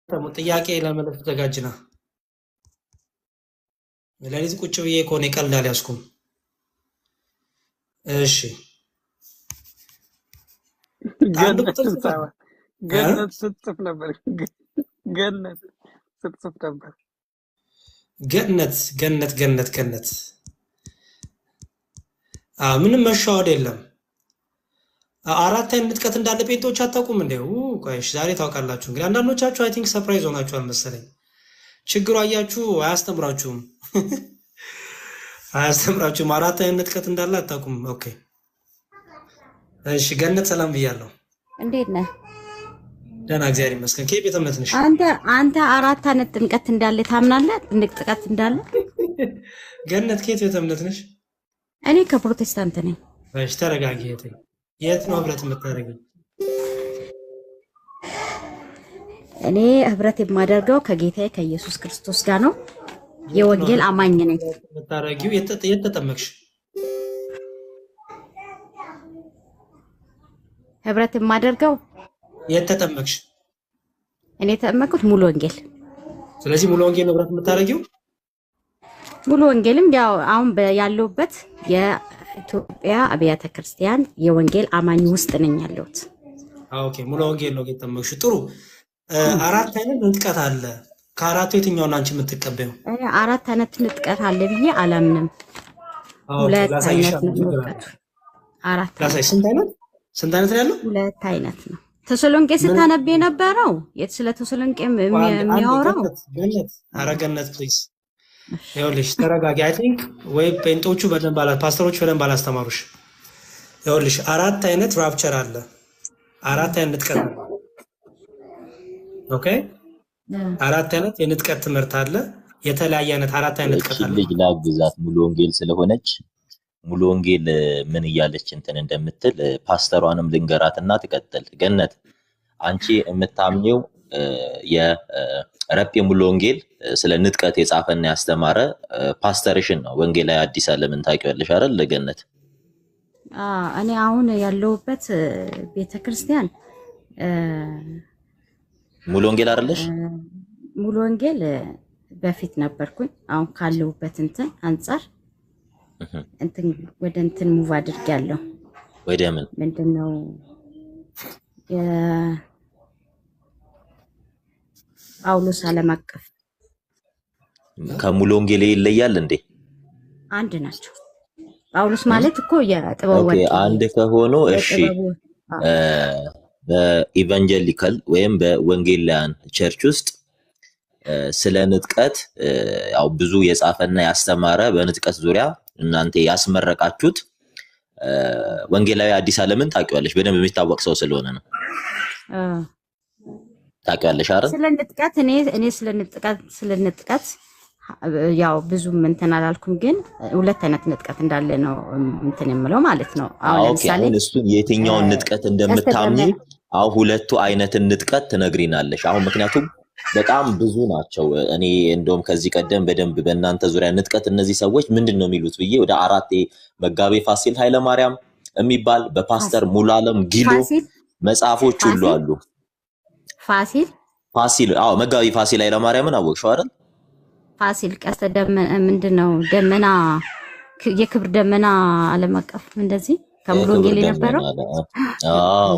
ጥያቄ ለመለስ ተዘጋጅና ለሊት ቁጭ ብዬ እኮ ነው ቀልድ አልያዝኩም። እሺ አንድ ቁጥር ገነት ስትጽፍ ነበር። ገነት ስትጽፍ ነበር። ገነት ገነት ገነት ገነት ምንም መሻወድ የለም። አራት አይነት ንጥቀት እንዳለ ጴንጤዎች አታውቁም እንዴ? ቆይሽ ዛሬ ታውቃላችሁ። እንግዲህ አንዳንዶቻችሁ አይ ቲንክ ሰርፕራይዝ ሆናችኋል መሰለኝ። ችግሩ አያችሁ አያስተምራችሁም። አያስተምራችሁም። አራት አይነት ንጥቀት እንዳለ አታውቁም። ኦኬ እሺ፣ ገነት ሰላም ብያለሁ። እንዴት ነህ? ደህና እግዚአብሔር ይመስገን። ከየት ቤተ እምነት ነሽ? አንተ አራት አይነት ጥምቀት እንዳለ ታምናለህ? ጥምቀት እንዳለ? ገነት ከየት ቤተ እምነት ነሽ? እኔ ከፕሮቴስታንት ነኝ። እሺ ተረጋጊ። የት ነው ህብረት የምታደርገው? እኔ ህብረት የማደርገው ከጌታዬ ከኢየሱስ ክርስቶስ ጋር ነው። የወንጌል አማኝ ነኝ። የምታደርጊው የት ተጠመቅሽ? ህብረት የማደርገው የት ተጠመቅሽ? እኔ የተጠመቅኩት ሙሉ ወንጌል። ስለዚህ ሙሉ ወንጌል ህብረት የምታደርጊው? ሙሉ ወንጌልም ያው አሁን ያለሁበት የኢትዮጵያ አብያተ ክርስቲያን የወንጌል አማኝ ውስጥ ነኝ ያለሁት። ኦኬ ሙሉ ወንጌል ነው የተጠመቅሽው። ጥሩ። አራት አይነት ንጥቀት አለ። ከአራቱ የትኛውን አንቺ የምትቀበዩ? አራት አይነት ንጥቀት አለ ብዬ አላምንም። ሁለት አይነት ነው ንጥቀቱ። አራት ስንት አይነት ነው ያለው? ሁለት አይነት ነው። ተሰሎንቄ ስታነብ የነበረው ስለ ተሰሎንቄ የሚያወራው ገነት ፕሊዝ ይኸውልሽ ተረጋጊ። አይ ቲንክ ወይ ጴንጤዎቹ በደንብ ፓስተሮቹ በደንብ አላስተማሩሽ። ይኸውልሽ አራት አይነት ራፕቸር አለ። አራት አይነት ንጥቀት አለ። ኦኬ አራት አይነት የንጥቀት ትምህርት አለ። የተለያየ አይነት አራት አይነት ንጥቀት አለ። ልጅ ላግዛት ሙሉ ወንጌል ስለሆነች ሙሉ ወንጌል ምን እያለች እንትን እንደምትል ፓስተሯንም ልንገራትና ትቀጥል። ገነት አንቺ የምታምኚው የረጴ ሙሉ ወንጌል ስለ ንጥቀት የጻፈና ያስተማረ ፓስተርሽን ነው። ወንጌላዊ አዲስ ዓለምን ታውቂዋለሽ አይደል? ለገነት እኔ አሁን ያለሁበት ቤተክርስቲያን ሙሉ ወንጌል አይደለሽ? ሙሉ ወንጌል በፊት ነበርኩኝ። አሁን ካለሁበት እንትን አንፃር እንትን ወደ እንትን ሙቭ አድርጌያለሁ። ወደ ምን ምንድነው ጳውሎስ ዓለም አቀፍ ከሙሉ ወንጌል ይለያል እንዴ? አንድ ናቸው። ጳውሎስ ማለት እኮ የጥበብ ወንጌል አንድ ከሆኑ እሺ፣ በኢቫንጀሊካል ወይም በወንጌላውያን ቸርች ውስጥ ስለ ንጥቀት ያው ብዙ የጻፈና ያስተማረ በንጥቀት ዙሪያ እናንተ ያስመረቃችሁት ወንጌላዊ አዲስ ዓለምን ታውቂዋለሽ? በደንብ የሚታወቅ ሰው ስለሆነ ነው። ታውቂዋለሽ አይደል? ስለ ንጥቀት እኔ ስለ ንጥቀት ያው ብዙም እንትን አላልኩም፣ ግን ሁለት አይነት ንጥቀት እንዳለ ነው እንትን የምለው ማለት ነው። አሁን ለምሳሌ እሱን የትኛውን ንጥቀት እንደምታምኚ አሁን ሁለቱ አይነትን ንጥቀት ትነግሪናለሽ። አሁን ምክንያቱም በጣም ብዙ ናቸው። እኔ እንደውም ከዚህ ቀደም በደንብ በእናንተ ዙሪያ ንጥቀት እነዚህ ሰዎች ምንድን ነው የሚሉት ብዬ ወደ አራት መጋቤ ፋሲል ኃይለማርያም የሚባል በፓስተር ሙሉዓለም ጊሎ መጽሐፎች ሁሉ አሉ። ፋሲል አዎ፣ መጋቤ ፋሲል ኃይለማርያምን አወቅሽው አይደል? ፋሲል ቀስተ ደመና ምንድነው? ደመና የክብር ደመና ዓለም አቀፍ እንደዚህ ከሙሉ ወንጌል የነበረው አዎ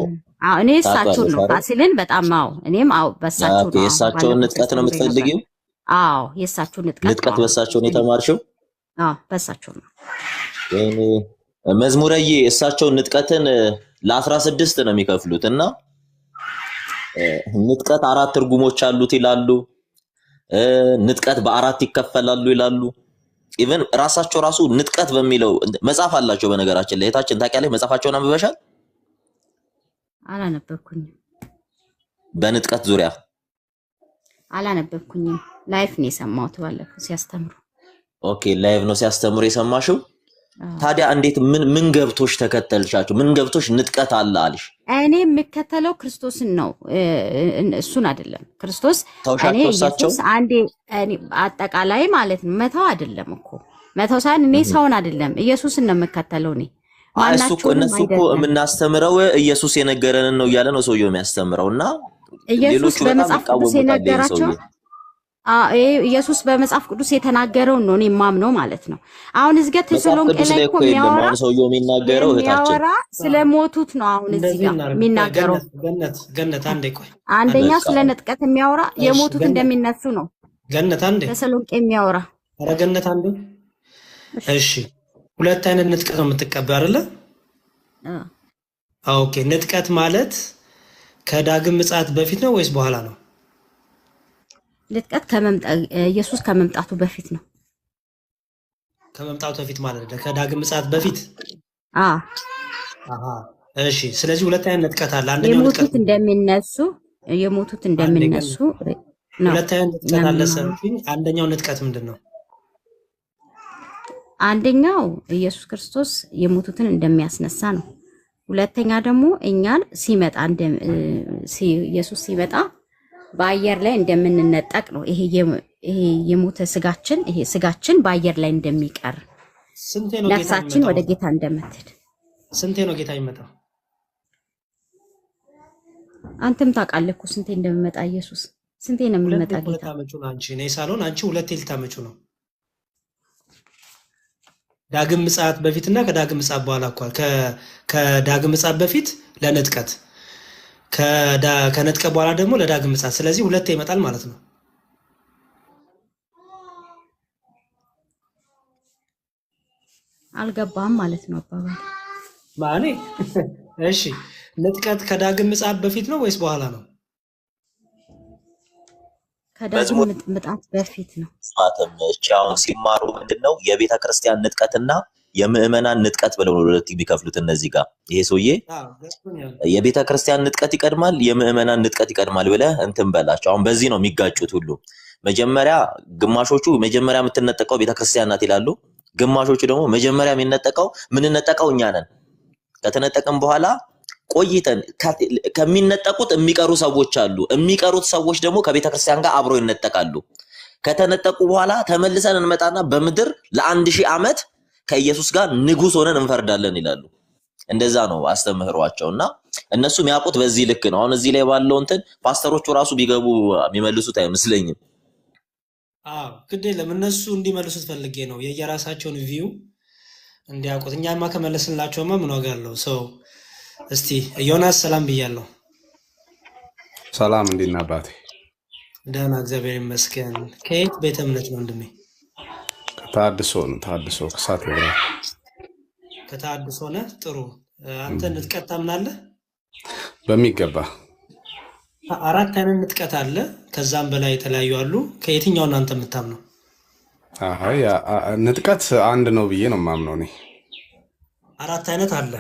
እኔ እሳቸው ነው ፋሲልን በጣም እኔም በሳቸው ነው። የእሳቸውን ንጥቀት ነው የምትፈልጊው? አዎ የእሳቸውን ንጥቀት በሳቸው ነው የተማርሽው? በሳቸው ነው። እኔ መዝሙረዬ እሳቸውን ንጥቀትን ለ16 ነው የሚከፍሉት እና ንጥቀት አራት ትርጉሞች አሉት ይላሉ። ንጥቀት በአራት ይከፈላሉ ይላሉ። ኢቭን ራሳቸው ራሱ ንጥቀት በሚለው መጽሐፍ አላቸው። በነገራችን ላይ እህታችን ታውቂያለሽ? መጽሐፋቸውን አንብበሻል? አላነበብኩኝም። በንጥቀት ዙሪያ አላነበብኩኝም። ላይፍ ነው የሰማሁት ባለፈው ሲያስተምሩ። ኦኬ ላይቭ ነው ሲያስተምሩ የሰማሽው? ታዲያ እንዴት ምን ገብቶሽ ተከተልሻቸው? ምን ገብቶሽ ንጥቀት አለ አልሽ? እኔ የምከተለው ክርስቶስን ነው፣ እሱን አይደለም። ክርስቶስ እኔ ኢየሱስ አንዴ እኔ አጠቃላይ ማለት ነው። መተው አይደለም እኮ መተው ሳይሆን እኔ ሰውን አይደለም ኢየሱስን ነው የምከተለው እኔ እነሱ እኮ የምናስተምረው ኢየሱስ የነገረንን ነው እያለ ነው ሰውየው የሚያስተምረውና ኢየሱስ ሌሎቹ በጣም በመጽሐፍ ቅዱስ ይቃወሙታል ይህን የነገራቸው ሰውዬ። ኢየሱስ በመጽሐፍ ቅዱስ የተናገረውን ነው እኔ የማምነው ማለት ነው። አሁን እዚህ ጋር መጽሐፍ ተሰሎንቄ ቅዱስ ላይ ላይ እኮ እኮ የለም። የሚያወራ አሁን ሰውየው የሚናገረው እህታችን ስለሞቱት ነው። አሁን እዚህ እንደዚህ ጋር እናድርግ። ቆይ የሚናገረው ገነት አንዴ ቆይ አንደኛ በቃ ስለ ንጥቀት የሚያወራ እሺ የሞቱት ገነት እንደሚነሱ ነው ገነት አንዴ ተሰሎንቄ የሚያወራ። ኧረ ገነት አንዴ እሺ ሁለት አይነት ንጥቀት ነው የምትቀበል አይደለ? ኦኬ ንጥቀት ማለት ከዳግም ምጽአት በፊት ነው ወይስ በኋላ ነው? ንጥቀት ኢየሱስ ከመምጣቱ በፊት ነው። ከመምጣቱ በፊት ማለት ነው። ከዳግም ምጽአት በፊት አዎ አሃ እሺ። ስለዚህ ሁለት አይነት ንጥቀት አለ። አንደኛው ንጥቀት የሞቱት እንደሚነሱ ነው። ሁለት አይነት ንጥቀት አለ ሰምኝ። አንደኛው ንጥቀት ምንድን ነው? አንደኛው ኢየሱስ ክርስቶስ የሞቱትን እንደሚያስነሳ ነው። ሁለተኛ ደግሞ እኛን ሲመጣ ኢየሱስ ሲመጣ በአየር ላይ እንደምንነጠቅ ነው። ይሄ የሞተ ስጋችን ስጋችን በአየር ላይ እንደሚቀር ስንቴ ነው ጌታ ነፍሳችን ወደ ጌታ እንደምትሄድ። ስንቴ ነው ጌታ የሚመጣው? አንተም ታውቃለህ እኮ ስንቴ እንደሚመጣ ኢየሱስ። ስንቴ ነው የሚመጣ ጌታ? ልታመጩ ነው አንቺ። እኔ ሳልሆን አንቺ ሁለቴ ልታመጩ ነው። ዳግም ምጽአት በፊትና ከዳግም ምጽአት በኋላ እኮ ከዳግም ምጽአት በፊት ለንጥቀት ከነጥቀ በኋላ ደግሞ ለዳግም ምጽአት። ስለዚህ ሁለቴ ይመጣል ማለት ነው። አልገባም ማለት ነው አባባል ማኔ። እሺ ንጥቀት ከዳግም ምጽአት በፊት ነው ወይስ በኋላ ነው? ከዳግም ምጽአት በፊት ነው። አሁን ሲማሩ ምንድነው የቤተ ክርስቲያን ንጥቀትና የምዕመናን ንጥቀት ብለው ነው ሁለት የሚከፍሉት። እነዚህ ጋር ይሄ ሰውዬ የቤተ ክርስቲያን ንጥቀት ይቀድማል፣ የምዕመናን ንጥቀት ይቀድማል ብለህ እንትን በላቸው። አሁን በዚህ ነው የሚጋጩት ሁሉ። መጀመሪያ ግማሾቹ መጀመሪያ የምትነጠቀው ቤተ ክርስቲያን ናት ይላሉ። ግማሾቹ ደግሞ መጀመሪያ የምንነጠቀው እኛ ነን። ከተነጠቅም በኋላ ቆይተን ከሚነጠቁት የሚቀሩ ሰዎች አሉ። የሚቀሩት ሰዎች ደግሞ ከቤተ ክርስቲያን ጋር አብሮ ይነጠቃሉ። ከተነጠቁ በኋላ ተመልሰን እንመጣና በምድር ለ1000 ዓመት ከኢየሱስ ጋር ንጉስ ሆነን እንፈርዳለን ይላሉ። እንደዛ ነው አስተምህሯቸውና እነሱ የሚያውቁት በዚህ ልክ ነው። አሁን እዚህ ላይ ባለው እንትን ፓስተሮቹ ራሱ ቢገቡ የሚመልሱት አይመስለኝም። ግድ የለም እነሱ እንዲመልሱት ፈልጌ ነው፣ የየራሳቸውን ቪው እንዲያውቁት። እኛማ ከመለስንላቸውማ ምን ዋጋ አለው? ሰው እስቲ ዮናስ ሰላም ብያለሁ። ሰላም እንዴት ነህ አባቴ? ደህና እግዚአብሔር ይመስገን። ከየት ቤተ እምነት ነው ወንድሜ? ከታድሶ ነው። ታድሶ ከሳት ይብራል። ከታድሶ ነህ? ጥሩ። አንተ ንጥቀት ታምናለህ? በሚገባ 4 አይነት ንጥቀት አለ፣ ከዛም በላይ የተለያዩ አሉ። ከየትኛውን አንተ የምታምነው? አይ ንጥቀት አንድ ነው ብዬ ነው የማምነው እኔ። 4 አይነት አለ።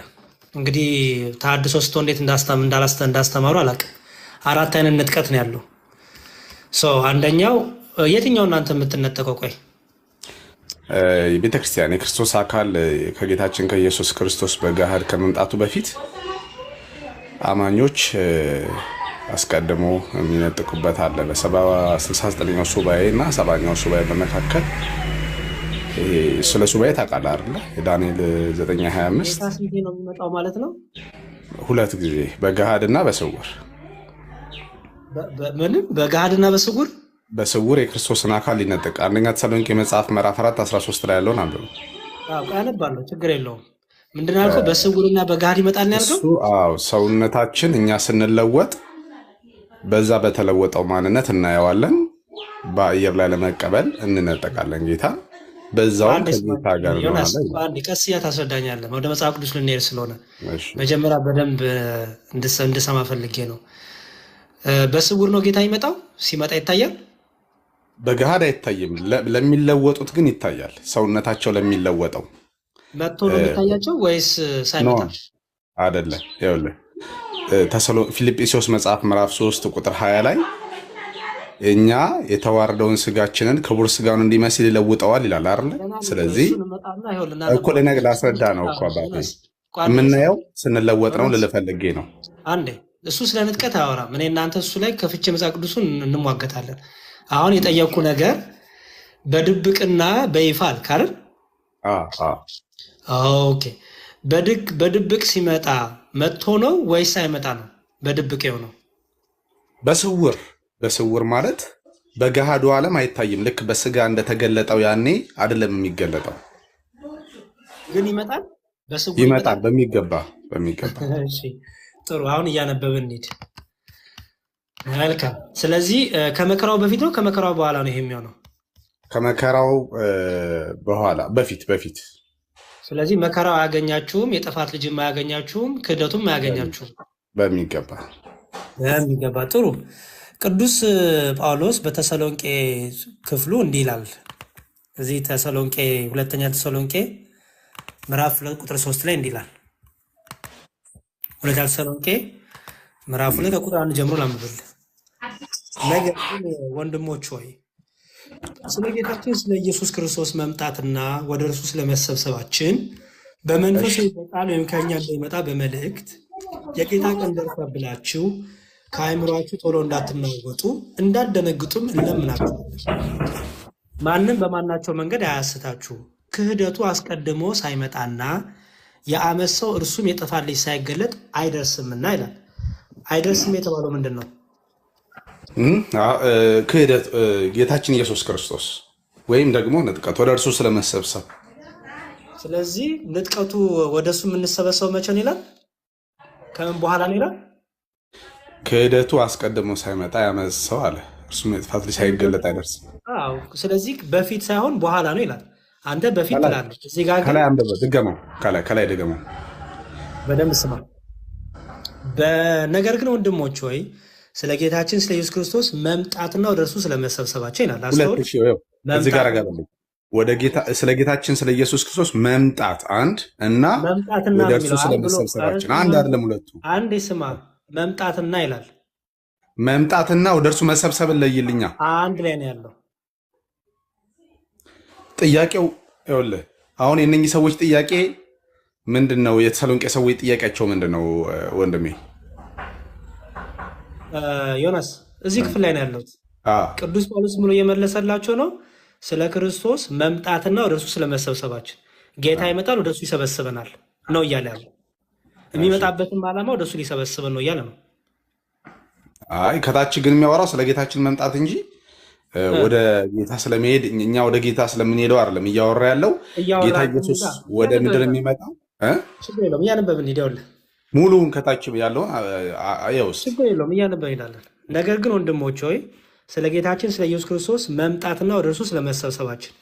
እንግዲህ ታድሶ ስቶ እንዴት እንዳስተማሩ አላውቅም። 4 አይነት ንጥቀት ነው ያለው። አንደኛው የትኛውን አንተ የምትነጠቀው? ቆይ የቤተክርስቲያን የክርስቶስ አካል ከጌታችን ከኢየሱስ ክርስቶስ በገሃድ ከመምጣቱ በፊት አማኞች አስቀድሞ የሚነጥቁበት አለ። በ69ኛው ሱባኤ እና 70ኛው ሱባኤ በመካከል ስለ ሱባኤ ታውቃለህ አይደለ? የዳንኤል 9:25 ስንቴ ነው የሚመጣው ማለት ነው? 2 ጊዜ በገሃድና በስውር። ምንም በገሃድና በስውር በስውር የክርስቶስን አካል ሊነጥቅ። አንደኛ ተሰሎንቄ መጽሐፍ ምዕራፍ 4:13 ላይ ያለውን አንብቡ። አነባለሁ፣ ችግር የለውም። ምንድን ነው ያልከው? በስውርና በገሃድ ይመጣል ያልከው? ሰውነታችን እኛ ስንለወጥ በዛ በተለወጠው ማንነት እናየዋለን። በአየር ላይ ለመቀበል እንነጠቃለን ጌታ። በዛውም ከጌታ ጋር ነው አለ። ቀስ እያ ታስረዳኛለህ። ወደ መጽሐፍ ቅዱስ ልንሄድ ስለሆነ መጀመሪያ በደንብ እንድሰማ ፈልጌ ነው። በስውር ነው ጌታ ይመጣው? ሲመጣ ይታያል? በገሃድ አይታይም። ለሚለወጡት ግን ይታያል። ሰውነታቸው ለሚለወጠው መጥቶ ነው የሚታያቸው ወይስ ሳይመጣ? አይደለም። ይኸውልህ ፊልጵስዩስ መጽሐፍ ምዕራፍ 3 ቁጥር 20 ላይ እኛ የተዋረደውን ስጋችንን ክቡር ስጋውን እንዲመስል ይለውጠዋል ይላል አይደል? ስለዚህ እኮ ለነገር ላስረዳ ነው እኮ አባቴ። የምናየው ስንለወጥ ነው ልልፈልጌ ነው። አንዴ እሱ ስለ ንጥቀት አያወራም። እኔ እናንተ እሱ ላይ ከፍቼ መጽሐፍ ቅዱሱን እንሟገታለን። አሁን የጠየቅኩ ነገር በድብቅና በይፋ አልክ አይደል? ኦኬ። በድብቅ ሲመጣ መጥቶ ነው ወይስ ሳይመጣ ነው በድብቅ የሆነው? በስውር ማለት በገሃዱ ዓለም አይታይም። ልክ በስጋ እንደተገለጠው ያኔ አይደለም የሚገለጠው፣ ግን ይመጣል፣ በስውር ይመጣል በሚገባ። እሺ ጥሩ። አሁን እያነበብን እንሂድ። መልካም። ስለዚህ ከመከራው በፊት ነው ከመከራው በኋላ ነው ይሄ የሚሆነው? ከመከራው በፊት። ስለዚህ መከራው አያገኛችሁም፣ የጥፋት ልጅም አያገኛችሁም፣ ክህደቱም አያገኛችሁም። በሚገባ። ጥሩ። ቅዱስ ጳውሎስ በተሰሎንቄ ክፍሉ እንዲህ ይላል። እዚህ ሁለተኛ ተሰሎንቄ ምዕራፍ 2 ቁጥር 3 ላይ እንዲህ ይላል። ሁለተኛ ተሰሎንቄ ምዕራፍ 2 ከቁጥር 1 ጀምሮ ላንብብልህ። ነገር ግን ወንድሞች ሆይ ስለ ጌታችን ስለ ኢየሱስ ክርስቶስ መምጣትና ወደ እርሱ ስለመሰብሰባችን በመንፈስ በቃል ወይም ከእኛ እንደሚመጣ በመልእክት የጌታ ቀን ደርሷል ብላችሁ ከአእምሯችሁ ቶሎ እንዳትናወጡ እንዳትደነግጡም እንለምናችኋለን። ማንም በማናቸው መንገድ አያስታችሁ፣ ክህደቱ አስቀድሞ ሳይመጣና የዓመፅ ሰው እርሱም የጥፋት ልጅ ሳይገለጥ አይደርስምና ይላል። አይደርስም የተባለው ምንድን ነው? ክህደት ጌታችን ኢየሱስ ክርስቶስ ወይም ደግሞ ንጥቀት ወደ እርሱ ስለመሰብሰብ። ስለዚህ ንጥቀቱ ወደ እሱ የምንሰበሰበው መቼ ነው ይላል? ከምን በኋላ ነው ይላል? ክህደቱ አስቀድሞ ሳይመጣ የዓመፅ ሰው አለ እርሱም የጥፋት ልጅ ሳይገለጥ አይደርስም። ስለዚህ በፊት ሳይሆን በኋላ ነው ይላል። አንተ በፊት ትላለህ። እዚህ ጋር ከላይ አንብበው፣ ድገመው፣ ከላይ ድገመው፣ በደንብ ስማ። ነገር ግን ወንድሞች ሆይ ስለ ጌታችን ስለ ኢየሱስ ክርስቶስ መምጣትና ወደ እርሱ ስለመሰብሰባቸው ይላል። እዚህ ጋር ስለ ጌታችን ስለ ኢየሱስ ክርስቶስ መምጣት አንድ እና ወደ እርሱ ስለመሰብሰባችን አንድ አይደለም፣ ሁለቱ። አንድ ስማ፣ መምጣትና ይላል። መምጣትና ወደ እርሱ መሰብሰብን ለይልኛ፣ አንድ ላይ ነው ያለው። ጥያቄው ይኸውልህ፣ አሁን የእነኚህ ሰዎች ጥያቄ ምንድን ነው? የተሰሎንቄ ሰዎች ጥያቄያቸው ምንድን ነው ወንድሜ ዮናስ? እዚህ ክፍል ላይ ነው ያለሁት። ቅዱስ ጳውሎስ ብሎ እየመለሰላቸው ነው ስለ ክርስቶስ መምጣትና ወደ እርሱ ስለመሰብሰባችን። ጌታ ይመጣል፣ ወደ እርሱ ይሰበስበናል ነው እያለ ያለው። የሚመጣበትም ዓላማ ወደ እርሱ ሊሰበስበን ነው እያለ ነው። አይ ከታች ግን የሚያወራው ስለ ጌታችን መምጣት እንጂ ወደ ጌታ ስለመሄድ እኛ ወደ ጌታ ስለምንሄደው አይደለም እያወራ ያለው። ጌታ ኢየሱስ ወደ ምድር የሚመጣው ችግር የለውም እያነበብን ሄደውልህ ሙሉውን ከታች ያለውን ያውስ ችግር የለውም እያነበብን ሄዳለን። ነገር ግን ወንድሞች ሆይ ስለ ጌታችን ስለ ኢየሱስ ክርስቶስ መምጣትና ወደ እርሱ ስለመሰብሰባችን፣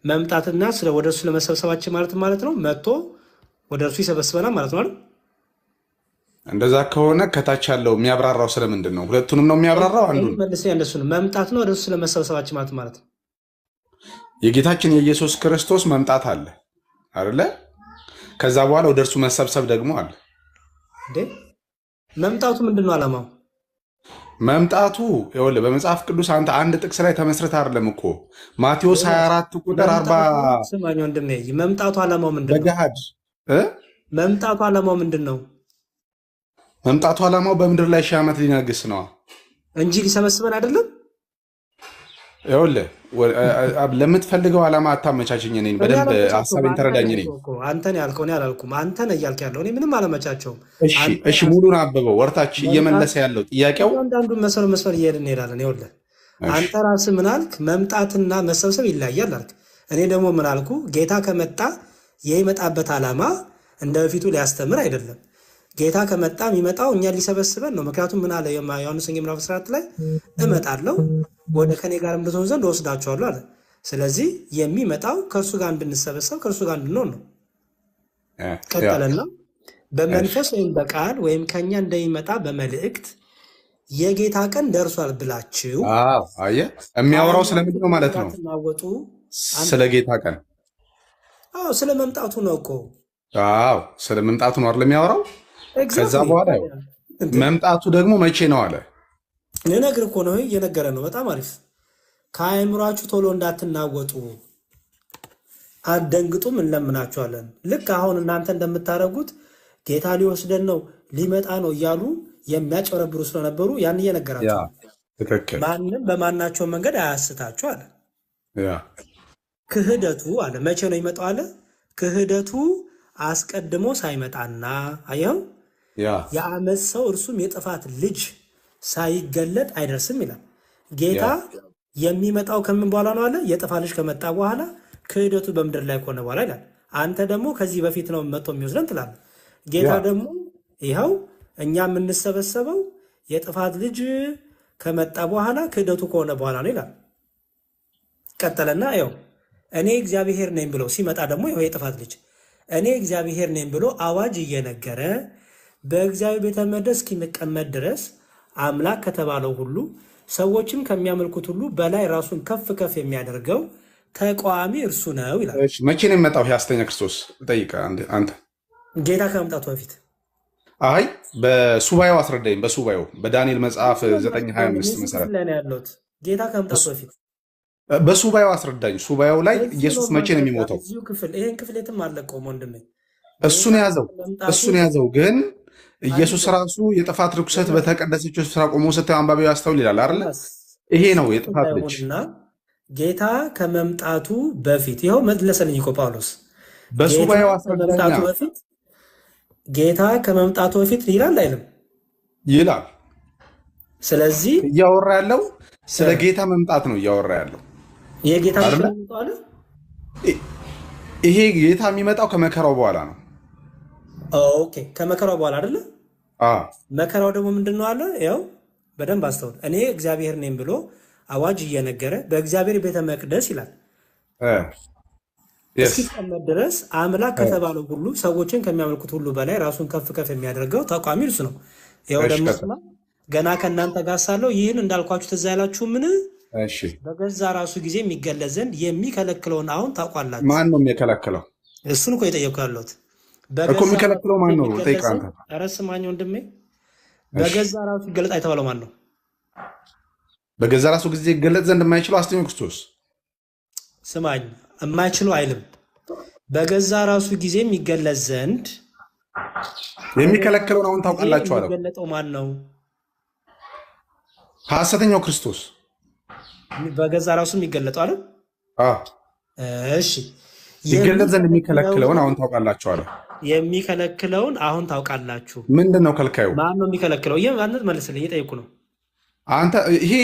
መምጣትና ወደ እርሱ ስለመሰብሰባችን ማለት ነው መጥቶ ወደ እርሱ ይሰበስበናል ማለት ነው አይደል? እንደዛ ከሆነ ከታች ያለው የሚያብራራው ስለምንድን ነው? ሁለቱንም ነው የሚያብራራው? አንዱን መልስ ያንደሱ ነው። መምጣት ነው ወደ እርሱ ስለመሰብሰባችን ማለት ነው። የጌታችን የኢየሱስ ክርስቶስ መምጣት አለ አይደለ? ከዛ በኋላ ወደ እርሱ መሰብሰብ ደግሞ አለ። መምጣቱ ምንድን ነው ዓላማው? መምጣቱ ይኸውልህ በመጽሐፍ ቅዱስ አንተ አንድ ጥቅስ ላይ ተመስርተህ አይደለም እኮ ማቴዎስ 24 ቁጥር 40 ስማኝ ወንድሜ፣ መምጣቱ ዓላማው ምንድን ነው? በገሃድ መምጣቱ ዓላማው ምንድን ነው? መምጣቱ ዓላማው በምድር ላይ 1000 ዓመት ሊነግስ ነው እንጂ ሊሰበስበን አይደለም። ይኸውልህ ለምትፈልገው ዓላማ አታመቻችኝ። እኔን በደንብ ሀሳቤን ተረዳኝ። አንተን ያልከው እኔ አላልኩም። አንተን እያልክ ያለው እኔ ምንም አላመቻቸውም። እሺ ሙሉን አበበው ወርታች እየመለሰ ያለው ጥያቄው አንዳንዱን መስመር እየሄድን እንሄዳለን። ይኸውልህ አንተ ራስህ ምን አልክ? መምጣትና መሰብሰብ ይለያያል አልክ። እኔ ደግሞ ምን አልኩ? ጌታ ከመጣ የሚመጣበት ዓላማ እንደ በፊቱ ሊያስተምር አይደለም። ጌታ ከመጣ የሚመጣው እኛን ሊሰበስበን ነው። ምክንያቱም ምን አለ ዮሐንስ ወንጌል ምዕራፍ 14 ላይ እመጣለሁ ወደ ከኔ ጋር እንድትሆኑ ዘንድ ወስዳችኋለሁ አለ። ስለዚህ የሚመጣው ከእርሱ ጋር እንድንሰበሰብ ከእርሱ ጋር እንድንሆን ነው። ቀጠለና በመንፈስ ወይም በቃል ወይም ከኛ እንደሚመጣ በመልእክት የጌታ ቀን ደርሷል ብላችሁ። አየህ የሚያወራው ስለምንድን ነው ማለት ነው? ስለ ጌታ ቀን። ስለ መምጣቱ ነው እኮ። ስለ መምጣቱ ነው አይደል የሚያወራው? ከዛ በኋላ መምጣቱ ደግሞ መቼ ነው አለ። ልነግርህ እኮ ነው እየነገረ ነው። በጣም አሪፍ። ከአእምሯችሁ ቶሎ እንዳትናወጡ አትደንግጡም እንለምናችኋለን። ልክ አሁን እናንተ እንደምታደርጉት ጌታ ሊወስደን ነው ሊመጣ ነው እያሉ የሚያጨረብሩ ስለነበሩ ያን እየነገራቸው ማንም በማናቸው መንገድ አያስታችሁ አለ። ክህደቱ አለ መቼ ነው ይመጣው አለ። ክህደቱ አስቀድሞ ሳይመጣና አየው የዓመፅ ሰው እርሱም የጥፋት ልጅ ሳይገለጥ አይደርስም ይላል። ጌታ የሚመጣው ከምን በኋላ ነው አለ? የጥፋት ልጅ ከመጣ በኋላ ክህደቱ በምድር ላይ ከሆነ በኋላ ይላል። አንተ ደግሞ ከዚህ በፊት ነው መጥቶ የሚወስደን ትላለህ። ጌታ ደግሞ ይኸው እኛ የምንሰበሰበው የጥፋት ልጅ ከመጣ በኋላ ክህደቱ ከሆነ በኋላ ነው ይላል። ቀጠለና ይኸው እኔ እግዚአብሔር ነኝ ብሎ ሲመጣ ደግሞ ይኸው የጥፋት ልጅ እኔ እግዚአብሔር ነኝ ብሎ አዋጅ እየነገረ በእግዚአብሔር ቤተ መቅደስ እስኪቀመጥ ድረስ አምላክ ከተባለው ሁሉ ሰዎችም ከሚያመልኩት ሁሉ በላይ ራሱን ከፍ ከፍ የሚያደርገው ተቃዋሚ እርሱ ነው ይላል። መቼ ነው የመጣው ሐሰተኛ ክርስቶስ? ጠይቀህ አንተ ጌታ ከመምጣቱ በፊት። አይ በሱባኤው አስረዳኝ። በሱባኤው በዳንኤል መጽሐፍ 9:25 መሰረት ላይ ነው ያለሁት። ጌታ ከመምጣቱ በፊት በሱባኤው አስረዳኝ። ሱባኤው ላይ ኢየሱስ መቼ ነው የሚሞተው? እዚሁ ክፍል ይሄን ክፍል የትም አልለቀውም ወንድሜ። እሱን ያዘው ግን ኢየሱስ ራሱ የጥፋት ርኩሰት በተቀደሰችው ስፍራ ቆሞ ስታዩ አንባቢው ያስተውል ይላል አይደል? ይሄ ነው የጥፋት ልጅ። ጌታ ከመምጣቱ በፊት ይኸው መለሰልኝ እኮ ጳውሎስ። በሱባኤው አስረዳኝ። ጌታ ከመምጣቱ በፊት ይላል አይልም? ይላል። ስለዚህ እያወራ ያለው ስለ ጌታ መምጣት ነው እያወራ ያለው። የጌታ ይሄ ጌታ የሚመጣው ከመከራው በኋላ ነው። ኦኬ ከመከራው በኋላ አይደለ? መከራው ደግሞ ምንድነው አለ? ያው በደንብ አስተውል። እኔ እግዚአብሔር ነኝ ብሎ አዋጅ እየነገረ በእግዚአብሔር ቤተ መቅደስ ይላል እስኪቀመጥ ድረስ አምላክ ከተባለው ሁሉ ሰዎችን ከሚያመልኩት ሁሉ በላይ ራሱን ከፍ ከፍ የሚያደርገው ተቋሚ እርሱ ነው። ያው ደግሞ ገና ከእናንተ ጋር ሳለው ይህን እንዳልኳችሁ ትዝ አይላችሁም? ምን በገዛ ራሱ ጊዜ የሚገለጽ ዘንድ የሚከለክለውን አሁን ታውቃላችሁ። ማን ነው የሚከለክለው? እሱን እኮ የጠየኩ ያለሁት እኮ የሚከለክለው ማን ነው? ጠይቃንተ ኧረ ስማኝ ወንድሜ፣ በገዛ ራሱ ይገለጥ አይተባለው ማን ነው? በገዛ ራሱ ጊዜ ይገለጥ ዘንድ የማይችለው ሐሰተኛው ክርስቶስ። ስማኝ፣ የማይችለው አይልም። በገዛ ራሱ ጊዜ የሚገለጽ ዘንድ የሚከለክለውን አሁን ታውቃላችሁ አለው። የሚገለጠው ማን ነው? ሐሰተኛው ክርስቶስ በገዛ ራሱ የሚገለጠው አለ። እሺ ይገለጥ ዘንድ የሚከለክለውን አሁን ታውቃላችሁ አለ። የሚከለክለውን አሁን ታውቃላችሁ። ምንድን ነው ከልካዩ? ማን ነው የሚከለክለው? ይሄ መልስልኝ፣ እየጠየኩ ነው። አንተ ይሄ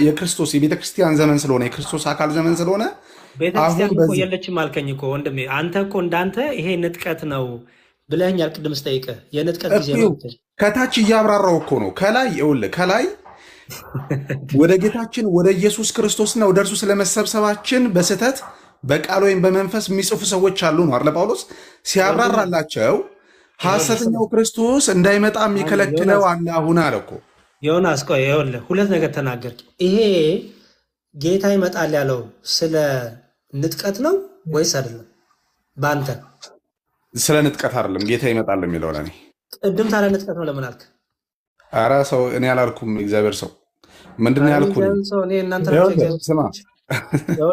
የክርስቶስ የቤተክርስቲያን ዘመን ስለሆነ የክርስቶስ አካል ዘመን ስለሆነ ቤተክርስቲያን እኮ የለችም አልከኝ እኮ ወንድሜ። አንተ እኮ እንዳንተ ይሄ ንጥቀት ነው ብለኸኛል ቅድም ስጠይቅህ። የንጥቀት ጊዜ ነው። ከታች እያብራራው እኮ ነው። ከላይ ይኸውልህ፣ ከላይ ወደ ጌታችን ወደ ኢየሱስ ክርስቶስና ወደ እርሱ ስለመሰብሰባችን በስህተት በቃል ወይም በመንፈስ የሚጽፉ ሰዎች አሉ ነው አይደል? ጳውሎስ ሲያብራራላቸው ሐሰተኛው ክርስቶስ እንዳይመጣ የሚከለክለው አለ አሁን አለ እኮ። ዮናስ ቆይ ይኸውልህ፣ ሁለት ነገር ተናገርክ። ይሄ ጌታ ይመጣል ያለው ስለ ንጥቀት ነው ወይስ አይደለም? በአንተ ስለ ንጥቀት አይደለም ጌታ ይመጣል የሚለው ለኔ። ቅድም ታዲያ ንጥቀት ነው ለምን አልክ? ኧረ ሰው እኔ አላልኩም። እግዚአብሔር ሰው ምንድን ነው ያልኩህ?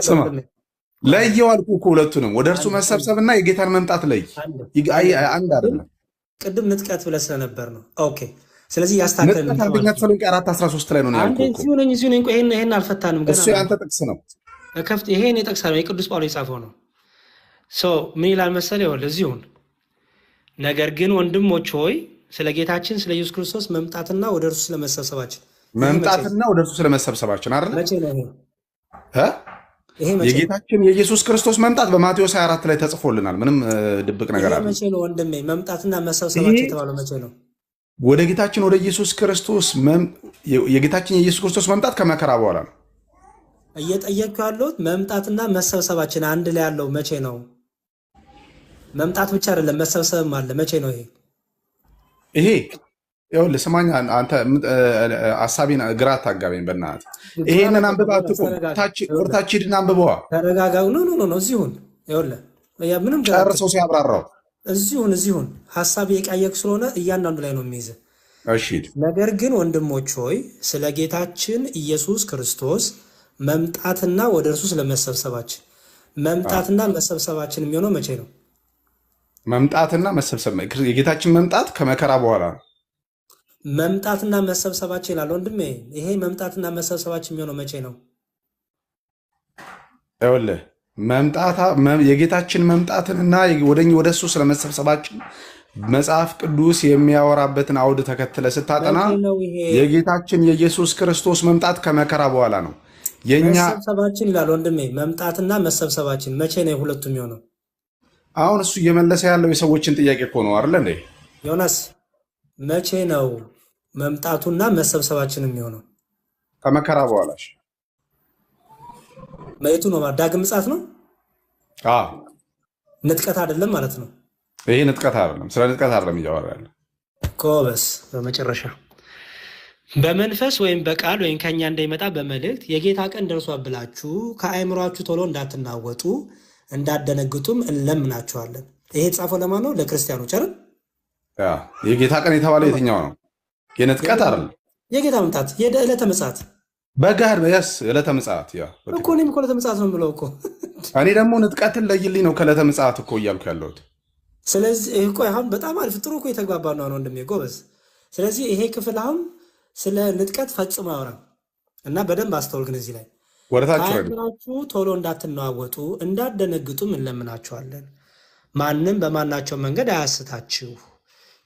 ስማ ለየው አልኩህ እኮ ሁለቱንም፣ ወደ እርሱ መሰብሰብና የጌታን መምጣት ለይ። አንድ አይደለም። ቅድም ንጥቀት ብለህ ስለነበር ነው። ኦኬ ስለዚህ ያስታከለ አንደኛ ተሰሎንቄ 4:13 ላይ ነው ያልኩህ እኮ። ይሄን አልፈታንም ገና። እሱ ያንተ ጥቅስ ነው። ይሄን የጠቅሳ ነው የቅዱስ ጳውሎስ የጻፈው ነው። ምን ይላል መሰለህ? ይኸውልህ እዚሁን ነገር ግን ወንድሞች ሆይ ስለ ጌታችን ስለ ኢየሱስ ክርስቶስ መምጣትና ወደ እርሱ ስለመሰብሰባችን አይደል? መቼ ነው ይሄ? የጌታችን የኢየሱስ ክርስቶስ መምጣት በማቴዎስ 24 ላይ ተጽፎልናል። ምንም ድብቅ ነገር አለ? መቼ ነው ወንድሜ መምጣትና መሰብሰባችን የተባለው መቼ ነው? ወደ ጌታችን ወደ ኢየሱስ ክርስቶስ የጌታችን የኢየሱስ ክርስቶስ መምጣት ከመከራ በኋላ ነው። እየጠየቅኩ ያለሁት መምጣትና መሰብሰባችን አንድ ላይ ያለው መቼ ነው? መምጣት ብቻ አይደለም መሰብሰብም አለ። መቼ ነው ይሄ? ይኸውልህ ስማኝ፣ አንተ ሀሳቤን ግራ አታጋባኝ በእናትህ። ይሄንን አንብበህ አትቁም። ወርታች ሂድና አንብበዋ። ተረጋጋ። ኖ እዚሁን ይኸውልህ ምንም ጨርሰው ሲያብራራው እዚሁን ሀሳብ የቀየቅ ስለሆነ እያንዳንዱ ላይ ነው የሚይዝ። ነገር ግን ወንድሞች ሆይ ስለ ጌታችን ኢየሱስ ክርስቶስ መምጣትና ወደ እርሱ ስለመሰብሰባችን መሰብሰባችን የሚሆነው መቼ ነው? መምጣትና መሰብሰብ የጌታችን መምጣት ከመከራ በኋላ ነው። መምጣትና መሰብሰባችን ይላል ወንድሜ። ይሄ መምጣትና መሰብሰባችን የሚሆነው መቼ ነው? ይኸውልህ የጌታችን መምጣትንና ወደ እሱ ስለመሰብሰባችን መጽሐፍ ቅዱስ የሚያወራበትን አውድ ተከትለ ስታጠና መቼ ነው ይሄ የጌታችን የኢየሱስ ክርስቶስ መምጣት ከመከራ በኋላ ነው። የኛ መሰብሰባችን ይላል ወንድሜ። መምጣትና መሰብሰባችን መቼ ነው ሁለቱም የሚሆነው? አሁን እሱ እየመለሰ ያለው የሰዎችን ጥያቄ እኮ ነው አይደል እንዴ? ዮናስ መቼ ነው መምጣቱና መሰብሰባችን የሚሆነው? ከመከራ በኋላ መይቱ ነው ዳግም ምጽአት ነው። አዎ ንጥቀት አይደለም ማለት ነው። ይሄ ንጥቀት አይደለም። ስለ ንጥቀት አይደለም እያወራ ያለ ኮበስ። በመጨረሻ በመንፈስ ወይም በቃል ወይም ከኛ እንዳይመጣ በመልእክት የጌታ ቀን ደርሷል ብላችሁ ከአእምሯችሁ ቶሎ እንዳትናወጡ እንዳደነግጡም እንለምናችኋለን። ይሄ ጻፈው ለማን ነው? ለክርስቲያኖች አይደል? የጌታ ቀን የተባለው የትኛው ነው? የንጥቀት አይደለም። የጌታ መምጣት የዕለተ ምጽአት በጋር በያስ ዕለተ ምጽአት ያ እኮ እኔም እኮ ዕለተ ምጽአት ነው የምለው እኮ። እኔ ደግሞ ንጥቀትን ለይልኝ ነው ከዕለተ ምጽአት እኮ እያልኩ ያለሁት። ስለዚህ እኮ አሁን በጣም አሪፍ ጥሩ እኮ የተግባባ ነው ወንድሜ ጎበዝ። ስለዚህ ይሄ ክፍል አሁን ስለ ንጥቀት ፈጽሞ አያወራም እና በደንብ አስተውል። ግን እዚህ ላይ ከአእምሯችሁ ቶሎ እንዳትነዋወጡ እንዳትደነግጡም እንለምናችኋለን። ማንም በማናቸው መንገድ አያስታችሁ።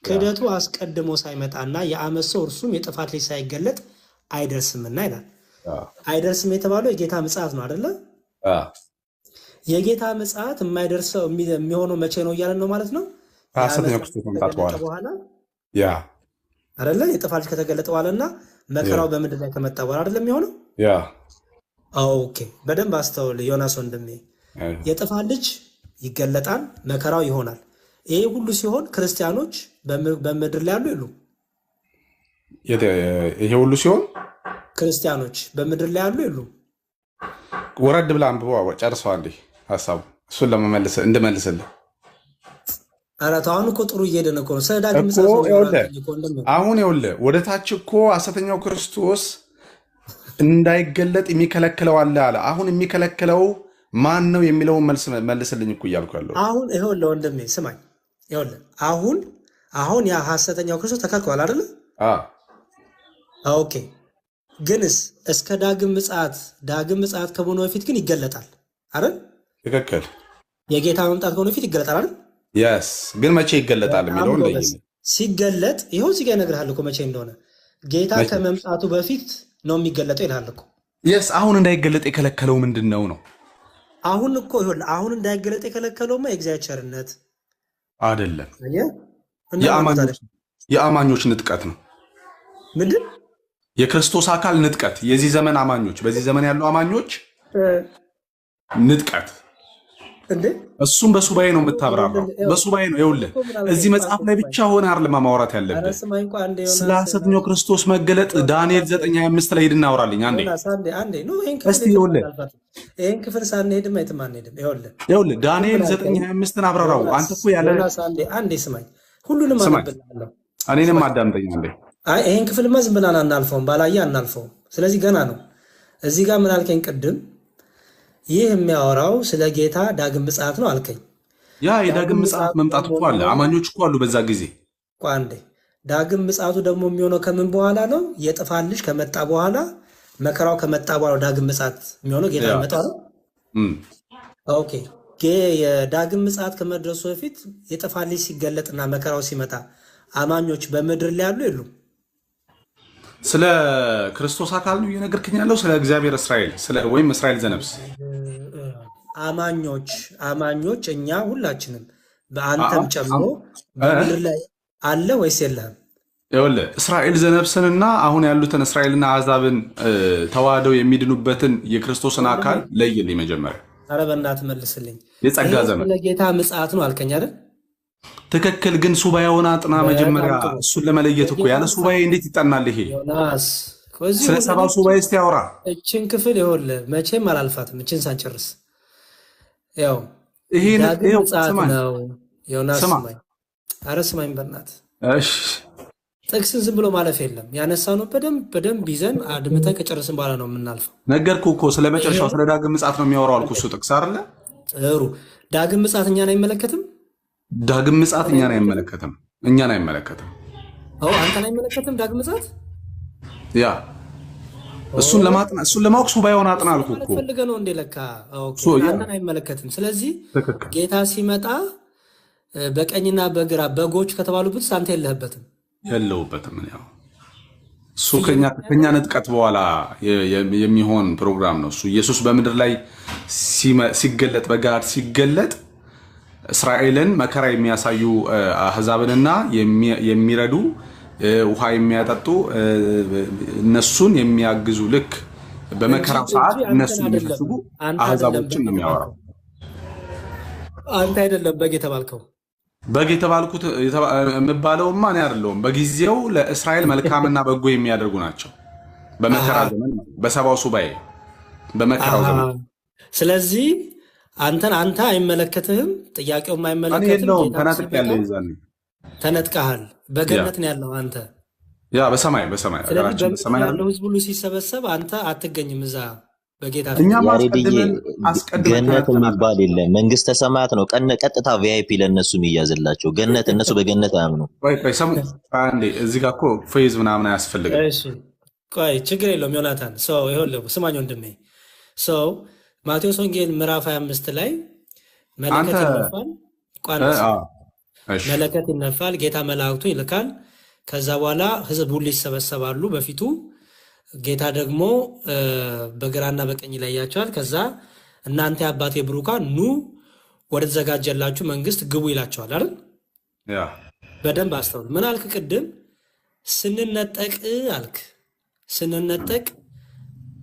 ክህደቱ አስቀድሞ ሳይመጣና የዓመፅ ሰው እርሱም የጥፋት ልጅ ሳይገለጥ አይደርስምና ይላል። አይደርስም የተባለው የጌታ ምጽአት ነው አይደለ? የጌታ ምጽአት የማይደርሰው የሚሆነው መቼ ነው እያለን ነው ማለት ነው። ከሐሰተኛው ክርስቶስ መምጣት በኋላ ያ አይደለ? የጥፋት ልጅ ከተገለጠ በኋላና መከራው በምድር ላይ ከመጣ በኋላ አይደለም የሚሆነው። ያ ኦኬ፣ በደንብ አስተውል ዮናስ ወንድሜ። የጥፋት ልጅ ይገለጣል፣ መከራው ይሆናል። ይሄ ሁሉ ሲሆን ክርስቲያኖች በምድር ላይ ያሉ የሉም። ይሄ ሁሉ ሲሆን ክርስቲያኖች በምድር ላይ ያሉ የሉም። ወረድ ብላ አንብበው ጨርሰው አንዴ ሀሳቡ እሱን ለመመለስ እንድመልስልህ። ኧረ ተው አሁን እኮ ጥሩ እየሄድን እኮ ነው። ሰዳግም አሁን ይኸውልህ ወደ ታች እኮ ሐሰተኛው ክርስቶስ እንዳይገለጥ የሚከለክለው አለ አለ። አሁን የሚከለክለው ማን ነው የሚለውን መልስልኝ እኮ እያልኩ ያለው። አሁን ይኸውልህ ወንድሜ ስማኝ፣ ይኸውልህ አሁን ያ ሐሰተኛው ክርስቶስ ተከልክሏል አይደለ? ኦኬ፣ ግንስ እስከ ዳግም ምጽአት ከመሆኑ በፊት ግን ይገለጣል አይደል? ትክክል። የጌታ መምጣት ከሆነ በፊት ይገለጣል አይደል? የስ ግን መቼ ይገለጣል የሚለውን ለይልኝ። ሲገለጥ ይኸው እዚህ ጋር ይነግርሃል እኮ መቼ እንደሆነ። ጌታ ከመምጣቱ በፊት ነው የሚገለጠው ይልሃል እኮ። የስ አሁን እንዳይገለጥ የከለከለው ምንድን ነው? አሁን እኮ ይኸውልህ አሁን እንዳይገለጥ የከለከለውማ የእግዚአብሔር ቸርነት አይደለም፣ የአማኞች ንጥቀት ነው። ምንድን የክርስቶስ አካል ንጥቀት፣ የዚህ ዘመን አማኞች፣ በዚህ ዘመን ያሉ አማኞች ንጥቀት። እሱም በሱባኤ ነው የምታብራራው፣ በሱባኤ ነው። ይኸውልህ እዚህ መጽሐፍ ላይ ብቻ ሆነ አይደለም ማውራት ያለብህ። ስለ ሐሰተኛው ክርስቶስ መገለጥ ዳንኤል 9:25 ላይ ሄድና አውራልኝ አንዴ እስቲ። ይሄን ክፍል ሳንሄድም አይተማ አንሄድም። ይኸውልህ ዳንኤል 9:25ን አብራራው። አንተ እኮ ያለ አንዴ ስማኝ፣ ሁሉንም አነብልሃለሁ። እኔንም አዳምጠኝ አንዴ። አይ ይሄን ክፍልማ ዝም ብለን አናልፈውም፣ ባላየ አናልፈውም። ስለዚህ ገና ነው። እዚህ ጋር ምን አልከኝ ቅድም? ይህ የሚያወራው ስለ ጌታ ዳግም ምጽአት ነው አልከኝ። ያ የዳግም ምጽአት መምጣት እኮ አለ፣ አማኞች እኮ አሉ በዛ ጊዜ። አንዴ ዳግም ምጽአቱ ደግሞ የሚሆነው ከምን በኋላ ነው? የጥፋት ልጅ ከመጣ በኋላ፣ መከራው ከመጣ በኋላ ዳግም ምጽአት የሚሆነው ጌታ ይመጣ ነው። ኦኬ፣ የዳግም ምጽአት ከመድረሱ በፊት የጥፋት ልጅ ሲገለጥና መከራው ሲመጣ አማኞች በምድር ላይ ያሉ የሉም። ስለ ክርስቶስ አካል ነው እየነገርክኝ ያለው? ስለ እግዚአብሔር እስራኤል ወይም እስራኤል ዘነብስ? አማኞች እኛ ሁላችንም በአንተም ጨምሮ በምድር ላይ አለ ወይስ የለህም? ይኸውልህ እስራኤል ዘነብስንና አሁን ያሉትን እስራኤልና አሕዛብን ተዋህደው የሚድኑበትን የክርስቶስን አካል ለይልኝ መጀመሪያ። ኧረ በእናትህ መልስልኝ። የጸጋ ዘመን ለጌታ ምጽአት ነው አልከኝ አይደል? ትክክል። ግን ሱባኤውን አጥና መጀመሪያ። እሱን ለመለየት እኮ ያለ ሱባኤ እንዴት ይጠናል? ይሄ ስለ ሰባው ሱባኤ እስቲ ያወራ። እችን ክፍል ይኸውልህ መቼም አላልፋትም እችን ሳንጨርስ። ያው ዳግም ምጽአት ነው ዮናስ። ስማኝ፣ ኧረ ስማኝ በእናትህ። እሺ ጥቅስን ዝም ብሎ ማለፍ የለም። ያነሳነው በደንብ ይዘን አድምተን ከጨረስን በኋላ ነው የምናልፈው። ነገርኩህ እኮ ስለ መጨረሻው ስለ ዳግም ምጽአት ነው የሚያወራው አልኩህ። እሱ ጥቅስ አይደለ? ጥሩ። ዳግም ምጽአት እኛን አይመለከትም። ዳግም ምጽአት እኛን አይመለከትም። አንተን አይመለከትም ዳግም ምጽአት። ያ እሱን ለማወቅ ሱባኤውን አጥና አልኩህ እኮ። ፈልገህ ነው እንደ ለካ። አንተን አይመለከትም። ስለዚህ ጌታ ሲመጣ በቀኝና በግራ በጎች ከተባሉበት አንተ የለህበትም። የለውበትም። ያው እሱ ከኛ ንጥቀት በኋላ የሚሆን ፕሮግራም ነው። እሱ ኢየሱስ በምድር ላይ ሲገለጥ በጋድ ሲገለጥ እስራኤልን መከራ የሚያሳዩ አህዛብንና የሚረዱ ውሃ የሚያጠጡ እነሱን የሚያግዙ ልክ በመከራው ሰዓት እነሱ የሚፈልጉ አህዛቦችን ነው የሚያወራው። አንተ አይደለም በግ የተባልከው። በግ የተባልኩት የምባለውማ እኔ አይደለሁም። በጊዜው ለእስራኤል መልካምና በጎ የሚያደርጉ ናቸው። በመከራ ዘመን በሰባው ሱባኤ በመከራው ዘመን። ስለዚህ አንተ አይመለከትህም፣ ጥያቄውም አይመለከትም። ተነጥቀሃል። በገነት ነው ያለው አንተ። ያ በሰማይ ሀገራችን በሰማይ ያለው ህዝብ ሁሉ ሲሰበሰብ አንተ አትገኝም እዛ በጌታ ገነት የሚባል የለም። መንግስተ ሰማያት ነው ቀጥታ ቪአይፒ ለእነሱ የሚያዝላቸው ገነት። እነሱ በገነት አያምኑ። እዚህ ጋር እኮ ፌዝ ምናምን አያስፈልግም። ቆይ ችግር የለውም ዮናታን። ይኸውልህ ስማኝ ወንድሜ፣ ማቴዎስ ወንጌል ምዕራፍ 25 ላይ መለከት ይነፋል፣ ጌታ መላእክቱ ይልካል። ከዛ በኋላ ህዝብ ሁሉ ይሰበሰባሉ በፊቱ። ጌታ ደግሞ በግራና በቀኝ ይለያቸዋል። ከዛ እናንተ የአባቴ ብሩካን ኑ ወደ ተዘጋጀላችሁ መንግስት ግቡ ይላቸዋል አይደል? በደንብ አስተውል። ምን አልክ ቅድም? ስንነጠቅ አልክ። ስንነጠቅ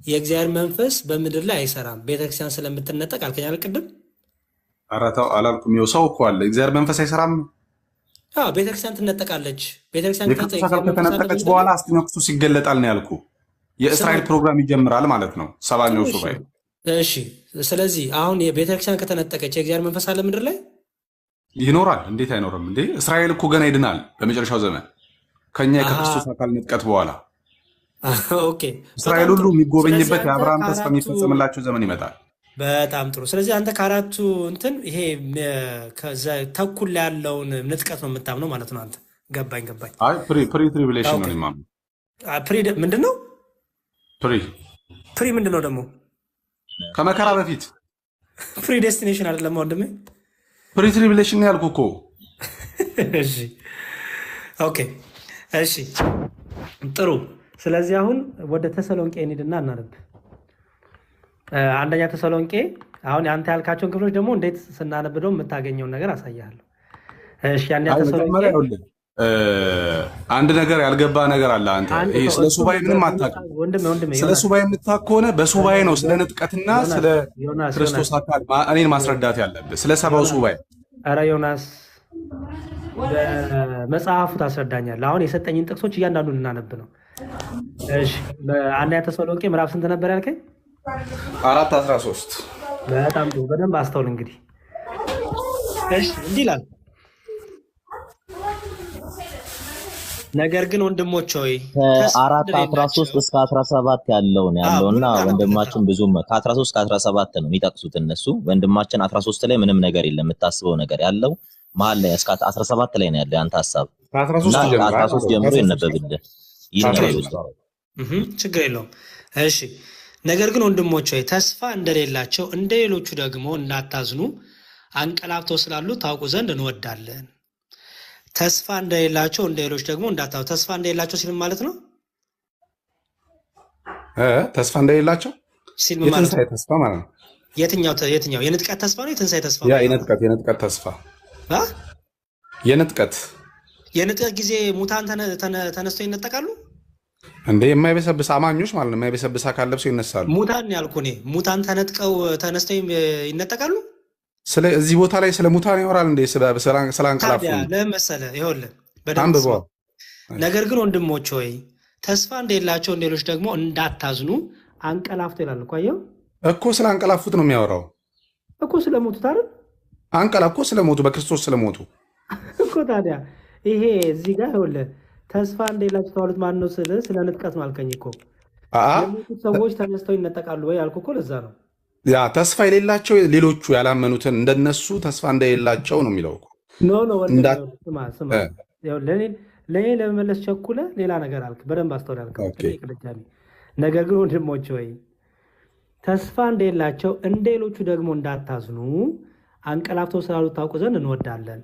የእግዚአብሔር መንፈስ በምድር ላይ አይሰራም፣ ቤተክርስቲያን ስለምትነጠቅ አልከኝ አይደል ቅድም? ኧረ ተው አላልኩም። ሰው እኮ አለ እግዚአብሔር መንፈስ አይሰራም። ቤተክርስቲያን ትነጠቃለች። ቤተክርስቲያን ከተነጠቀች በኋላ አስተኛው ክርስቶስ ይገለጣል ነው ያልኩ። የእስራኤል ፕሮግራም ይጀምራል ማለት ነው፣ ሰባኛው ሱባኤ። እሺ፣ ስለዚህ አሁን የቤተክርስቲያን ከተነጠቀች የእግዚአብሔር መንፈስ አለ ምድር ላይ ይኖራል። እንዴት አይኖርም እንዴ? እስራኤል እኮ ገና ይድናል በመጨረሻው ዘመን ከኛ የክርስቶስ አካል ንጥቀት በኋላ። እስራኤል ሁሉ የሚጎበኝበት የአብርሃም ተስፋ የሚፈጸምላቸው ዘመን ይመጣል። በጣም ጥሩ። ስለዚህ አንተ ከአራቱ ይሄ ተኩል ላይ ያለውን ንጥቀት ነው የምታምነው ማለት ነው አንተ። ገባኝ። አይ ፕሪ ትሪቢሌሽን ነው የማምነው። ፕሪ ምንድን ነው? ፕሪ ምንድን ነው ደግሞ? ከመከራ በፊት። ፕሪ ዴስቲኔሽን አይደለም ወንድሜ፣ ፕሪ ትሪቢሌሽን ነው ያልኩህ እኮ። እሺ ኦኬ፣ እሺ ጥሩ። ስለዚህ አሁን ወደ ተሰሎንቄ እንሂድና እናነብ። አንደኛ ተሰሎንቄ። አሁን አንተ ያልካቸውን ክፍሎች ደግሞ እንዴት ስናነብደው የምታገኘውን ነገር አሳያለሁ። እሺ አንደኛ ተሰሎንቄ። አንድ ነገር ያልገባ ነገር አለ። አንተ ይሄ ስለ ሱባኤ ምንም አታውቅም። ስለ ሱባኤ የምታውቅ ከሆነ በሱባኤ ነው ስለ ንጥቀትና ስለ ክርስቶስ አካል እኔን ማስረዳት ያለብህ፣ ስለ ሰባው ሱባኤ። ኧረ ዮናስ በመጽሐፉ ታስረዳኛለህ። አሁን የሰጠኝን ጥቅሶች እያንዳንዱን እናነብ ነው። እሺ አንደኛ ተሰሎንቄ ምዕራፍ ስንት ነበር ያልከኝ? 4:13 በጣም ጥሩ። በደንብ አስተውል እንግዲህ። እሺ እንዲህ ይላል፣ ነገር ግን ወንድሞች ሆይ 4:13 እስከ 17 ያለውን ያለውና ወንድማችን ብዙም ከ13 እስከ 17 ነው የሚጠቅሱት እነሱ። ወንድማችን 13 ላይ ምንም ነገር የለም የምታስበው ነገር ያለው መሀል ላይ እስከ 17 ላይ ነው ያለው ያንተ ሐሳብ። ከ13 ጀምሮ ይነበብልህ ችግር የለውም። እሺ ነገር ግን ወንድሞች ሆይ ተስፋ እንደሌላቸው እንደ ሌሎቹ ደግሞ እንዳታዝኑ አንቀላፍተው ስላሉ ታውቁ ዘንድ እንወዳለን። ተስፋ እንደሌላቸው እንደ ሌሎች ደግሞ እንዳታዝኑ። ተስፋ እንደሌላቸው ሲል ማለት ነው ተስፋ እንደሌላቸው ሲል ማለት ነው ተስፋ ማለት ነው። የትኛው የንጥቀት ተስፋ ነው የትንሣኤ ተስፋ ነው? የንጥቀት ተስፋ የንጥቀት ጊዜ ሙታን ተነስተው ይነጠቃሉ እንደ የማይበሰብስ አማኞች ማለት ነው። የማይበሰብስ አካል ለብሰው ይነሳሉ። ሙታን ያልኩህ እኔ ሙታን ተነስተው ይነጠቃሉ። እዚህ ቦታ ላይ ስለ ሙታን ያወራል እንዴ? ስላንቀላፉ ለመሰለ ይኸውልህ በደንብ ነገር ግን ወንድሞች ሆይ ተስፋ እንደሌላቸው እንደሌሎች ደግሞ እንዳታዝኑ አንቀላፍቶ ይላል እኮ። አየኸው እኮ ስላንቀላፉት ነው የሚያወራው እኮ ስለሞቱት አይደል? አንቀላፍቶ ስለሞቱ በክርስቶስ ስለሞቱ እኮ። ታዲያ ይሄ እዚህ ጋር ይኸውልህ ተስፋ እንደሌላቸው ተዋሉት ማን ነው? ስለ ንጥቀት ነው አልከኝ እኮ። የሞቱት ሰዎች ተነስተው ይነጠቃሉ ወይ አልኩ እኮ። ለዛ ነው ያ ተስፋ የሌላቸው ሌሎቹ ያላመኑትን እንደነሱ ተስፋ እንደሌላቸው ነው የሚለው እኮ። ስማ ለእኔ ለመመለስ ቸኩለ ሌላ ነገር አልክ። በደንብ አስተውል ያልከው ቅድጃሜ። ነገር ግን ወንድሞች ወይ ተስፋ እንደሌላቸው እንደ ሌሎቹ ደግሞ እንዳታዝኑ አንቀላፍተው ስላሉት ታውቁ ዘንድ እንወዳለን።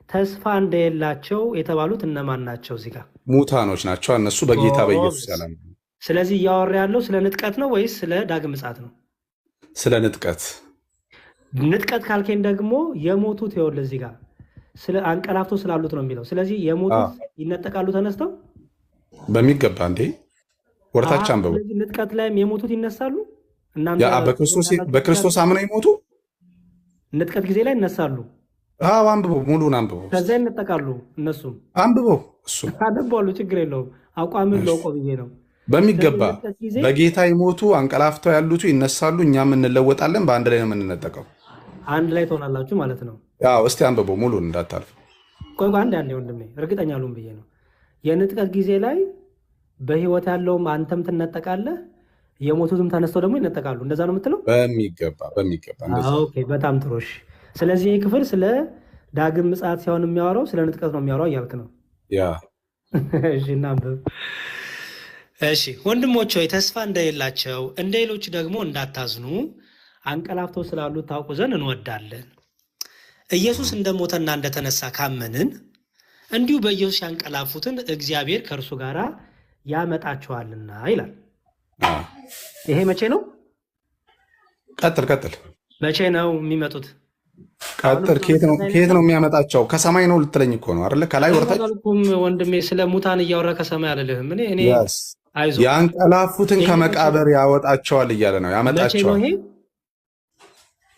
ተስፋ እንደሌላቸው የተባሉት እነማን ናቸው? እዚህ ጋር ሙታኖች ናቸው እነሱ በጌታ በኢየሱስ ጎበዝ። ያላመኑ። ስለዚህ እያወራ ያለው ስለ ንጥቀት ነው ወይስ ስለ ዳግም ምጽአት ነው? ስለ ንጥቀት ንጥቀት ካልከኝ ደግሞ የሞቱት ይኸውልህ እዚህ ጋር ስለ አንቀላፍቶ ስላሉት ነው የሚለው። ስለዚህ የሞቱት ይነጠቃሉ ተነስተው በሚገባ እንዴ ወርታች አንብቡ። ስለዚህ ንጥቀት ላይም የሞቱት ይነሳሉ። እናንተ ያ በክርስቶስ አምነው ይሞቱ ንጥቀት ጊዜ ላይ ይነሳሉ። አዎ አንብቡ፣ ሙሉን አንብቡ። ከዛ ይነጠቃሉ። እነሱም አንብቡ። እሱ አነባሉ፣ ችግር የለውም። አቋምን ለውቆ ብዬ ነው። በሚገባ ንጥቀት ጊዜ በጌታ ይሞቱ አንቀላፍተው ያሉት ይነሳሉ፣ እኛም እንለወጣለን። በአንድ ላይ ነው የምንነጠቀው። አንድ ላይ ትሆናላችሁ ማለት ነው። ያው እስቲ አንብቡ ሙሉን እንዳታልፍ። ቆይ አንድ ያለ ወንድሜ እርግጠኛ ልሁን ብዬ ነው። የንጥቀት ጊዜ ላይ በህይወት ያለውም አንተም ትነጠቃለህ፣ የሞቱትም ተነስተው ደግሞ ይነጠቃሉ። እንደዛ ነው የምትለው? በሚገባ እንደዛ። ኦኬ በጣም ጥሩ። እሺ ስለዚህ ይህ ክፍል ስለ ዳግም ምጽአት ሲሆን የሚያወራው ስለ ንጥቀት ነው የሚያወራው እያልክ ነው? ያ እሺ እናንብብ። እሺ ወንድሞች ሆይ ተስፋ እንደሌላቸው እንደ ሌሎች ደግሞ እንዳታዝኑ አንቀላፍተው ስላሉት ታውቁ ዘንድ እንወዳለን። ኢየሱስ እንደሞተና እንደተነሳ ካመንን እንዲሁ በኢየሱስ ያንቀላፉትን እግዚአብሔር ከእርሱ ጋር ያመጣቸዋልና ይላል። ይሄ መቼ ነው? ቀጥል። መቼ ነው የሚመጡት? ቀጥል። ከየት ነው የሚያመጣቸው? ከሰማይ ነው ልትለኝ እኮ ነው አይደለ? ከላይ ወርታች ወንድሜ ስለ ሙታን እያወራ ከሰማይ አልልህም። እኔ አይዞህ ያንቀላፉትን ከመቃብር ያወጣቸዋል እያለ ነው። ያመጣቸዋል።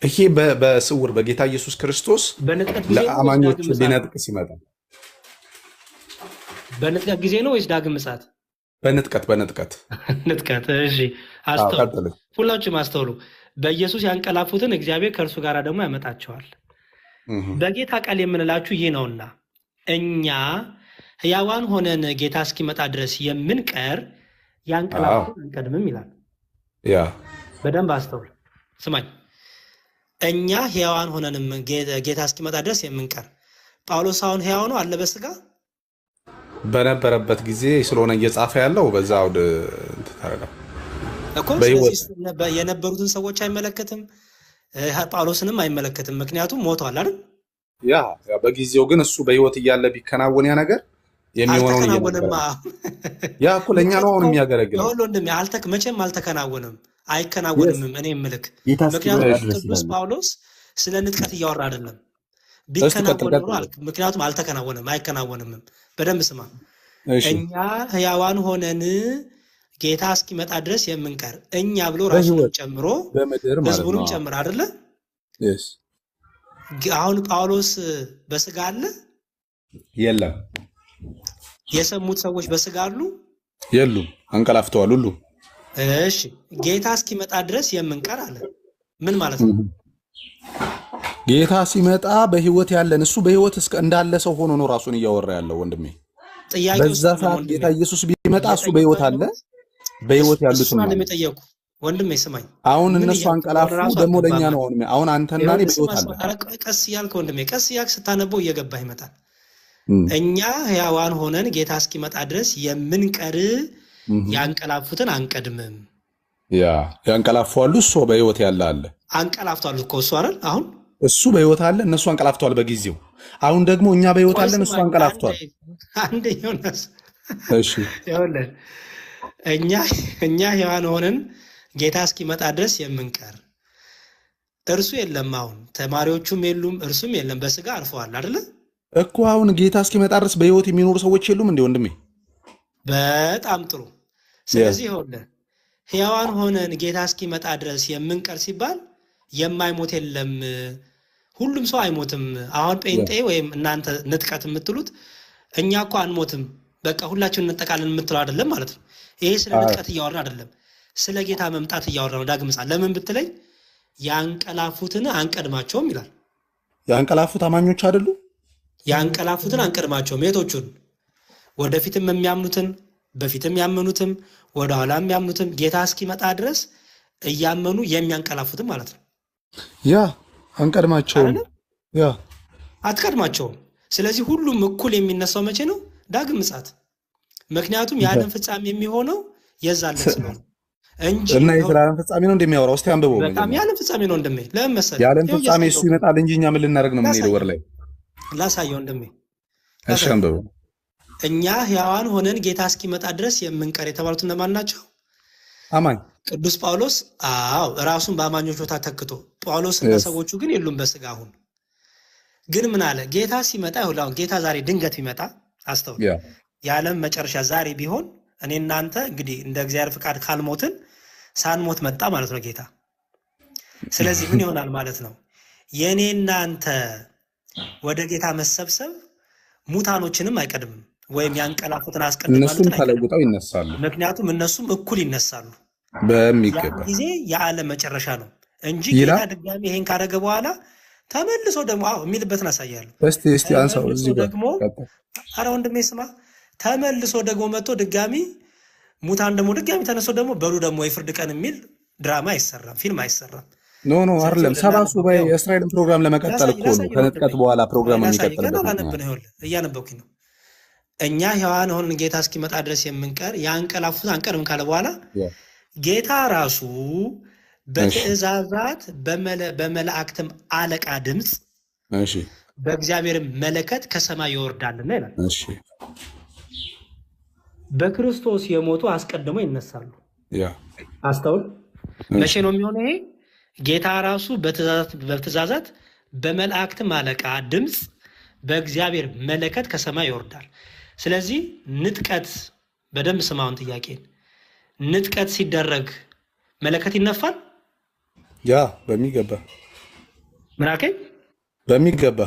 ይሄ በስውር በጌታ ኢየሱስ ክርስቶስ ለአማኞች ሊነጥቅ ሲመጣ በንጥቀት ጊዜ ነው ወይስ ዳግም ምጽአት? በንጥቀት ንጥቀት። እሺ አስተውሉ፣ ሁላችሁም አስተውሉ። በኢየሱስ ያንቀላፉትን እግዚአብሔር ከእርሱ ጋር ደግሞ ያመጣቸዋል። በጌታ ቃል የምንላችሁ ይህ ነውና እኛ ሕያዋን ሆነን ጌታ እስኪመጣ ድረስ የምንቀር ያንቀላፉትን አንቀድምም ይላል። ያ በደንብ አስተውል፣ ስማኝ። እኛ ሕያዋን ሆነንም ጌታ እስኪመጣ ድረስ የምንቀር። ጳውሎስ አሁን ሕያው ነው አለ በስጋ በነበረበት ጊዜ ስለሆነ እየጻፈ ያለው በዛ አውድ ተታረቀ እኮ። ስለዚህ የነበሩትን ሰዎች አይመለከትም፣ ጳውሎስንም አይመለከትም። ምክንያቱም ሞቷል አይደል? ያ በጊዜው ግን እሱ በህይወት እያለ ቢከናወን ያ ነገር የሚሆነውን ያ እኮ ለእኛ ነው አሁን የሚያገለግለው። መቼም አልተከናወንም፣ አይከናወንምም። እኔ የምልክ ምክንያቱም ቅዱስ ጳውሎስ ስለ ንጥቀት እያወራ አይደለም። ቢከናወን ኖሮ አልክ። ምክንያቱም አልተከናወንም፣ አይከናወንምም። በደንብ ስማ። እኛ ሕያዋን ሆነን ጌታ እስኪመጣ ድረስ የምንቀር እኛ ብሎ ራሱንም ጨምሮ ህዝቡንም ጨምሮ አይደለ? አሁን ጳውሎስ በስጋ አለ የለም? የሰሙት ሰዎች በስጋ አሉ የሉም? አንቀላፍተዋል ሁሉ። እሺ ጌታ እስኪመጣ ድረስ የምንቀር አለ። ምን ማለት ነው? ጌታ ሲመጣ በህይወት ያለን እሱ በህይወት እንዳለ ሰው ሆኖ ነው ራሱን እያወራ ያለው ወንድሜ። በዛ ሰዓት ጌታ ኢየሱስ ቢመጣ እሱ በህይወት አለ። በህይወት ያሉት ማለት ነው ጠየቁ። ወንድሜ ስማኝ፣ አሁን እነሱ አንቀላፉ ደግሞ ለኛ ነው። አሁን አንተና እኔ በህይወት አለ። ቀስ እያልክ ወንድሜ፣ ቀስ እያልክ ስታነበው እየገባህ ይመጣል። እኛ ሕያዋን ሆነን ጌታ እስኪመጣ ድረስ የምንቀር ያንቀላፉትን አንቀድምም። ያ ያንቀላፉ አሉ፣ እሱ በህይወት ያለ አለ። አንቀላፍቷል እኮ እሱ አይደል? አሁን እሱ በህይወት አለ፣ እነሱ አንቀላፍተዋል በጊዜው። አሁን ደግሞ እኛ በህይወት አለን፣ እሱ አንቀላፍቷል። አንደኛው ነስ እሺ፣ ይኸውልህ እኛ ሕያዋን ሆነን ጌታ እስኪመጣ ድረስ የምንቀር እርሱ የለም። አሁን ተማሪዎቹም የሉም፣ እርሱም የለም፣ በስጋ አርፈዋል አይደለ እኮ። አሁን ጌታ እስኪመጣ ድረስ በህይወት የሚኖሩ ሰዎች የሉም እንዴ ወንድሜ? በጣም ጥሩ። ስለዚህ ይኸውልህ ሕያዋን ሆነን ጌታ እስኪመጣ ድረስ የምንቀር ሲባል የማይሞት የለም። ሁሉም ሰው አይሞትም። አሁን ጴንጤ ወይም እናንተ ንጥቀት የምትሉት እኛ እኮ አንሞትም፣ በቃ ሁላችን እንጠቃለን የምትለው አይደለም ማለት ነው። ይሄ ስለ ንጥቀት እያወራ አይደለም፣ ስለ ጌታ መምጣት እያወራ ነው። ዳግም ምጽአት ለምን ብትለኝ ያንቀላፉትን አንቀድማቸውም ይላል። ያንቀላፉት አማኞች አይደሉ? ያንቀላፉትን አንቀድማቸውም። የቶቹን? ወደፊትም የሚያምኑትን፣ በፊትም ያመኑትም፣ ወደኋላ የሚያምኑትም ጌታ እስኪመጣ ድረስ እያመኑ የሚያንቀላፉትም ማለት ነው። ያ አንቀድማቸውም። ያ አትቀድማቸውም። ስለዚህ ሁሉም እኩል የሚነሳው መቼ ነው? ዳግም ምጽአት። ምክንያቱም የዓለም ፍጻሜ የሚሆነው የዛን ዕለት ስለሆነ እንጂ እና የዓለም ፍጻሜ ነው እንደሚያወራው። እስቲ አንብበው። በጣም የዓለም ፍጻሜ ነው እንደሚል ለምን መሰለህ? የዓለም ፍጻሜ እሱ ይመጣል እንጂ እኛ ምን ልናደርግ ነው የምንሄደው? ወር ላይ ላሳየው ወንድሜ እሺ ላሳየው። አንብቡ። እኛ ሕያዋን ሆነን ጌታ እስኪመጣ ድረስ የምንቀር የተባሉት እነማን ናቸው? አማኝ ቅዱስ ጳውሎስ ራሱን በአማኞች ቦታ ተክቶ፣ ጳውሎስ እና ሰዎቹ ግን የሉም በስጋ አሁን። ግን ምን አለ? ጌታ ሲመጣ ይሁን አሁን ጌታ ዛሬ ድንገት ቢመጣ አስተውል፣ የዓለም መጨረሻ ዛሬ ቢሆን እኔ እናንተ እንግዲህ እንደ እግዚአብሔር ፍቃድ ካልሞትን ሳንሞት መጣ ማለት ነው ጌታ። ስለዚህ ምን ይሆናል ማለት ነው? የኔ እናንተ ወደ ጌታ መሰብሰብ ሙታኖችንም አይቀድምም፣ ወይም ያንቀላፉትን አስቀድማሉትን እነሱም አይቀድምም። ተለውጠው ይነሳሉ ምክንያቱም እነሱም እኩል ይነሳሉ። ያን በሚገባ ጊዜ የዓለም መጨረሻ ነው እንጂ ጌታ ይላል። ድጋሚ ይሄን ካደረገ በኋላ ተመልሶ ደግሞ የሚልበትን አሳያለሁ። እስቲ አንሳው ተመልሶ እዚህ ጋር ደግሞ አረ ወንድሜ ስማ፣ ተመልሶ ደግሞ መጥቶ ድጋሚ ሙታን ደግሞ ድጋሚ ተነስቶ ደግሞ በሉ ደግሞ የፍርድ ቀን የሚል ድራማ አይሰራም፣ ፊልም አይሰራም። ኖ አይደለም። ሰባ ሱባኤ የእስራኤልን ፕሮግራም ለመቀጠል እኮ ነው። ከንጥቀት በኋላ ፕሮግራም የሚቀጥልበት ነው። እያነበብኩኝ ነው። እኛ ሕያዋን ሆነን ጌታ እስኪመጣ ድረስ የምንቀር ያንቀላፉት አንቀርም ካለ በኋላ ጌታ ራሱ በትእዛዛት በመላእክትም አለቃ ድምፅ በእግዚአብሔር መለከት ከሰማይ ይወርዳልና ይላል። በክርስቶስ የሞቱ አስቀድሞ ይነሳሉ። አስተውል። መቼ ነው የሚሆነው ይሄ? ጌታ ራሱ በትእዛዛት በመላእክትም አለቃ ድምፅ በእግዚአብሔር መለከት ከሰማይ ይወርዳል። ስለዚህ ንጥቀት፣ በደንብ ስማውን ጥያቄን፣ ንጥቀት ሲደረግ መለከት ይነፋል? በሚገባ ምን አልከኝ? በሚገባ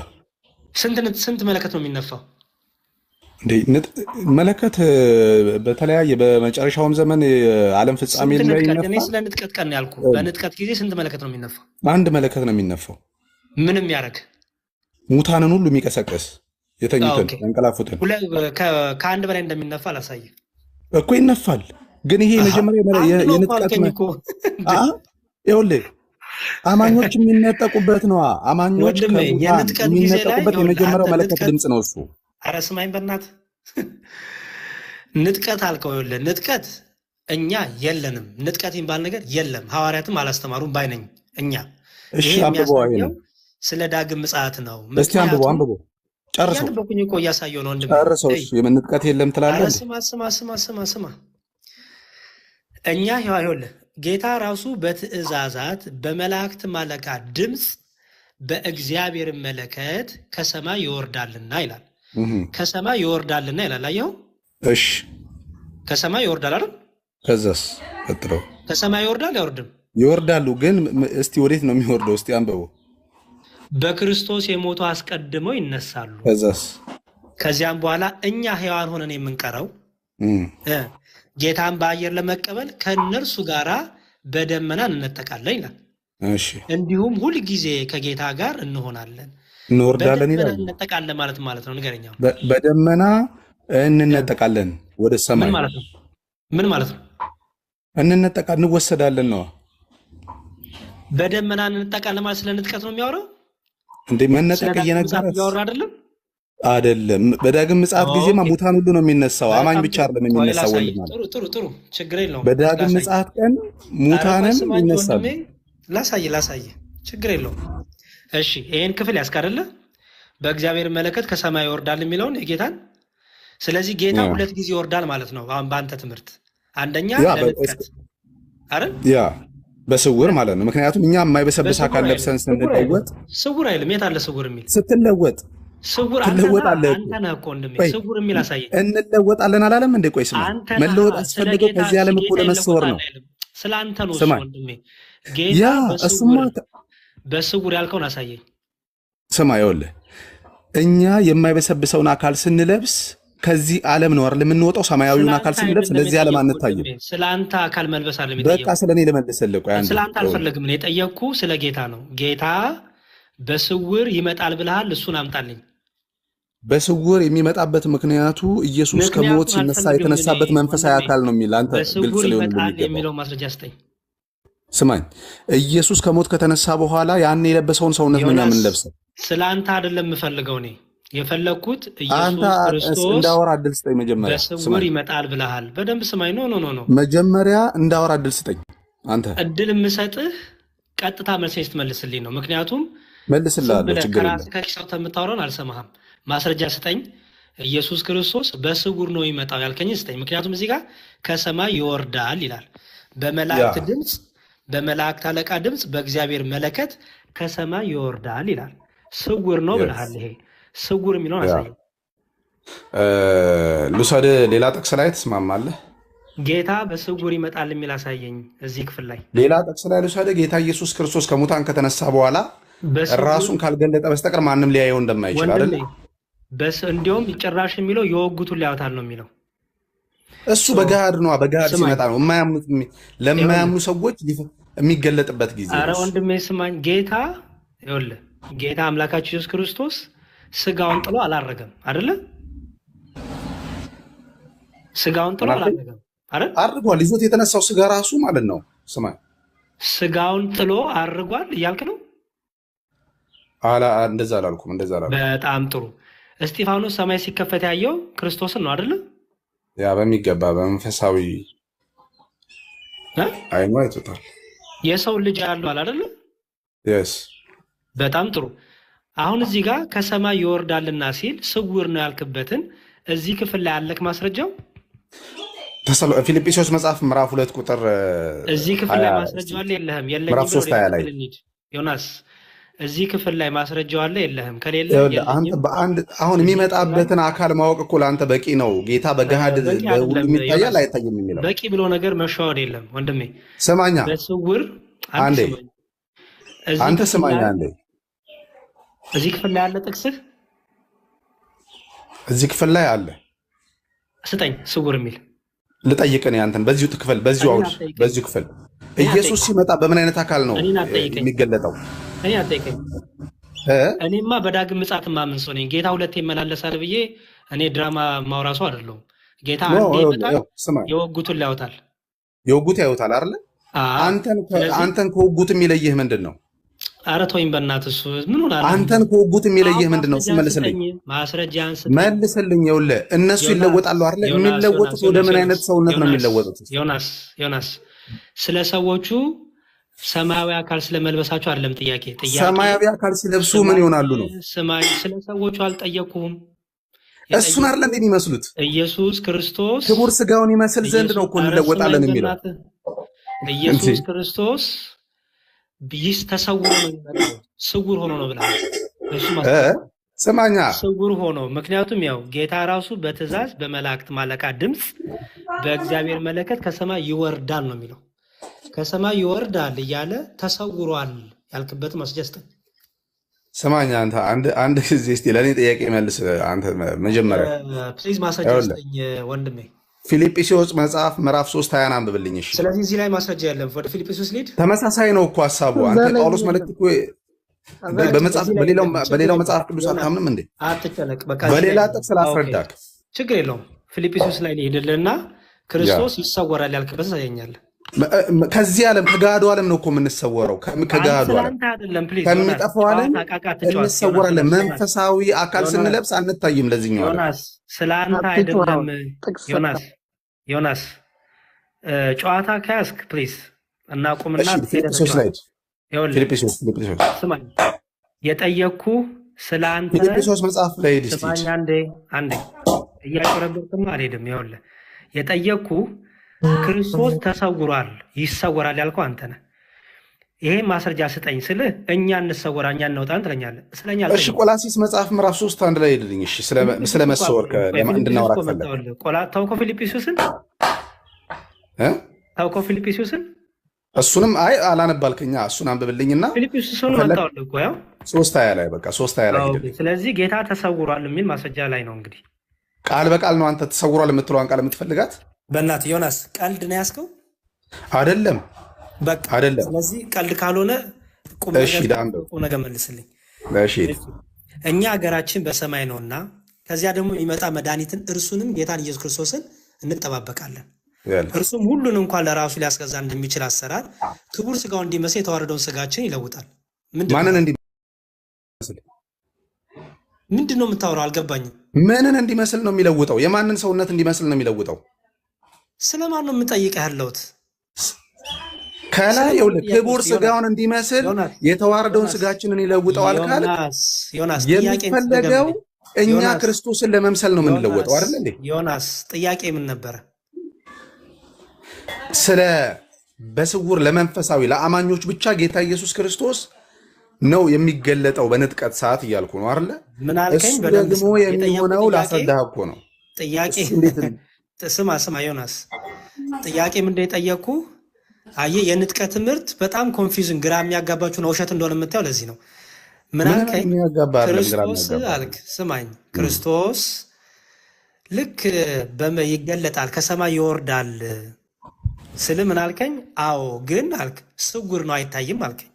ስንት መለከት ነው የሚነፋው? መለከት በተለያየ በመጨረሻውም ዘመን ዓለም ፍጻሜ ላይ ይነፋል። እኔ ስለ ንጥቀት ቀን ያልኩ። በንጥቀት ጊዜ ስንት መለከት ነው የሚነፋው? አንድ መለከት ነው የሚነፋው። ምንም ያደርግ ሙታንን ሁሉ የሚቀሰቅስ የተኙትን ያንቀላፉትን። ከአንድ በላይ እንደሚነፋ አላሳየም እኮ ይነፋል። ግን ይሄ መጀመሪያ የንጥቀት ይኸውልህ አማኞች የሚነጠቁበት ነዋ። አማኞች የሚነጠቁበት የመጀመሪያው መለከት ድምፅ ነው እሱ። ኧረ ስማኝ በእናትህ ንጥቀት አልከው። ይኸውልህ ንጥቀት እኛ የለንም። ንጥቀት የሚባል ነገር የለም። ሐዋርያትም አላስተማሩም ባይነኝ እኛ። እሺ አንብበው። አይሄ ስለ ዳግም ምጽአት ነው። እስቲ አንብቦ ጨርሰው። ያንበኩኝ እኮ እያሳየው ነው ወንድሜ። ጨርሰው። እሺ የምንጥቀት የለም ትላለህ። ስማ እኛ ይኸውልህ ጌታ ራሱ በትእዛዛት በመላእክት አለቃ ድምፅ በእግዚአብሔር መለከት ከሰማይ ይወርዳልና ይላል። ከሰማይ ይወርዳልና ይላል። አየኸው? እሺ ከሰማይ ይወርዳል አይደል? ከዛስ ቀጥለው ከሰማይ ይወርዳል አይወርድም? ይወርዳሉ። ግን እስቲ ወዴት ነው የሚወርደው? እስቲ አንብበው። በክርስቶስ የሞቱ አስቀድመው ይነሳሉ። ከዛስ ከዚያም በኋላ እኛ ሕያዋን ሆነን የምንቀረው ጌታን በአየር ለመቀበል ከእነርሱ ጋር በደመና እንነጠቃለን ይላል። እንዲሁም ሁልጊዜ ከጌታ ጋር እንሆናለን። እንወርዳለን ይላል። እንነጠቃለን ማለት ነው። ንገረኛው። በደመና እንነጠቃለን ወደ ሰማይ ምን ማለት ነው? እንወሰዳለን ነው። በደመና እንነጠቃለን ማለት ስለ ንጥቀት ነው የሚያወራው እንዴ? መነጠቅ እየነገረ አይደለም። በዳግም ምጽአት ጊዜማ ሙታን ሁሉ ነው የሚነሳው። አማኝ ብቻ አይደለም የሚነሳው። ጥሩ ችግር የለውም። በዳግም ምጽአት ቀን ሙታንም ይነሳሉ። ላሳይ ችግር የለውም። እሺ ይሄን ክፍል ያስክ አይደለ? በእግዚአብሔር መለከት ከሰማይ ይወርዳል የሚለውን የጌታን። ስለዚህ ጌታ ሁለት ጊዜ ይወርዳል ማለት ነው። አሁን በአንተ ትምህርት አንደኛ ለንጥቀት አይደል? በስውር ማለት ነው። ምክንያቱም እኛ የማይበሰብስ አካል ለብሰን ስንለወጥ ስውር አይልም። የት አለ ስውር የሚል? ስትለወጥ ስውር አንተ ነህ እኮ ወንድሜ። ስውር የሚል አሳየኝ። እንለወጣለን አላለም እንዴ? ቆይ ስማ፣ መለወጥ አስፈልገው ከዚህ ዓለም እኮ ለመሰወር ነው። ስለ አንተ ነው ወንድሜ። ያ እሱማ በስውር ያልከውን አሳየኝ። ስማ ይኸውልህ፣ እኛ የማይበሰብሰውን አካል ስንለብስ ከዚህ ዓለም ነው አይደል የምንወጣው? ሰማያዊውን አካል ስንለብስ ለዚህ ዓለም አንታይም። ስለ አንተ አካል መልበስ አለ። በቃ ስለ እኔ ልመልስልህ። ቆይ አንተ ስለ አንተ አልፈለግም። እኔ የጠየቅኩህ ስለ ጌታ ነው። ጌታ በስውር ይመጣል ብለሃል። እሱን አምጣልኝ። በስውር የሚመጣበት ምክንያቱ ኢየሱስ ከሞት ሲነሳ የተነሳበት መንፈሳዊ አካል ነው የሚል አንተ ግልጽ ሊሆን የሚለው ማስረጃ ስጠኝ። ስማኝ፣ ኢየሱስ ከሞት ከተነሳ በኋላ ያን የለበሰውን ሰውነት ነው የምንለብሰው። ስለ አንተ አይደለም የምፈልገው እኔ የፈለግኩት ኢየሱስ ክርስቶስ እንዳወራ እድል ስጠኝ። መጀመሪያ በስውር ይመጣል ብለሃል። በደንብ ስማኝ። ኖ መጀመሪያ እንዳወራ እድል ስጠኝ። አንተ እድል የምሰጥህ ቀጥታ መልሴን ስትመልስልኝ ነው። ምክንያቱም መልስልሃለሁ፣ ብለህ ችግር ከራስህ የለም። ከኪሳው የምታወራውን አልሰማህም። ማስረጃ ስጠኝ። ኢየሱስ ክርስቶስ በስውር ነው የሚመጣው ያልከኝ ስጠኝ። ምክንያቱም እዚህ ጋር ከሰማይ ይወርዳል ይላል። ያ በመላእክት ድምፅ፣ በመላእክት አለቃ ድምፅ፣ በእግዚአብሔር መለከት ከሰማይ ይወርዳል ይላል። ስውር ነው የስ ብለሃል። ይሄ ስውር የሚለውን ያ አሳየኝ። ልውሰድ። ሌላ ጥቅስ ላይ ትስማማለህ? ጌታ በስውር ይመጣል የሚል አሳየኝ እዚህ ክፍል ላይ። ሌላ ጥቅስ ላይ ልውሰድ። ጌታ ኢየሱስ ክርስቶስ ከሙታን ከተነሳ በኋላ በስውር ራሱን ካልገለጠ በስተቀር ማንም ሊያየው እንደማይችል አይደለ? ወንድሜ እንዲያውም ጭራሽ የሚለው የወጉቱን ሊያወጣል ነው የሚለው። እሱ በገሃድ ነው። በገሃድ ስማኝ፣ ሲመጣ ነው የማያምኑት ለማያምኑ ሰዎች የሚገለጥበት ጊዜ አረ ነው እሱ። ወንድሜ ስማኝ። ይኸውልህ ጌታ አምላካችን ኢየሱስ ክርስቶስ ስጋውን ጥሎ አላረገም አይደለ? ስጋውን ጥሎ አላረገም አይደል? አድርጓል። ይዞት የተነሳው ስጋ ራሱ ማለት ነው። ስማ፣ ስጋውን ጥሎ አርጓል እያልክ ነው? እንደዛ አላልኩም። በጣም ጥሩ። እስጢፋኖስ ሰማይ ሲከፈት ያየው ክርስቶስን ነው አይደለ? ያ በሚገባ በመንፈሳዊ አይኑ አይቶታል። የሰው ልጅ ያለዋል አይደለ? የስ በጣም ጥሩ። አሁን እዚህ ጋር ከሰማይ ይወርዳልና ሲል ስውር ነው ያልክበትን እዚህ ክፍል ላይ ያለክ ማስረጃው ፊልጵስዩስ መጽሐፍ ምዕራፍ 2 ቁጥር እዚህ ክፍል ላይ ማስረጃው አለ የለህም? የለኝም ምዕራፍ 3 20 ላይ ዮናስ እዚህ ክፍል ላይ ማስረጃው አለ የለህም? ከሌለ አንተ በአንድ አሁን የሚመጣበትን አካል ማወቅ እኮ ለአንተ በቂ ነው። ጌታ በገሃድ ሁሉም ይታያል አይታይም የሚለው በቂ ብሎ ነገር መሸዋወድ የለም ወንድሜ። ስማኛ በስውር አንዴ አንተ ስማኛ አንዴ እዚህ ክፍል ላይ አለ ጥቅስህ እዚህ ክፍል ላይ አለ። ስጠኝ ስውር የሚል ልጠይቅህ ነው አንተን በዚሁ ክፍል በዚሁ አውድ በዚሁ ክፍል ኢየሱስ ሲመጣ በምን አይነት አካል ነው የሚገለጠው? እኔ አጠይቀኝ። እኔማ በዳግም ምጽአት ማምን ሰው ነኝ። ጌታ ሁለቴ ይመላለሳል ብዬ እኔ ድራማ ማውራ ሰው አይደለሁም። ጌታ አንዴ ይመጣል፣ የወጉቱን ሊያወጣል። የወጉት ያወጣል አይደል? አንተን ከወጉት የሚለይህ ምንድን ነው? ኧረ ተወኝ በእናትህ። እሱ ምን ሆነ? አንተን ከወጉት የሚለይህ ምንድን ነው? እሱ መልስልኝ፣ ማስረጃን መልስልኝ። ይኸውልህ እነሱ ይለወጣሉ አይደል? የሚለወጡት ወደ ምን አይነት ሰውነት ነው የሚለወጡት? ዮናስ ስለ ሰዎቹ ሰማያዊ አካል ስለመልበሳቸው አይደለም ጥያቄ። ሰማያዊ አካል ሲለብሱ ምን ይሆናሉ ነው? ስለ ሰዎቹ አልጠየቅኩም። እሱን አይደል እንደሚመስሉት? ኢየሱስ ክርስቶስ ክቡር ስጋውን ይመስል ዘንድ ነው እኮ እንለወጣለን የሚለው። ኢየሱስ ክርስቶስ ቢስ ተሰውሮ ነው የሚመጣው። ስውር ሆኖ ነው ብለሃል። እሱ ስማኛ ስውር ሆኖ፣ ምክንያቱም ያው ጌታ ራሱ በትእዛዝ በመላእክት ማለቃ ድምፅ በእግዚአብሔር መለከት ከሰማይ ይወርዳል ነው የሚለው። ከሰማይ ይወርዳል እያለ ተሰውሯል ያልክበት ማስረጃ ስጠኝ። ስማኛ አንድ ጊዜ እስኪ ለእኔ ጥያቄ መልስ። አንተ መጀመሪያ ፕሊዝ ማስረጃ ስጠኝ ወንድሜ። ፊልጵስዩስ መጽሐፍ ምዕራፍ 3 20 አንብብልኝ። እሺ፣ ስለዚህ እዚህ ላይ ማስረጃ የለም። ወደ ፊልጵስዩስ ሊድ ተመሳሳይ ነው እኮ ሀሳቡ። አንተ ጳውሎስ መልእክት እኮ በሌላው መጽሐፍ ቅዱስ አታምንም እንዴ? አትጨነቅ፣ በቃ በሌላ ጥቅስ ላስረዳክ። ችግር የለውም። ፊልጵስዩስ ላይ ሄድልና ክርስቶስ ይሰወራል ያልክበት ታገኛለህ። ከዚህ ዓለም ከገሃዱ ዓለም ነው እኮ የምንሰወረው። ከገሃዱ ዓለም ከሚጠፋው ዓለም እንሰወራለን። መንፈሳዊ አካል ስንለብስ አንታይም። ለዚህኛው ዮናስ ስለ አንተ አይደለም። ዮናስ ጨዋታ ከያዝክ ፕሊዝ እናቁምና ፊልጵስዩስ ላይ ስማኝ፣ የጠየቅኩ ስለ አንተ ፊልጵስዩስ መጽሐፍ ላይ ሄድ። ስማኝ አንዴ እያጭበረበርክማ አልሄድም። ይኸውልህ የጠየቅኩ ክርስቶስ ተሰውሯል ይሰወራል ያልከው አንተ ነህ። ይሄ ማስረጃ ስጠኝ ስልህ እኛ እንሰወራ እኛ እንወጣን ትለኛለህ። ስለኛ እሺ፣ ቆላሲስ መጽሐፍ ምዕራፍ 3 1 ላይ ሄድልኝ። እሺ፣ ስለመሰወር እንድናወራ ከፈለግ ተውከው ፊልጵስዩስን ተውከው ፊልጵስዩስን እሱንም አላነባልከኛ። እሱን አንብብልኝና ፊልጵስዩስን መጣው እኮ ያው 3 20 ላይ በቃ 3 20 ላይ ሄድልኝ። ስለዚህ ጌታ ተሰውሯል የሚል ማስረጃ ላይ ነው እንግዲህ ቃል በቃል ነው አንተ ተሰውሯል የምትለዋን ቃል የምትፈልጋት። በእናትህ ዮናስ ቀልድ ነው ያዝከው? አይደለም በቃ አይደለም። ስለዚህ ቀልድ ካልሆነ ቁም ነገር መልስልኝ። እኛ ሀገራችን በሰማይ ነውና ከዚያ ደግሞ የሚመጣ መድኃኒትን እርሱንም ጌታን ኢየሱስ ክርስቶስን እንጠባበቃለን። እርሱም ሁሉን እንኳን ለራሱ ሊያስገዛ እንደሚችል አሰራር ክቡር ስጋው እንዲመስል የተዋረደውን ስጋችን ይለውጣል። ማንን ምንድን ነው የምታወራው? አልገባኝም። ምንን እንዲመስል ነው የሚለውጠው? የማንን ሰውነት እንዲመስል ነው የሚለውጠው? ስለማን ነው የምጠይቀህ ያለሁት? ከላይ ስለምን ይኸውልህ ጥያቄ ክቡር ውስጥ ስጋውን እንዲመስል ዮናስ የተዋረደውን ዮናስ ስጋችንን ይለውጠዋል ካለ ዮናስ ጥያቄ የሚፈለገው እኛ ዮናስ ክርስቶስን ለመምሰል ነው የምንለወጠው አይደል እንዴ? ዮናስ ጥያቄ ምን ነበረ? ስለ በስውር ለመንፈሳዊ ለአማኞች ብቻ ጌታ ኢየሱስ ክርስቶስ ነው የሚገለጠው በንጥቀት ሰዓት እያልኩ ነው አይደለ? ምን አልከኝ? እሱ በደንብ ደግሞ ስማ። የሚሆነው ጥያቄ ላስረዳህ እኮ ነው። ጥያቄ እሱ እንዴት ስማ ዮናስ ጥያቄ ምንድን ነው የጠየቅኩ? አየህ የንጥቀት ትምህርት በጣም ኮንፊውዝን ግራ የሚያጋባችሁ ነው፣ ውሸት እንደሆነ የምታየው ለዚህ ነው። ምን አልከኝ? የሚያጋባ አይደለም፣ ግራ ክርስቶስ የሚያጋባ አልክ። ስማኝ ክርስቶስ ልክ ይገለጣል ከሰማይ ይወርዳል ስል ምን አልከኝ? አዎ ግን አልክ ስውር ነው አይታይም አልከኝ።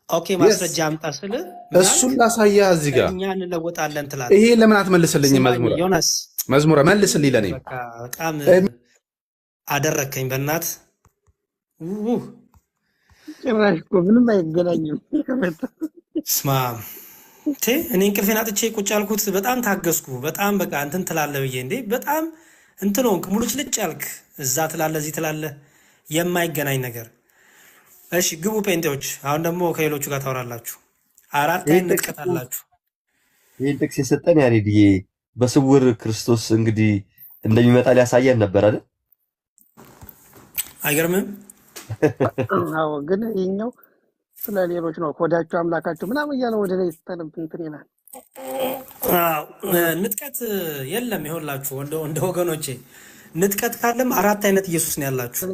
ኦኬ ማስረጃ አምጣ ስል እሱን ላሳያ እዚህ ጋር እኛ እንለወጣለን ትላለህ። ይሄ ለምን አትመልስልኝም? ስማኝ ዮናስ መዝሙረ መልስልኝ። ለኔ በጣም አደረከኝ በእናት ጭራሽ እኮ ምንም አይገናኝም። ስማ እኔ እንቅልፌን አጥቼ ቁጭ ያልኩት በጣም ታገስኩ። በጣም በቃ እንትን ትላለህ ብዬ እንዴ በጣም እንትን ሆንክ፣ ሙሉጭ ልጭ ያልክ እዛ ትላለህ እዚህ ትላለህ፣ የማይገናኝ ነገር። እሺ ግቡ ጴንጤዎች፣ አሁን ደግሞ ከሌሎቹ ጋር ታወራላችሁ። አራት አይነት ንጥቀት አላችሁ። ይህን ጥቅስ የሰጠን ያሬድዬ በስውር ክርስቶስ እንግዲህ እንደሚመጣ ሊያሳየን ነበር አይደል? አይገርምም? አዎ ግን ይኸኛው ስለ ሌሎች ነው። ኮዳቸው አምላካቸው ምናምን እያለ ወደ ላይ ስተንብ እንትን ይላል። ንጥቀት የለም። ይሆንላችሁ እንደ ወገኖቼ ንጥቀት ካለም አራት አይነት ኢየሱስ ነው ያላችሁ።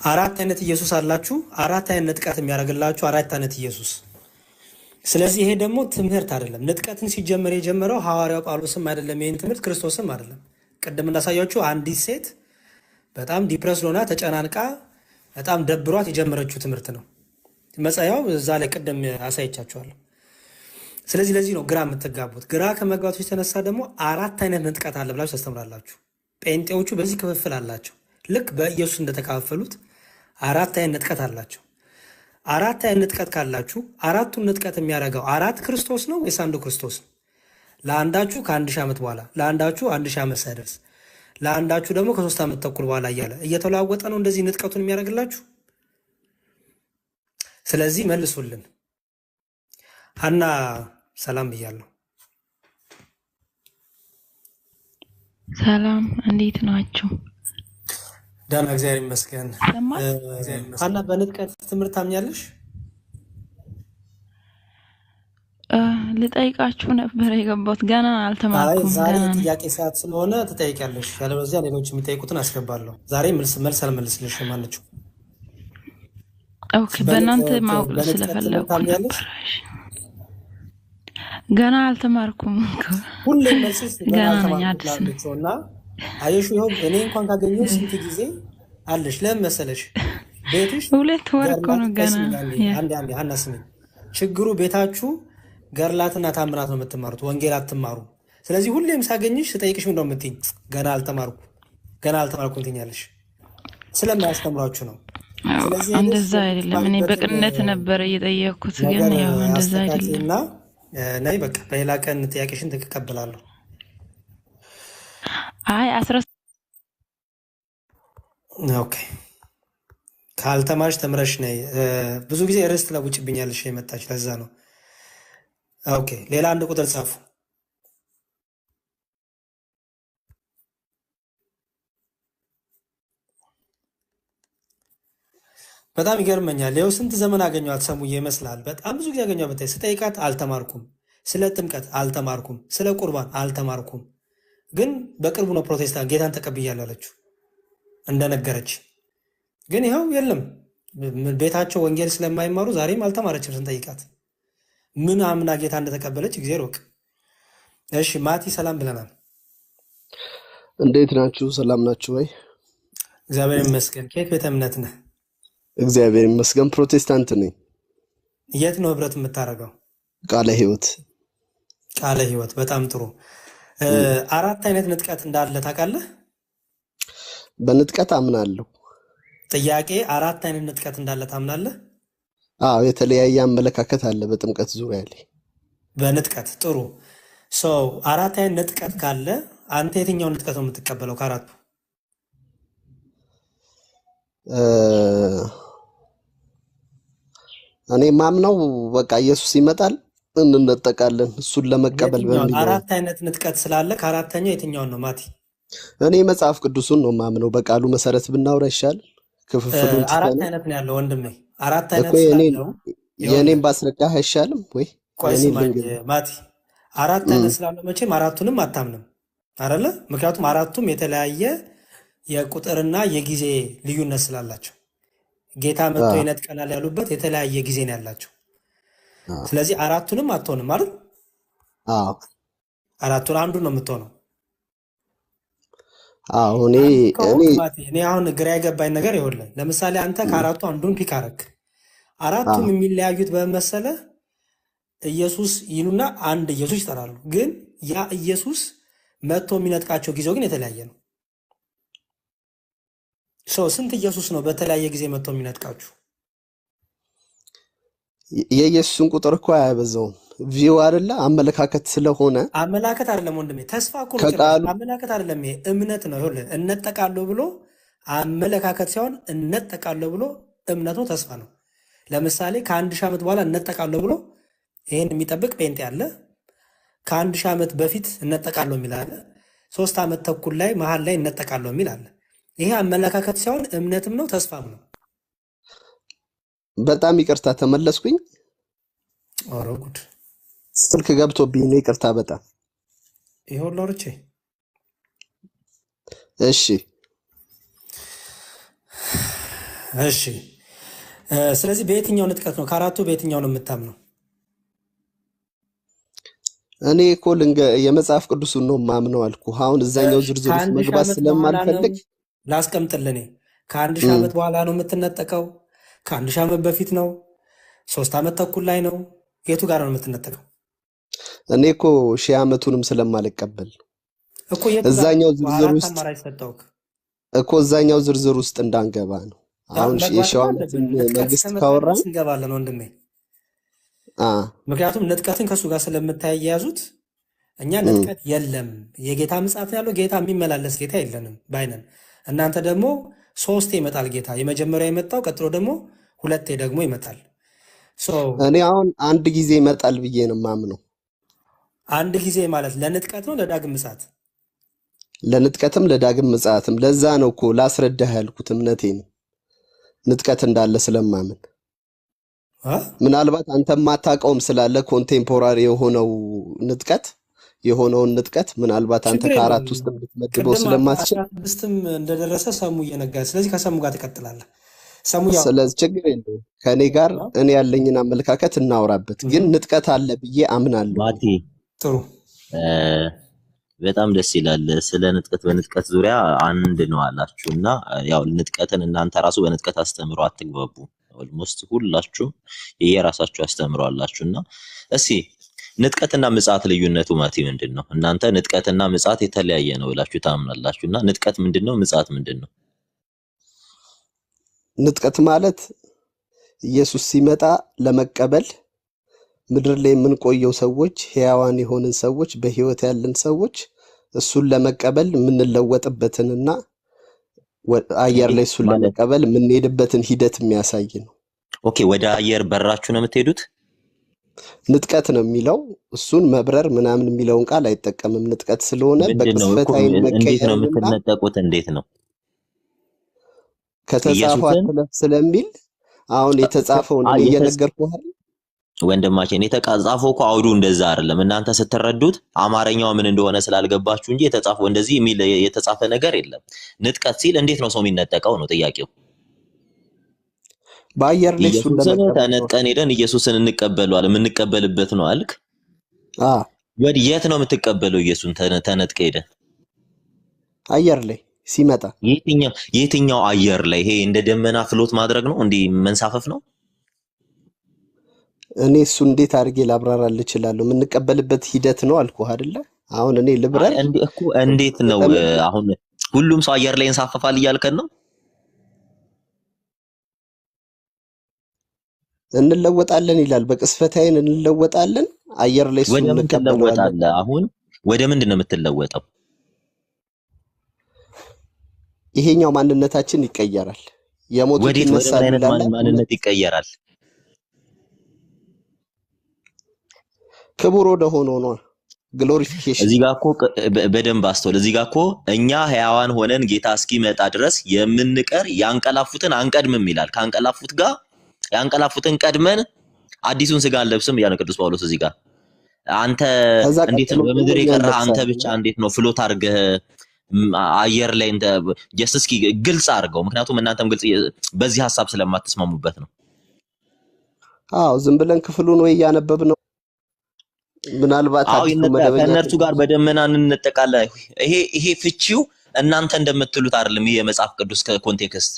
አራት አይነት ኢየሱስ አላችሁ። አራት አይነት ንጥቀት የሚያደርግላችሁ አራት አይነት ኢየሱስ። ስለዚህ ይሄ ደግሞ ትምህርት አይደለም። ንጥቀትን ሲጀመር የጀመረው ሐዋርያው ጳውሎስም አይደለም፣ ይህን ትምህርት ክርስቶስም አይደለም። ቅድም እንዳሳያችሁ አንዲት ሴት በጣም ዲፕረስ ሆና ተጨናንቃ በጣም ደብሯት የጀመረችው ትምህርት ነው። መጻያው እዛ ላይ ቅድም አሳይቻችኋለሁ። ስለዚህ ለዚህ ነው ግራ የምትጋቡት። ግራ ከመግባቱ የተነሳ ደግሞ አራት አይነት ንጥቀት አለ ብላችሁ ታስተምራላችሁ። ጴንጤዎቹ በዚህ ክፍፍል አላቸው። ልክ በኢየሱስ እንደተካፈሉት አራት አይነት ንጥቀት አላቸው። አራት አይነት ንጥቀት ካላችሁ አራቱን ንጥቀት የሚያደርገው አራት ክርስቶስ ነው ወይስ አንዱ ክርስቶስ ነው? ለአንዳችሁ ከ1000 ዓመት በኋላ፣ ለአንዳችሁ 1000 ዓመት ሳይደርስ፣ ለአንዳችሁ ደግሞ ከ3 ዓመት ተኩል በኋላ እያለ እየተለዋወጠ ነው እንደዚህ ንጥቀቱን የሚያደርግላችሁ። ስለዚህ መልሱልን። ሀና ሰላም ብያለሁ። ሰላም እንዴት ናችሁ? ደህና እግዚአብሔር ይመስገን። ሀና በንጥቀት ትምህርት ታምኛለሽ? ልጠይቃችሁ ነበር የገባሁት፣ ገና አልተማርኩም። ዛሬ ጥያቄ ሰዓት ስለሆነ ትጠይቂያለሽ፣ ያለበለዚያ ሌሎች የሚጠይቁትን አስገባለሁ። ዛሬ መልስ አልመልስልሽም። ማነችው? ኦኬ በእናንተ ማወቅ ስለፈለኩ ነበር። ገና አልተማርኩም። ሁሌም መልስሽ ገና ነኝ፣ አዲስ ነኝ። እና አየሹ ይኸው እኔ እንኳን ካገኘሁ ስንት ጊዜ አለሽ። ለምን መሰለሽ? ቤትሽ 2 ወር እኮ ነው ገና። አንዴ ሀና ስሚኝ፣ ችግሩ ቤታችሁ ገርላትና ታምራት ነው የምትማሩት፣ ወንጌል አትማሩ። ስለዚህ ሁሌም ሳገኝሽ ስጠይቅሽ ምንድነው የምትይኝ? ገና አልተማርኩም ትኛለሽ። ስለማያስተምሯችሁ ነው። ስለዚህ እንደዛ አይደለም። እኔ በቅንነት ነበር እየጠየቅኩት፣ ግን ያው እንደዛ አይደለም። ነይ በቃ በሌላ ቀን ጥያቄሽን ትቀበላለሁ። አይ ኦኬ ካልተማርሽ ተምረሽ ነይ። ብዙ ጊዜ ርዕስ ትለውጭብኛለሽ የመጣች ለዛ ነው። ኦኬ ሌላ አንድ ቁጥር ጻፉ። በጣም ይገርመኛል። ይኸው ስንት ዘመን አገኘኋት ሰሙዬ ይመስላል። በጣም ብዙ ጊዜ አገኘኋት። ብታይ ስጠይቃት አልተማርኩም፣ ስለ ጥምቀት አልተማርኩም፣ ስለ ቁርባን አልተማርኩም። ግን በቅርቡ ነው ፕሮቴስታንት ጌታን ተቀብያለሁ ያለችው እንደነገረች። ግን ይኸው የለም ቤታቸው ወንጌል ስለማይማሩ ዛሬም አልተማረችም ስንጠይቃት። ምን አምና ጌታ እንደተቀበለች እግዚአብሔር ይወቅ። እሺ ማቲ ሰላም ብለናል። እንዴት ናችሁ? ሰላም ናችሁ ወይ? እግዚአብሔር ይመስገን። ከየት ቤተ እምነት ነህ? እግዚአብሔር ይመስገን ፕሮቴስታንት ነኝ። የት ነው ህብረት የምታደርገው? ቃለ ሕይወት። ቃለ ሕይወት በጣም ጥሩ። አራት አይነት ንጥቀት እንዳለ ታውቃለህ? በንጥቀት አምናለሁ። ጥያቄ አራት አይነት ንጥቀት እንዳለ ታምናለህ? አዎ የተለያየ አመለካከት አለ በጥምቀት ዙሪያ ላይ። በንጥቀት ጥሩ ሰው አራት አይነት ንጥቀት ካለ አንተ የትኛውን ንጥቀት ነው የምትቀበለው ከአራቱ? እኔ ማምነው በቃ ኢየሱስ ይመጣል እንነጠቃለን እሱን ለመቀበል የትኛውን በሚለው። አራት አይነት ንጥቀት ስላለ ከአራተኛው የትኛውን ነው ማቲ? እኔ መጽሐፍ ቅዱሱን ነው ማምነው። በቃሉ መሰረት ብናወራ ይሻል። ክፍፍሉን አራት ትተን አይነት ነው ያለው ወንድሜ። አራት እኮ አይነት ስላለው የኔን ባስረዳህ አይሻልም ወይ? ቆይ የኔን ስማኝ ልንገርህ። ማቲ፣ አራት አይነት ስላለው መቼም አራቱንም አታምንም አይደለ? ምክንያቱም አራቱም የተለያየ የቁጥርና የጊዜ ልዩነት ስላላቸው ጌታ መጥቶ አዎ ይነጥቀናል ያሉበት የተለያየ ጊዜ ነው ያላቸው። አዎ ስለዚህ አራቱንም አትሆንም አይደል? አዎ አራቱን አንዱን ነው የምትሆነው። አዎ አንዱ እኔ ከሆንክ ማቲ፣ እኔ አሁን ግራ የገባኝ ነገር ይኸውልህ፣ ለምሳሌ አንተ ከአራቱ አንዱን ፒክ አረክ። አራቱም አዎ የሚለያዩት በመሰለ ኢየሱስ ይሉና አንድ ኢየሱስ ይጠራሉ። ግን ያ ኢየሱስ መጥቶ የሚነጥቃቸው ጊዜው ግን የተለያየ ነው። ስንት ኢየሱስ ነው በተለያየ ጊዜ መጥቶ የሚነጥቃችሁ? የኢየሱስን ቁጥር እኮ አያበዛውም። ቪው አይደለ አመለካከት ስለሆነ አመላከት አይደለም ወንድሜ፣ ተስፋ እኮ ነው። ጭራሽ ከቃሉ አመላከት አይደለም፣ ይሄ እምነት ነው። ይኸውልህ እነጠቃለሁ ብሎ አመለካከት ሳይሆን እነጠቃለሁ ብሎ እምነት ነው፣ ተስፋ ነው። ለምሳሌ ከ1000 ዓመት በኋላ እነጠቃለሁ ብሎ ይሄን የሚጠብቅ ጴንጤ አለ። ከ1000 ዓመት በፊት እነጠቃለሁ የሚል አለ። 3 ዓመት ተኩል ላይ መሀል ላይ እነጠቃለሁ የሚል አለ። ይሄ አመለካከት ሳይሆን እምነትም ነው ተስፋም ነው። በጣም ይቅርታ ተመለስኩኝ። ኧረ ጉድ! ስልክ ገብቶብኝ ነው። ይቅርታ በጣም ይኸው ሎርቼ። እሺ እሺ። ስለዚህ በየትኛው ንጥቀት ነው ከአራቱ በየትኛው ነው የምታምነው? እኔ እኮ የመጽሐፍ ቅዱሱን ነው ማምነው አልኩ። አሁን እዛኛው ዝርዝር ውስጥ ከ1000 መግባት ዓመት በኋላ ነው ስለማልፈልግ ላስቀምጥልህ። እኔ ከ1000 ዓመት በኋላ ነው የምትነጠቀው? ከ1000 ዓመት በፊት ነው? 3 ዓመት ተኩል ላይ ነው? የቱ ጋር ነው የምትነጠቀው? እኔ እኮ 1000 ዓመቱንም ስለማልቀበል እኮ የቱ ጋር እዛኛው ነው? ዝርዝር አራት ውስጥ አማራጭ ሰጠውክ እኮ እዛኛው ዝርዝር ውስጥ እንዳንገባ ነው። አሁን መግባት የሺው አለብን። ዓመትን ንጥቀት መንግስት እስከመጣ ካወራን ድረስ እንገባለን ወንድሜ። አ ምክንያቱም ንጥቀትን ከእሱ ጋር ስለምታያያዙት እኛ ንጥቀት የለም የጌታ ምጽአት ያለው ጌታ የሚመላለስ ጌታ የለንም ባይነን። እናንተ ደግሞ 3 ይመጣል ጌታ። የመጀመሪያው የመጣው ቀጥሎ ደግሞ 2 ደግሞ ይመጣል። እኔ አሁን አንድ ጊዜ ይመጣል ብዬ ነው ማምነው። አንድ ጊዜ ማለት ለንጥቀት ነው ለዳግም ምጽአት? ለንጥቀትም ለዳግም ምጽአትም። ለዛ ነው እኮ ላስረዳህ ያልኩት እምነቴን ንጥቀት እንዳለ ስለማምን። ምናልባት አንተ ማታውቀውም ስላለ ኮንቴምፖራሪ የሆነውን ንጥቀት ምናልባት አንተ ከአራት ውስጥ እንድትመድበው ስለማትችል 16ም እንደደረሰ ሰሙ እየነጋ፣ ስለዚህ ከሰሙ ጋር ትቀጥላለህ። ሰሙ ያው ስለዚህ ችግር የለውም። ከእኔ ጋር እኔ ያለኝን አመለካከት እናውራበት። ግን ንጥቀት አለ ብዬ አምናለሁ። ማቲ ጥሩ፣ በጣም ደስ ይላል። ስለ ንጥቀት በንጥቀት ዙሪያ አንድ ነው አላችሁ እና ያው ንጥቀትን እናንተ ራሱ በንጥቀት አስተምሮ አትግባቡ። ኦልሞስት ሁላችሁም የየራሳችሁ አስተምሮ አላችሁ እና እስኪ ንጥቀትና ምጽአት ልዩነቱ ማቲ ምንድን ነው? እናንተ ንጥቀትና ምጽአት የተለያየ ነው ብላችሁ ታምናላችሁ እና ንጥቀት ምንድን ነው? ምጽአት ምንድን ነው? ንጥቀት ማለት ኢየሱስ ሲመጣ ለመቀበል ምድር ላይ የምንቆየው ሰዎች፣ ሕያዋን የሆንን ሰዎች፣ በህይወት ያለን ሰዎች እሱን ለመቀበል የምንለወጥበትንና አየር ላይ እሱን ለመቀበል የምንሄድበትን ሂደት የሚያሳይ ነው። ኦኬ፣ ወደ አየር በራችሁ ነው የምትሄዱት? ንጥቀት ነው የሚለው። እሱን መብረር ምናምን የሚለውን ቃል አይጠቀምም። ንጥቀት ስለሆነ በቅጽበት አይን እንዴት ነው መቀየርና የምትነጠቁት? እንዴት ነው ከተጻፈው ኢየሱስን አትለፍ ስለሚል አሁን የተጻፈውን እኔ እየነገርኩህ አይደል? ወንድማችን የተጻፈው እኮ አውዱ እንደዛ አይደለም። እናንተ ስትረዱት አማርኛው ምን እንደሆነ ስላልገባችሁ እንጂ የተጻፈው እንደዚህ የሚል የተጻፈ ነገር የለም። ንጥቀት ሲል እንዴት ነው ሰው የሚነጠቀው ነው ጥያቄው። በአየር ላይ እሱን ኢየሱስን ለመቀበል ተነጥቀን ሄደን ኢየሱስን እንቀበለዋለን። የምንቀበልበት ነው አልክ። ወዲህ የት ነው የምትቀበለው? ኢየሱስን ተነጥቀ ሄደን አየር ላይ ሲመጣ የትኛው አየር ላይ? ይሄ እንደ ደመና ፍሎት ማድረግ ነው? እንዲህ መንሳፈፍ ነው? እኔ እሱ እንዴት አድርጌ ላብራራልህ እችላለሁ? የምንቀበልበት ሂደት ነው አልኩህ አይደለ? አሁን እኔ ልብረር እኮ እንዴት ነው? አሁን ሁሉም ሰው አየር ላይ እንሳፈፋል እያልከን ነው? እንለወጣለን ይላል። በቅስፈት አይን እንለወጣለን። አየር ላይ እሱ ወደ ምን እንቀበለዋለን። ትለወጣለህ? አሁን ወደ ምንድን ነው የምትለወጠው? ይሄኛው ማንነታችን ይቀየራል። የሞቱት ወዴት? ወደ ምን ይነሳሉ አይነት ይላል። ማንነት ይቀየራል? ክቡር ወደ ሆኖ ነው ግሎሪፊኬሽን። እዚህ ጋር እኮ በደንብ አስተውል። እዚህ ጋር እኮ እኛ ሕያዋን ሆነን ጌታ እስኪመጣ ድረስ የምንቀር ያንቀላፉትን አንቀድምም ይላል። ካንቀላፉት ጋር ያንቀላፉትን ቀድመን አዲሱን ስጋ አንለብስም እያለ ቅዱስ ጳውሎስ እዚህ ጋር አንተ እንዴት ነው በምድር የቀረህ አንተ ብቻ እንዴት ነው ፍሎት አድርገህ አየር ላይ እንደ ጀስስኪ ግልጽ አድርገው። ምክንያቱም እናንተም ግልጽ በዚህ ሐሳብ ስለማትስማሙበት ነው። አዎ ዝም ብለን ክፍሉን ወይ ያነበብነው ምናልባት ከእነርሱ ጋር በደመና እንነጠቃለን። ይሄ ፍቺው እናንተ እንደምትሉት አይደለም። ይሄ የመጽሐፍ ቅዱስ ኮንቴክስት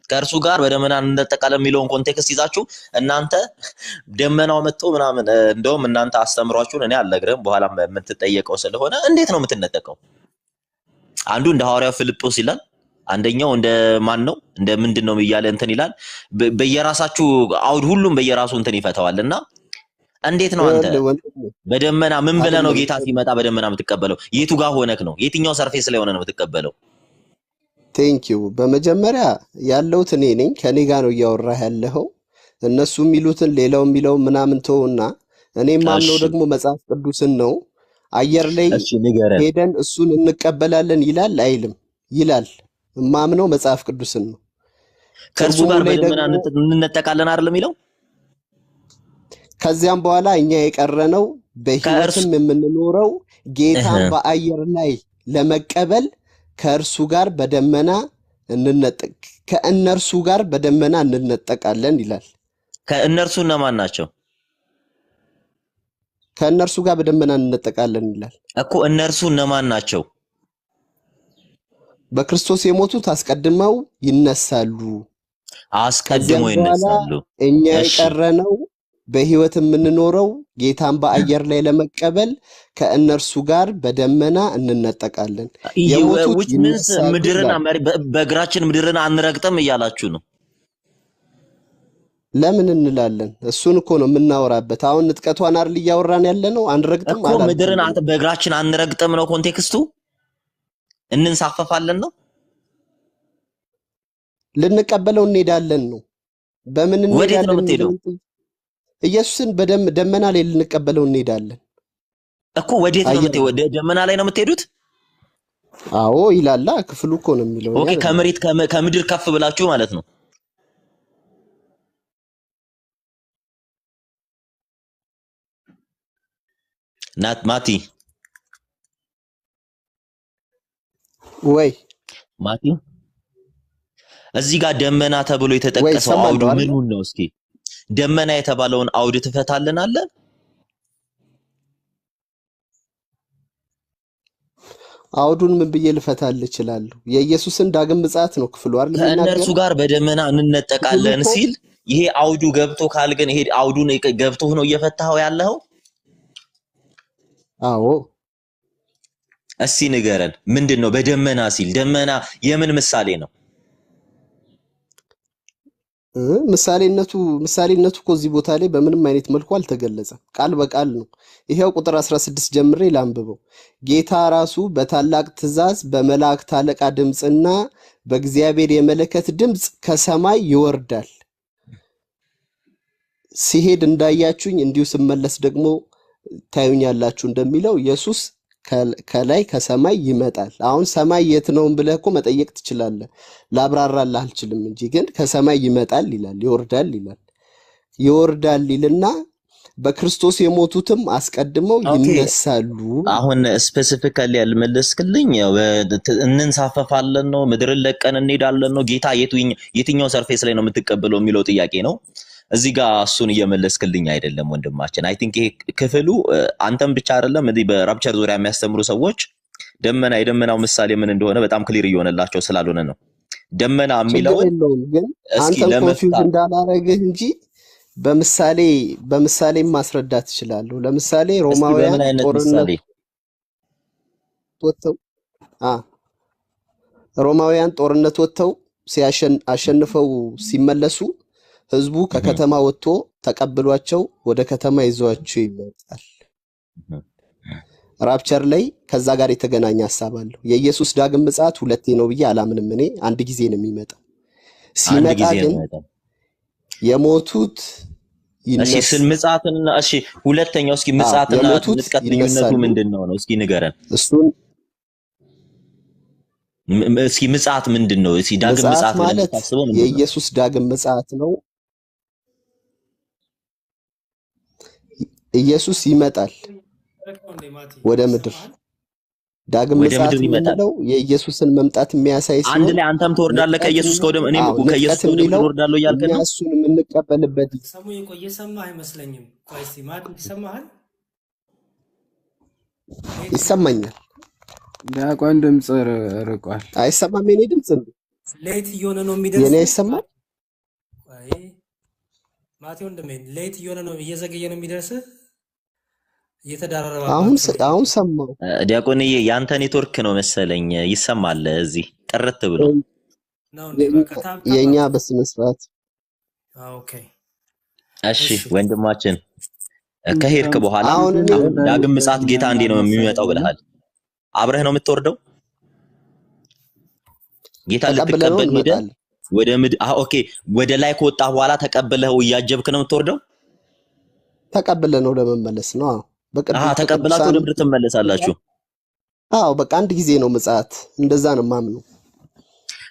ከእርሱ ጋር በደመና እንነጠቃለን የሚለውን ኮንቴክስት ይዛችሁ እናንተ ደመናው መጥቶ ምናምን እንደውም እናንተ አስተምሯችሁን እኔ አልነግርህም በኋላ የምትጠየቀው ስለሆነ እንዴት ነው የምትነጠቀው? አንዱ እንደ ሐዋርያው ፊልጶስ ይላል፣ አንደኛው እንደ ማን ነው እንደ ምንድነው እያለ እንትን ይላል። በየራሳችሁ አውድ ሁሉም በየራሱ እንትን ይፈታዋልና እንዴት ነው አንተ በደመና ምን ብለህ ነው ጌታ ሲመጣ በደመና የምትቀበለው? የቱ ጋር ሆነክ ነው? የትኛው ሰርፌስ ላይ ሆነ ነው የምትቀበለው? ቴንኪው። በመጀመሪያ ያለሁት እኔ ነኝ፣ ከኔ ጋር ነው እያወራህ ያለኸው። እነሱ የሚሉትን ሌላው የሚለው ምናምን ተውና እኔ ማምነው ደግሞ መጽሐፍ ቅዱስን ነው። አየር ላይ ሄደን እሱን እንቀበላለን ይላል አይልም? ይላል። ማምነው መጽሐፍ ቅዱስን ነው። ከእርሱ ጋር በደመና እንነጠቃለን አይደል የሚለው? ከዚያም በኋላ እኛ የቀረነው በህይወትም የምንኖረው ጌታን በአየር ላይ ለመቀበል ከእርሱ ጋር በደመና ከእነርሱ ጋር በደመና እንነጠቃለን ይላል። ከእነርሱ እነማን ናቸው? ከእነርሱ ጋር በደመና እንነጠቃለን ይላል እኮ። እነርሱ እነማን ናቸው? በክርስቶስ የሞቱት አስቀድመው ይነሳሉ። አስቀድመው ይነሳሉ። እኛ የቀረነው በህይወት የምንኖረው ጌታን በአየር ላይ ለመቀበል ከእነርሱ ጋር በደመና እንነጠቃለን። የሞቱት ምድርን በእግራችን ምድርን አንረግጥም እያላችሁ ነው። ለምን እንላለን? እሱን እኮ ነው የምናወራበት። አሁን ንጥቀቷን አይደል እያወራን ያለ ነው። አንረግጥም እኮ ምድርን በእግራችን አንረግጥም ነው ኮንቴክስቱ። እንንሳፈፋለን ነው። ልንቀበለው እንሄዳለን ነው። በምን እንሄዳለን? ወዴት ነው የምትሄደው? ኢየሱስን ደመና ላይ ልንቀበለው እንሄዳለን እኮ። ወዴት ነው የምትሄደው? ደመና ላይ ነው የምትሄዱት? አዎ ይላላ ክፍሉ እኮ ነው የሚለው። ኦኬ ከመሬት ከምድር ከፍ ብላችሁ ማለት ነው። ናት ማቲ ወይ ማቲ እዚህ ጋር ደመና ተብሎ የተጠቀሰው አውዱ ምኑን ነው? እስኪ ደመና የተባለውን አውድ ትፈታልን አለ። አውዱን ምን ብዬ ልፈታል እችላለሁ? የኢየሱስን ዳግም ምጽአት ነው ክፍሉ አይደል? ከእነርሱ ጋር በደመና እንነጠቃለን ሲል ይሄ አውዱ ገብቶ ካልገን ይሄ አውዱን ገብቶ ነው እየፈታው ያለው። አዎ እስኪ ንገረን፣ ምንድነው በደመና ሲል? ደመና የምን ምሳሌ ነው? ምሳሌነቱ እኮ እዚህ ቦታ ላይ በምንም አይነት መልኩ አልተገለጸም። ቃል በቃል ነው። ይሄው ቁጥር 16 ጀምሬ ላንብበው። ጌታ ራሱ በታላቅ ትእዛዝ በመላእክት አለቃ ድምጽና በእግዚአብሔር የመለከት ድምጽ ከሰማይ ይወርዳል። ሲሄድ እንዳያችሁኝ እንዲሁ ስመለስ ደግሞ ታዩኛላችሁ እንደሚለው ኢየሱስ ከላይ ከሰማይ ይመጣል። አሁን ሰማይ የት ነው ብለህ እኮ መጠየቅ ትችላለህ። ላብራራልህ አልችልም እንጂ ግን ከሰማይ ይመጣል ይላል፣ ይወርዳል ይላል። ይወርዳል ይልና በክርስቶስ የሞቱትም አስቀድመው ይነሳሉ። አሁን ስፔሲፊካሊ ያልመለስክልኝ እንንሳፈፋለን ነው፣ ምድርን ለቀን እንሄዳለን ነው፣ ጌታ የትኛው ሰርፌስ ላይ ነው የምትቀበለው የሚለው ጥያቄ ነው። እዚህ ጋር እሱን እየመለስክልኝ አይደለም ወንድማችን። አይ ቲንክ ይሄ ክፍሉ አንተም ብቻ አይደለም እዚህ በራፕቸር ዙሪያ የሚያስተምሩ ሰዎች የደመናው ምሳሌ ምን እንደሆነ በጣም ክሊር እየሆነላቸው ስላልሆነ ነው። ደመና የሚለው ግን አንተም ኮንፊውዝ እንዳላረግህ እንጂ በምሳሌ ማስረዳት እችላለሁ። ለምሳሌ ሮማውያን ጦርነት ወጥተው አሸንፈው ሲመለሱ ህዝቡ ከከተማ ወጥቶ ተቀብሏቸው ወደ ከተማ ይዟቸው ይመጣል። ራፕቸር ላይ ከዛ ጋር የተገናኘ ሐሳብ አለው። የኢየሱስ ዳግም ምጽአት ሁለቴ ነው ብዬ አላምንም እኔ። አንድ ጊዜ ነው የሚመጣው። ሲመጣ ግን እሺ ስለ ምጽአትና እሺ ሁለተኛው እስኪ ምጽአትና ንጥቀት ልዩነቱ ምንድነው ነው እስኪ ንገረን እሱን እስኪ ምጽአት ምንድነው እስኪ ዳግም ምጽአት ማለት የኢየሱስ ዳግም ምጽአት ነው ኢየሱስ ይመጣል ወደ ምድር ዳግም ምጽአት ነው የኢየሱስን መምጣት የሚያሳይ ሲሆን አንድ ላይ አንተም ትወርዳለህ ከኢየሱስ ከወደም እኔም ከኢየሱስ ከወደም ትወርዳለህ ያልከ ነው እሱን የምንቀበልበት ሰሙ የቆየ ሰማህ አይመስለኝም ቆይ እስቲ ማድ ይሰማሃል ይሰማኛል ዲያቆን ድምጽ ርቋል አይሰማም የኔ ድምጽ ሌት እየሆነ ነው የሚደርስ የኔ አይሰማም ቆይ ማቴዎስ እንደምን ሌት እየሆነ ነው እየዘገየ ነው የሚደርስ እየተዳረረባ አሁን ሰማው ዲያቆንዬ ያንተ ኔትወርክ ነው መሰለኝ ይሰማል እዚህ ጥርት ብሎ ነው እንደበቃ የኛ በስነ ስርዓት ኦኬ እሺ ወንድማችን ከሄድክ በኋላ አሁን ዳግም ምጽአት ጌታ እንዴ ነው የሚመጣው ብለሃል አብረህ ነው የምትወርደው ጌታ ልትቀበል ሄደ ወደ ኦኬ ወደ ላይ ከወጣ በኋላ ተቀበለው ያጀብክ ነው የምትወርደው ተቀበለ ነው ለመመለስ ነው ተቀበላችሁ ወደ ምድር ትመለሳላችሁ አዎ በቃ አንድ ጊዜ ነው ምጽአት እንደዛ ነው ማምነው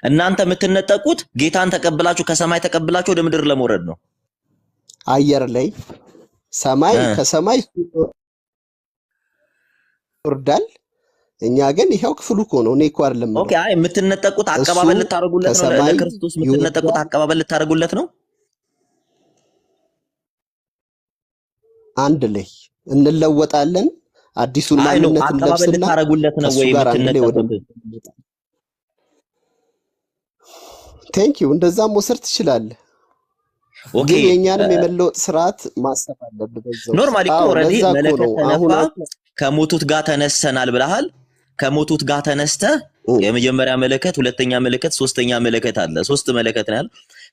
እናንተ የምትነጠቁት ጌታን ተቀበላችሁ ከሰማይ ተቀበላችሁ ወደ ምድር ለመውረድ ነው አየር ላይ ሰማይ ከሰማይ ወርዳል እኛ ግን ይሄው ክፍሉ እኮ ነው እኔ እኮ አይደለም ኦኬ አይ የምትነጠቁት አቀባበል ልታረጉለት ነው ለክርስቶስ የምትነጠቁት አቀባበል ልታረጉለት ነው አንድ ላይ እንለወጣለን አዲሱን ማንነት አቀባበል ልታረጉለት ነው ወይ የምትነጠቁት ቴንክ ዩ እንደዛም ወሰር ትችላለህ ኦኬ የኛንም የመለወጥ ስርዓት ማሰብ አለበት ኖርማሊ ኦሬዲ መለከት ተነፋ ከሞቱት ጋር ተነስተናል ብለሃል ከሞቱት ጋር ተነስተ የመጀመሪያ መለከት ሁለተኛ መለከት ሶስተኛ መለከት አለ ሶስት መለከት ነው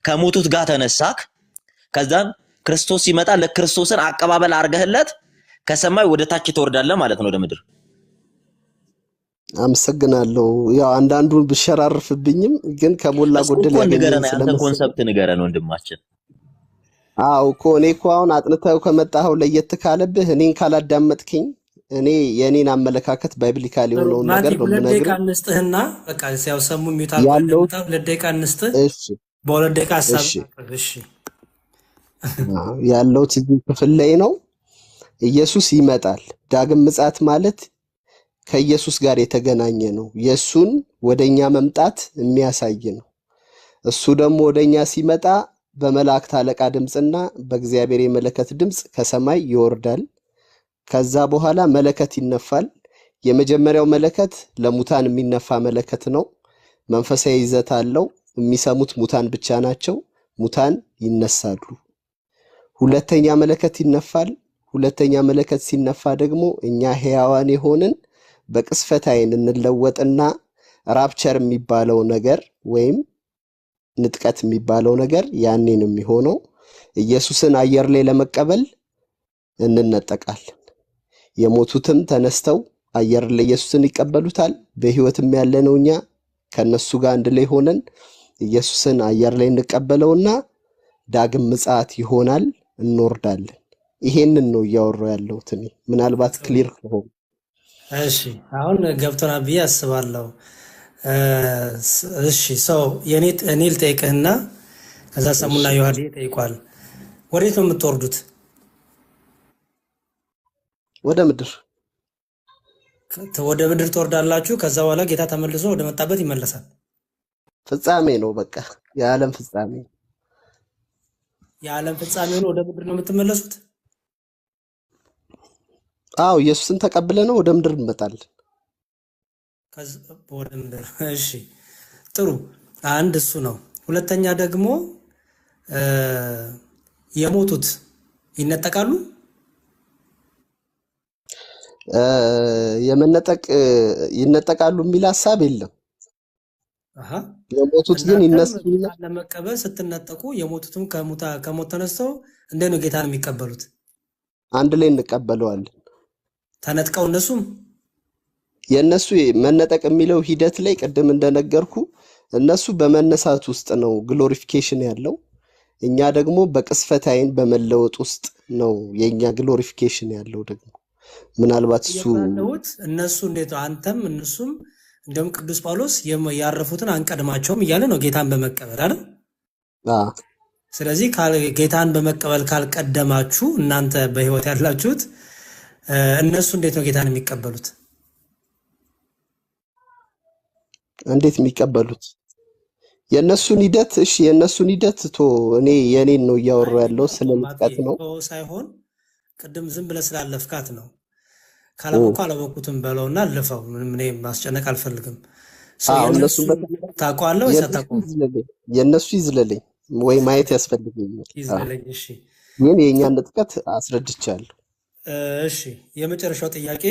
ከሞቱት ጋር ተነሳክ ከዛም ክርስቶስ ሲመጣ ለክርስቶስን አቀባበል አርገህለት ከሰማይ ወደ ታች ትወርዳለህ ማለት ነው ወደ ምድር አመሰግናለሁ ያው አንዳንዱን ብሸራርፍብኝም ግን ከሞላ ጎደል ያገኘን ስለምን ኮንሰፕት ንገረን ወንድማችን አው ኮኔ አሁን አጥንተው ከመጣው ለየት ካለብህ እኔን ካላዳመጥከኝ እኔ የኔን አመለካከት ባይብሊካሊ የሆነው ነገር ነው ነገር ለደቂቃ እንስጥህና በቃ ሲያው ሰሙ ሚውታል ለደቂቃ እንስጥህ እሺ በሁለት ደቂቃ ሐሳብ እሺ ያለው ትግል ክፍል ላይ ነው ኢየሱስ ይመጣል ዳግም ምጽአት ማለት ከኢየሱስ ጋር የተገናኘ ነው የሱን ወደኛ መምጣት የሚያሳይ ነው እሱ ደግሞ ወደኛ ሲመጣ በመላእክት አለቃ ድምጽና በእግዚአብሔር የመለከት ድምጽ ከሰማይ ይወርዳል ከዛ በኋላ መለከት ይነፋል የመጀመሪያው መለከት ለሙታን የሚነፋ መለከት ነው መንፈሳዊ ይዘት አለው የሚሰሙት ሙታን ብቻ ናቸው ሙታን ይነሳሉ ሁለተኛ መለከት ይነፋል ሁለተኛ መለከት ሲነፋ ደግሞ እኛ ሕያዋን የሆንን በቅስፈት አይን እንለወጥና ራፕቸር የሚባለው ነገር ወይም ንጥቀት የሚባለው ነገር ያኔ ነው የሚሆነው ኢየሱስን አየር ላይ ለመቀበል እንነጠቃለን የሞቱትም ተነስተው አየር ላይ ኢየሱስን ይቀበሉታል በህይወትም ያለነው እኛ ከነሱ ጋር አንድ ላይ ሆነን ኢየሱስን አየር ላይ እንቀበለውና ዳግም ምጽአት ይሆናል እንወርዳለን ይሄንን ነው ያወራው ያለው ትኒ ምናልባት ክሊር ነው እሺ አሁን ገብቶናል ብዬ አስባለሁ እሺ ሰው እኔ ልጠይቅህና ከዛ ሰሙና ዮሐዴ ጠይቋል ወዴት ነው የምትወርዱት ወደ ምድር ትወርዳላችሁ ከዛ በኋላ ጌታ ተመልሶ ወደ መጣበት ይመለሳል ፍጻሜ ነው በቃ የዓለም ፍጻሜ ነው ወደ ምድር ነው የምትመለሱት አው ኢየሱስን ተቀብለነው ወደ ምድር እንመጣለን ከዛ ወደ ምድር እሺ ጥሩ አንድ እሱ ነው ሁለተኛ ደግሞ የሞቱት ይነጠቃሉ ይነጠቃሉ የሚል ሐሳብ የለም የሞቱት ግን ይነሱና ለመቀበል ስትነጠቁ የሞቱትም ከሞት ተነስተው እንደነው ጌታን የሚቀበሉት አንድ ላይ እንቀበለዋለን ተነጥቀው እነሱም የነሱ መነጠቅ የሚለው ሂደት ላይ ቀደም እንደነገርኩ እነሱ በመነሳት ውስጥ ነው ግሎሪፊኬሽን ያለው እኛ ደግሞ በቅስፈት ዓይን በመለወጥ ውስጥ ነው የኛ ግሎሪፊኬሽን ያለው። ደግሞ ምናልባት እሱ ያለሁት እነሱ እንዴት ነው አንተም እነሱም እንደውም ቅዱስ ጳውሎስ ያረፉትን አንቀድማቸውም እያለ ነው ጌታን በመቀበል አይደል? ስለዚህ ጌታን በመቀበል ካልቀደማችሁ እናንተ በህይወት ያላችሁት እነሱ እንዴት ነው ጌታን የሚቀበሉት? እንዴት የሚቀበሉት? የእነሱን ሂደት እሺ፣ የእነሱን ሂደት እኔ የኔን ነው እያወራሁ ያለው ስለ ንጥቀት ነው ሳይሆን ቅድም ዝም ብለህ ስላለፍካት ነው። ካላወቅኩ አላወቅኩትም በለውና ልፈው። ምንም እኔ ማስጨነቅ አልፈልግም። እነሱን ታውቀዋለህ ወይስ አታውቀውም? የእነሱ ይዝለለኝ ወይ ማየት ያስፈልገኛል። ይዝለለኝ። እሺ፣ ግን የእኛን ንጥቀት አስረድቻለሁ። እሺ፣ የመጨረሻው ጥያቄ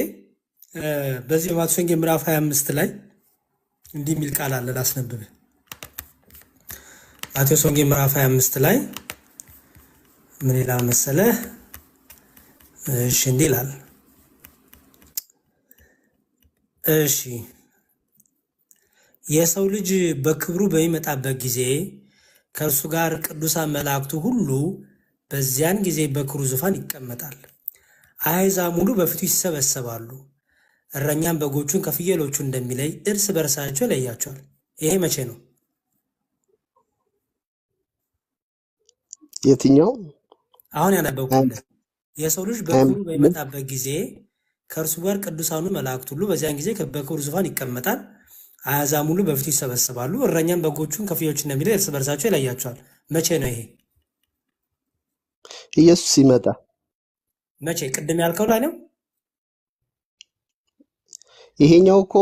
በዚህ በማቴዎስ ወንጌል ምዕራፍ 25 ላይ እንዲህ የሚል ቃል አለ፣ ላስነብብህ። ማቴዎስ ወንጌል ምዕራፍ 25 ላይ ምን ይላል መሰለህ? እሺ እንዲህ ይላል። እሺ የሰው ልጅ በክብሩ በሚመጣበት ጊዜ ከእርሱ ጋር ቅዱሳን መላእክቱ ሁሉ በዚያን ጊዜ በክብሩ ዙፋን ይቀመጣል። አሕዛብ ሁሉ በፊቱ ይሰበሰባሉ። እረኛም በጎቹን ከፍየሎቹ እንደሚለይ እርስ በርሳቸው ይለያቸዋል። ይሄ መቼ ነው? የትኛው? አሁን ያነበብኩት የሰው ልጅ በክብሩ በሚመጣበት ጊዜ ከእርሱ ጋር ቅዱሳኑ መላእክት ሁሉ በዚያን ጊዜ በክብሩ ዙፋን ይቀመጣል። አሕዛብ ሁሉ በፊቱ ይሰበሰባሉ። እረኛም በጎቹን ከፍየሎቹ እንደሚለይ እርስ በርሳቸው ይለያቸዋል። መቼ ነው ይሄ? ኢየሱስ ሲመጣ። መቼ? ቅድም ያልከው ላይ ነው። ይሄኛው እኮ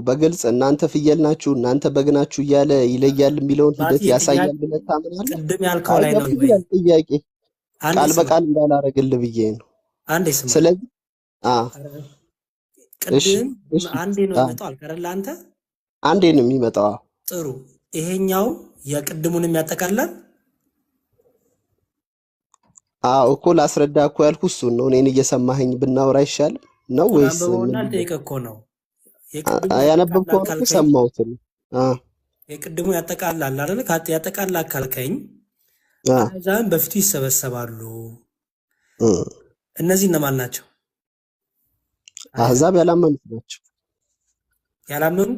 በግልጽ እናንተ ፍየል ናችሁ እናንተ በግ ናችሁ እያለ ይለያል የሚለውን ሂደት ያሳያል ብለህ ታምናለህ? ቅድም ያልከው ላይ ነው። ጥያቄ ቃል በቃል እንዳላረግልህ ብዬ ነው። አንዴ ስማ። ስለዚህ ቅድም አንዴ ነው የሚመጣው አልከረለ አንተ? አንዴ ነው የሚመጣው። ጥሩ። ይሄኛው የቅድሙንም ያጠቃልላል? እኮ ላስረዳ እኮ ያልኩ እሱን ነው። እኔን እየሰማኸኝ ብናወራ አይሻልም ነው ወይስ? ጠይቀህ እኮ ነው ያነበብከው እኮ ሰማሁት። የቅድሙ ያጠቃልላል አይደል? ያጠቃልላል ካልከኝ አሕዛብም በፊቱ ይሰበሰባሉ። እነዚህ እነማን ናቸው? አሕዛብ ያላመኑት ናቸው። ያላመኑ?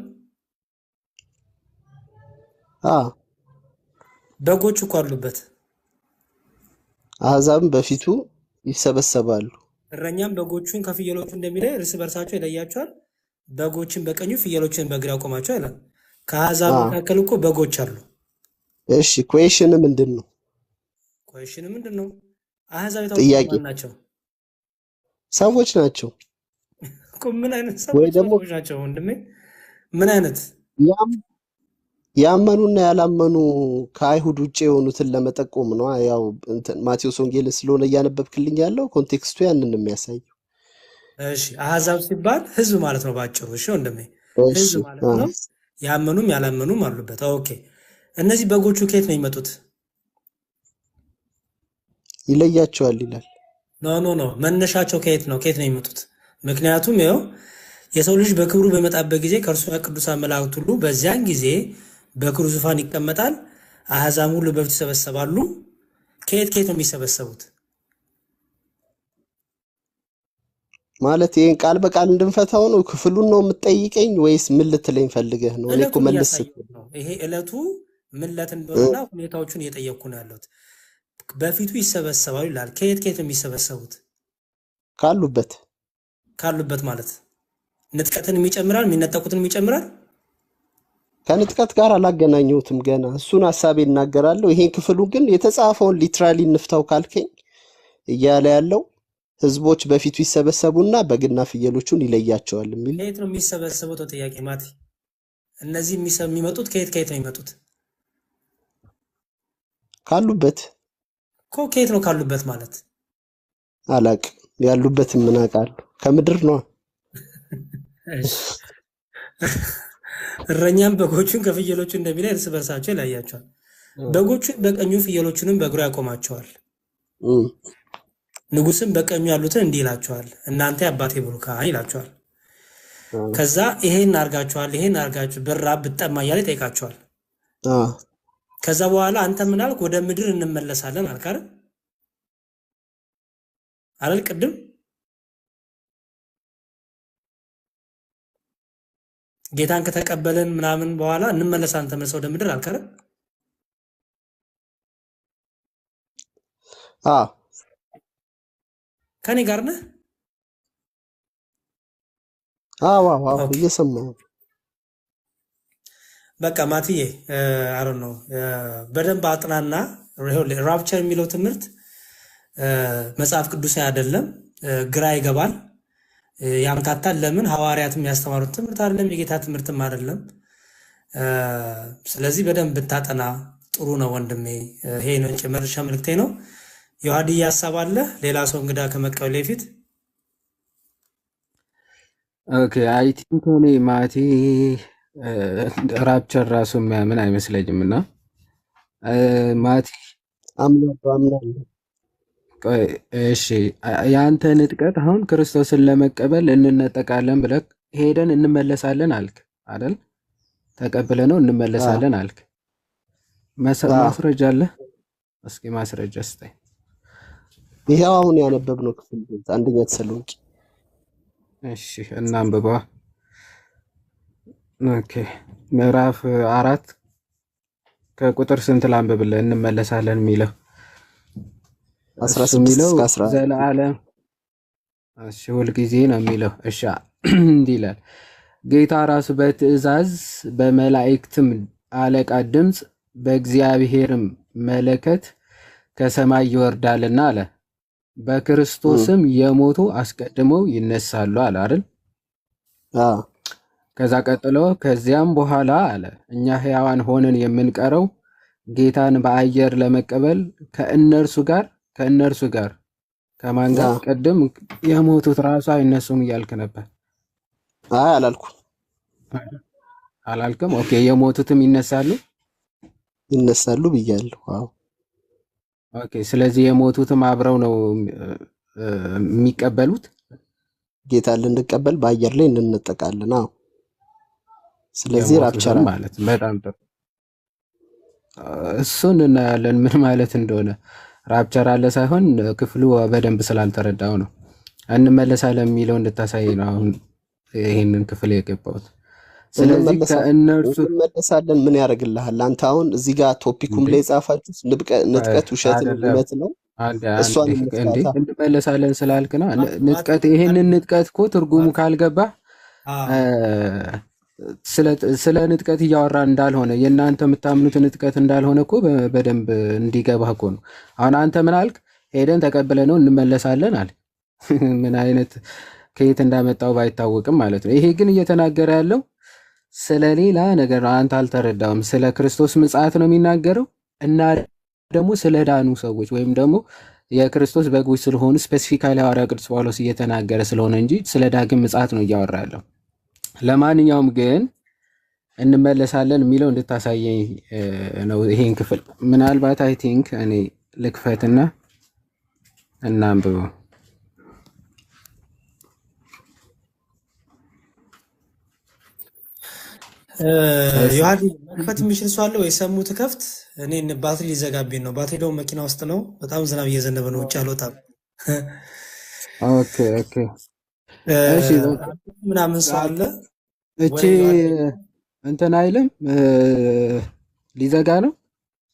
በጎቹ እኮ አሉበት። አሕዛብም በፊቱ ይሰበሰባሉ። እረኛም በጎቹን ከፍየሎቹ እንደሚለይ እርስ በርሳቸው ይለያቸዋል። በጎችን በቀኙ ፍየሎችን በግራ ያቆማቸው ይላል። ከአሕዛብ መካከል እኮ በጎች አሉ። እሺ ኩዌሽን ምንድን ነው? ኩዌሽን ምንድን ነው? አሕዛብ የታወቁ ናቸው። ሰዎች ናቸው። ምን አይነት ሰዎች ናቸው ወንድሜ? ምን አይነት ያመኑና ያላመኑ ከአይሁድ ውጭ የሆኑትን ለመጠቆም ነው። ያው ማቴዎስ ወንጌል ስለሆነ እያነበብክልኝ ያለው ኮንቴክስቱ ያንን ነው የሚያሳየው። እሺ አሕዛብ ሲባል ህዝብ ማለት ነው ባጭሩ። እሺ ወንድሜ ህዝብ ማለት ነው። ያመኑም ያላመኑም አሉበት። ኦኬ እነዚህ በጎቹ ከየት ነው የሚመጡት? ይለያቸዋል ይላል። ኖ መነሻቸው ከየት ነው? ከየት ነው የሚመጡት? ምክንያቱም ይኸው የሰው ልጅ በክብሩ በመጣበት ጊዜ ከእርሱ ጋር ቅዱሳን መላእክት ሁሉ በዚያን ጊዜ በክብሩ ዙፋን ይቀመጣል። አሕዛብ ሁሉ በፊቱ ይሰበሰባሉ። ከየት ነው የሚሰበሰቡት? ማለት ይሄን ቃል በቃል እንድንፈታው ነው? ክፍሉን ነው የምትጠይቀኝ ወይስ ምን ልትለኝ ፈልገህ ነው? እኔ እኮ መልስ ይሄ ዕለቱ ምንለት እንደሆነና ሁኔታዎቹን እየጠየቅኩ ነው ያለሁት። በፊቱ ይሰበሰባሉ ይላል። ከየት ነው የሚሰበሰቡት? ካሉበት ማለት ንጥቀትን ይጨምራል፣ የሚነጠቁትን ይጨምራል። ከንጥቀት ጋር አላገናኘሁትም ገና። እሱን ሀሳቤ እናገራለሁ። ይሄን ክፍሉ ግን የተጻፈውን ሊትራሊ እንፍታው ካልከኝ እያለ ያለው ህዝቦች በፊቱ ይሰበሰቡና በግና ፍየሎቹን ይለያቸዋል የሚል። ከየት ነው የሚሰበሰቡት? ጥያቄ ማቲ፣ እነዚህ የሚመጡት ከየት ነው የሚመጡት? ካሉበት እኮ። ከየት ነው ካሉበት ማለት? አላቅም። ያሉበትም ምን አውቃለሁ? ከምድር ነው። እረኛም በጎቹን ከፍየሎቹ እንደሚለይ እርስ በርሳቸው ይለያቸዋል። በጎቹን በቀኙ ፍየሎቹንም በግራ ያቆማቸዋል። ንጉስም በቀኙ ያሉትን እንዲህ ይላቸዋል፣ እናንተ የአባቴ ብሩካን ይላቸዋል። ከዛ ይሄን አርጋቸዋል፣ ይሄን አርጋችሁ ብራብ ብጠማ እያለ ይጠይቃቸዋል። ከዛ በኋላ አንተ ምን አልክ? ወደ ምድር እንመለሳለን አልክ አይደል? ቅድም ጌታን ከተቀበልን ምናምን በኋላ እንመለሳለን ተመልሰው ወደ ምድር አልክ አይደል? አዎ ከኔ ጋር ነህ? አዎ እየሰማሁ በቃ ማትዬ አሮ ነው በደንብ አጥናና። ራፕቸር የሚለው ትምህርት መጽሐፍ ቅዱሳዊ አይደለም፣ ግራ ይገባል፣ ያምታታል። ለምን? ሐዋርያት የሚያስተማሩት ትምህርት አይደለም፣ የጌታ ትምህርትም አይደለም። ስለዚህ በደንብ ብታጠና ጥሩ ነው ወንድሜ። ይሄ ነው የመጨረሻ መልእክቴ ነው። ዮሐድዬ ሀሳብ አለ? ሌላ ሰው እንግዳ ከመቀበል በፊት ኦኬ አይ ቲንክ እኔ ማቲ ራፕቸር ራሱ የሚያምን አይመስለኝም። እና ማቲ አምናለሁ። ቆይ እሺ፣ የአንተ ንጥቀት አሁን ክርስቶስን ለመቀበል እንነጠቃለን ብለህ ሄደን እንመለሳለን አልክ አይደል? ተቀብለ ነው እንመለሳለን አልክ። ማስረጃ አለ? እስኪ ማስረጃ ስጠኝ። ይሄው አሁን ያነበብነው ክፍል አንደኛ ተሰሎንቄ። እሺ እናንብባ። ኦኬ ምዕራፍ 4 ከቁጥር ስንት ላንብብልህ? እንመለሳለን የሚለው 16 እስከ 11 ዘላለም እሺ ሁልጊዜ ነው የሚለው። እሺ እንዲህ ይላል፣ ጌታ ራሱ በትእዛዝ በመላእክትም አለቃ ድምፅ በእግዚአብሔርም መለከት ከሰማይ ይወርዳልና አለ። በክርስቶስም የሞቱ አስቀድመው ይነሳሉ አለ አይደል? ከዛ ቀጥሎ ከዚያም በኋላ አለ እኛ ሕያዋን ሆነን የምንቀረው ጌታን በአየር ለመቀበል ከእነርሱ ጋር ከማን ጋር? ቀደም የሞቱት ራሱ አይነሱም እያልክ ነበር። አይ አላልክም? ኦኬ የሞቱትም ይነሳሉ ብያለሁ። አዎ ኦኬ። ስለዚህ የሞቱትም አብረው ነው የሚቀበሉት። ጌታን ልንቀበል በአየር ላይ እንነጠቃለን። አዎ ስለዚህ ራፕቸር ማለት በጣም ጥሩ። እሱን እናያለን ምን ማለት እንደሆነ። ራፕቸር አለ ሳይሆን ክፍሉ በደንብ ስላልተረዳው ነው። እንመለሳለን የሚለው እንድታሳይ ነው አሁን ይሄንን ክፍል የገባሁት። ስለዚህ ከእነርሱ እንመለሳለን ምን ያደርግልሃል አንተ? አሁን እዚህ ጋር ቶፒኩም ላይ ጻፋችሁ ንጥቀት ውሸት እውነት ነው። እሷን እንመለሳለን ስላልክ ነው ንጥቀት። ይሄንን ንጥቀት እኮ ትርጉሙ ካልገባ ስለ ንጥቀት እያወራ እንዳልሆነ የእናንተ የምታምኑት ንጥቀት እንዳልሆነ እኮ በደንብ እንዲገባ እኮ ነው። አሁን አንተ ምን አልክ? ሄደን ተቀብለ ነው እንመለሳለን አለ። ምን አይነት ከየት እንዳመጣው ባይታወቅም ማለት ነው። ይሄ ግን እየተናገረ ያለው ስለሌላ ነገር ነው። አንተ አልተረዳውም። ስለ ክርስቶስ ምጽአት ነው የሚናገረው እና ደግሞ ስለ ዳኑ ሰዎች ወይም ደግሞ የክርስቶስ በጎች ስለሆኑ ስፔሲፊካሊ ሐዋርያው ቅዱስ ጳውሎስ እየተናገረ ስለሆነ እንጂ ስለ ዳግም ምጽአት ነው እያወራ ያለው። ለማንኛውም ግን እንመለሳለን የሚለው እንድታሳየኝ ነው ይሄን ክፍል። ምናልባት አይ ቲንክ እኔ ልክፈትና እናንብበው። ዮሐንስ መክፈት የሚችል ሰው አለ ወይ? ሰሙት ከፍት እኔ ባትሪ ሊዘጋብኝ ነው። ባትሪ ደግሞ መኪና ውስጥ ነው። በጣም ዝናብ እየዘነበ ነው። ውጭ አልወጣም። ኦኬ እሺ ምናምን ሰው አለ እቺ እንትን አይልም ሊዘጋ ነው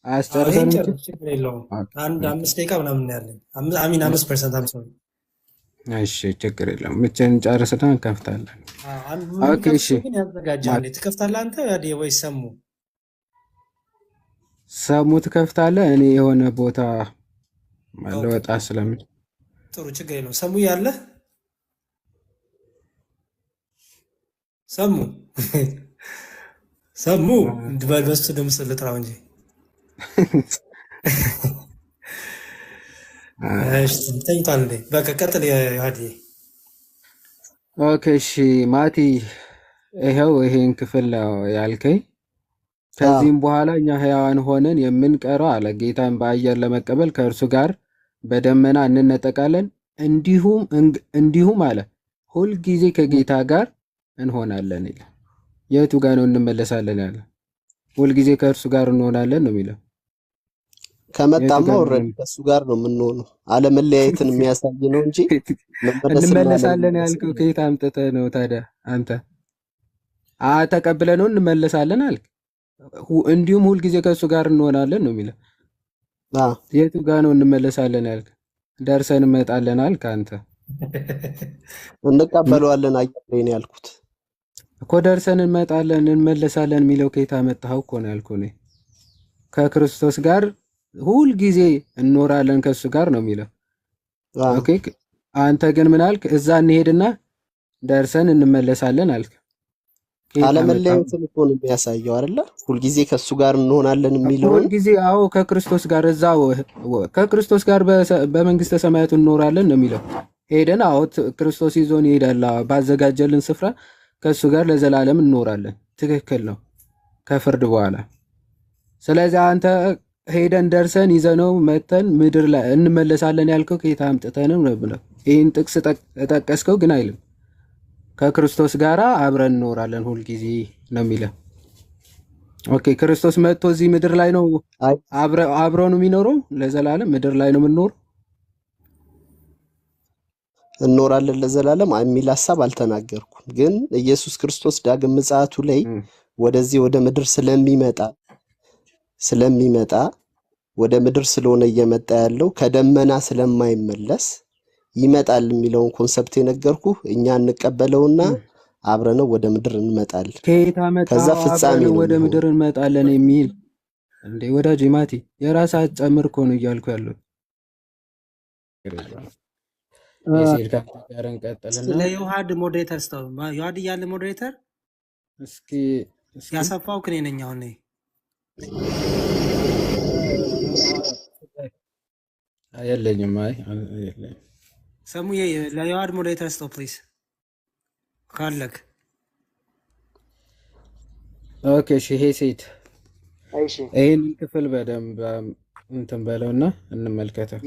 አያስጨርሰንም። ችግር የለውም። አንድ 5 ደቂቃ ምናምን ያለን 5% እሺ ችግር የለውም። ምችን ጨርስና እንከፍታለን። ኦኬ እሺ ግን ያዘጋጃል። ትከፍታለህ አንተ ወይ ሰሙ ትከፍታለህ? እኔ የሆነ ቦታ ማለወጣ ስለምን ጥሩ ችግር የለውም። ሰሙ ያለ ሰሙ በሱ ድምፅ ልጥራው እንጂ ተኝቷል እንዴ? በቃ ቀጥል ዮሐንስ። ኦኬ እሺ ማቲ ይኸው ይሄን ክፍል ነው ያልከኝ። ከዚህም በኋላ እኛ ሕያዋን ሆነን የምንቀረው አለ ጌታን በአየር ለመቀበል ከእርሱ ጋር በደመና እንነጠቃለን፣ እንዲሁም አለ ሁልጊዜ ከጌታ ጋር እንሆናለን ይላል። የቱ ጋር ነው እንመለሳለን ያለ? ሁልጊዜ ከእርሱ ጋር እንሆናለን ነው የሚለው። የቱ ከመጣማ ጋር ኦልሬዲ ነው ከእሱ ጋር ነው የምንሆነው። አለመለያየትን የሚያሳይ ነው እንጂ መመለስና እንመለሳለን አለመመለስ ያልከው ከየት አምጥተህ ነው ታዲያ አንተ? ተቀብለ ነው እንመለሳለን አልክ። እንዲሁም ሁልጊዜ ከእሱ ጋር እንሆናለን ነው የሚለው። የቱ ጋር ነው እንመለሳለን ያልክ? ደርሰን እንመጣለን አልክ አንተ እንቀበለዋለን አየህ ነው ያልኩት እኮ። ደርሰን እንመጣለን እንመለሳለን የሚለው ከየት አመጣኸው እኮ ነው ያልኩህ እኔ። ከክርስቶስ ጋር ሁልጊዜ እንኖራለን ከእሱ ጋር ነው የሚለው። ኦኬ አንተ ግን ምን አልክ? እዛ እንሄድና ደርሰን እንመለሳለን አልክ። አለመለያየትን እኮ ነው የሚያሳየው አይደለ? ሁልጊዜ ከእሱ ጋር እንሆናለን የሚለውን ሁልጊዜ አዎ፣ ከክርስቶስ ጋር እዛው ከክርስቶስ ጋር በመንግስተ ሰማያት እንኖራለን ነው የሚለው። ሄደን አዎ ክርስቶስ ይዞን ይሄዳል ባዘጋጀልን ስፍራ ከእሱ ጋር ለዘላለም እንኖራለን። ትክክል ነው፣ ከፍርድ በኋላ። ስለዚህ አንተ ሄደን ደርሰን ይዘነው መተን ምድር ላይ እንመለሳለን ያልከው ከየት አምጥተህ ነው ብለው ይህን ጥቅስ ጠቀስከው ግን አይልም። ከክርስቶስ ጋር አብረን እንኖራለን ሁልጊዜ ነው የሚለው። ኦኬ ክርስቶስ መጥቶ እዚህ ምድር ላይ ነው አብረው ነው የሚኖረው ለዘላለም ምድር ላይ ነው የምንኖረው እንኖራለን ለዘላለም የሚል ሐሳብ አልተናገርኩም። ግን ኢየሱስ ክርስቶስ ዳግም ምጽአቱ ላይ ወደዚህ ወደ ምድር ስለሚመጣ ወደ ምድር ስለሆነ እየመጣ ያለው ከደመና ስለማይመለስ ይመጣል የሚለውን ኮንሰፕት የነገርኩ እኛ እንቀበለውና አብረነው ወደ ምድር እንመጣለን። ከዛ ፍጻሜ ነው ወደ ምድር እንመጣለን የሚል እንዴ ወዳጅ ማቲ የራስ አጨምር እኮ ነው እያልኩ ያለው። ለዮሐድ ሞዴሬተር ስጠው። ዮሐድ እያለ ሞዴሬተር እስኪ ያሰፋው ከኔ ነኝ አሁን የለኝም። አይ የለኝም። ሰሙዬ ለዮሐድ ሞዴሬተር ስጠው ፕሊዝ ካለክ። ኦኬ እሺ፣ ይሄ ሴት ይሄን ክፍል በደንብ እንትን በለውና እንመልከተው።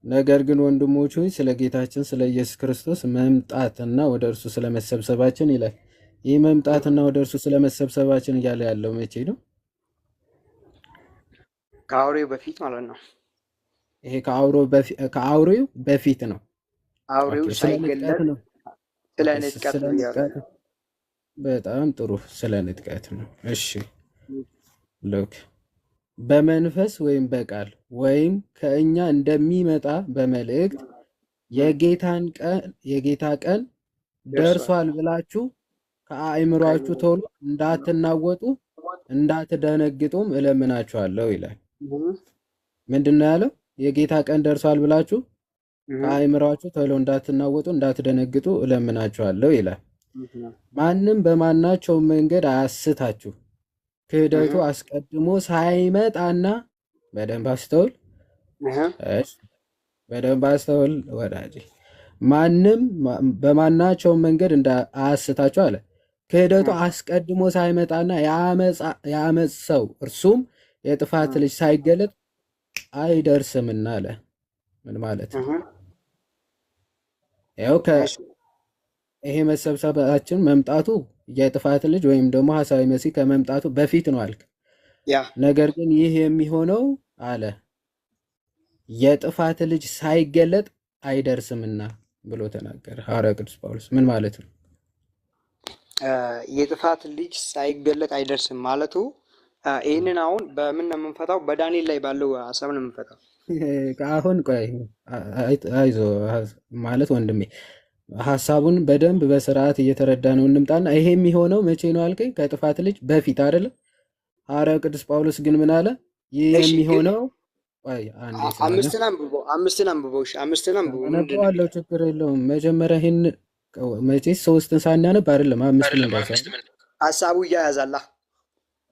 ነገር ግን ወንድሞች ሆይ ስለ ጌታችን ስለ ኢየሱስ ክርስቶስ መምጣትና ወደ እርሱ ስለመሰብሰባችን ይላል። ይህ መምጣትና ወደ እርሱ ስለመሰብሰባችን እያለ ያለው መቼ ነው? ከአውሬው በፊት ማለት ነው። ይሄ ከአውሬው በፊት ነው። አውሬው ሳይገለጥ ስለ ንጥቀት ነው ያለው። በጣም ጥሩ፣ ስለ ንጥቀት ነው። እሺ ሎክ በመንፈስ ወይም በቃል ወይም ከእኛ እንደሚመጣ በመልእክት የጌታ ቀን ደርሷል ብላችሁ ከአእምሯችሁ ቶሎ እንዳትናወጡ እንዳትደነግጡም እለምናችኋለሁ ይላል። ምንድን ነው ያለው? የጌታ ቀን ደርሷል ብላችሁ ከአእምሯችሁ ቶሎ እንዳትናወጡ እንዳትደነግጡ እለምናችኋለሁ ይላል። ማንም በማናቸው መንገድ አያስታችሁ፣ ክህደቱ አስቀድሞ ሳይመጣና በደንብ አስተውል ወዳጄ። ማንም በማናቸው መንገድ አያስታችሁ አለ። ክህደቱ አስቀድሞ ሳይመጣና የአመፅ ሰው እርሱም የጥፋት ልጅ ሳይገለጥ አይደርስምና አለ። ምን ማለት ነው? ያው ይሄ መሰብሰባችን መምጣቱ የጥፋት ልጅ ወይም ደግሞ ሐሳዊ መሲህ ከመምጣቱ በፊት ነው አልክ። ነገር ግን ይህ የሚሆነው አለ የጥፋት ልጅ ሳይገለጥ አይደርስምና ብሎ ተናገረ ሐዋርያው ቅዱስ ጳውሎስ። ምን ማለት ነው? የጥፋት ልጅ ሳይገለጥ አይደርስም ማለቱ ይህንን አሁን በምን ነው የምንፈታው? በዳንኤል ላይ ባለው ሀሳብ ነው የምንፈታው። አሁን ቆይ አይዞ ማለት ወንድሜ ሐሳቡን በደንብ በስርዓት እየተረዳ ነው እንምጣና። ይሄ የሚሆነው መቼ ነው አልከኝ? ከጥፋት ልጅ በፊት አይደለም? ሐዋርያው ቅዱስ ጳውሎስ ግን ምን አለ? ይህ የሚሆነው አምስትን አንብበው። አነበዋለሁ፣ ችግር የለውም። መጀመሪያ ይህን መቼስ ሶስትን ሳናነብ አይደለም አምስትን ሀሳቡ እያያዛላ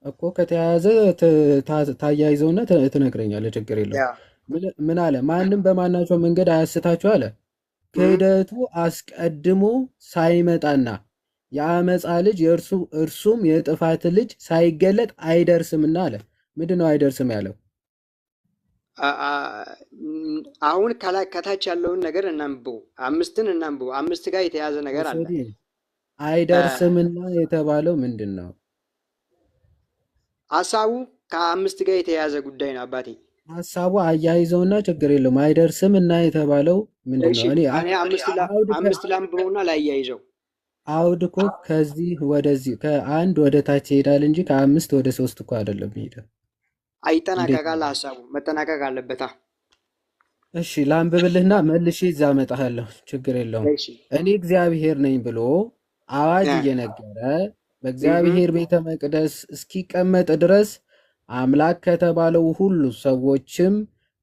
እኮ ከተያያዘ ታያይዘውና ትነግረኛለህ፣ ችግር የለውም። ምን አለ? ማንም በማናቸው መንገድ አያስታችሁ አለ። ክህደቱ አስቀድሞ ሳይመጣና የአመፃ ልጅ እርሱም የጥፋት ልጅ ሳይገለጥ አይደርስምና አለ። ምንድን ነው አይደርስም ያለው? አሁን ከታች ያለውን ነገር እናንብበው። አምስትን እናንብበው። አምስት ጋር የተያዘ ነገር አለ። አይደርስምና የተባለው ምንድን ነው? ሀሳቡ ከአምስት ጋር የተያያዘ ጉዳይ ነው አባቴ። ሀሳቡ አያይዘውና ችግር የለውም አይደርስም እና የተባለው ምንድን እሺ ነው? እኔ እኔ አምስት ላንብበውና ላያይዘው። አውድ እኮ ከዚህ ወደዚህ ከአንድ ወደ ታች ይሄዳል እንጂ ከአምስት ወደ 3 እኮ አይደለም ይሄዳል። አይጠናቀቃል። ሀሳቡ መጠናቀቅ አለበታ። እሺ ላንብብልህና መልሼ እዛ እመጣለሁ። ችግር የለውም። እሺ እኔ እግዚአብሔር ነኝ ብሎ አዋጅ እየነገረ በእግዚአብሔር ቤተ መቅደስ እስኪቀመጥ ድረስ አምላክ ከተባለው ሁሉ ሰዎችም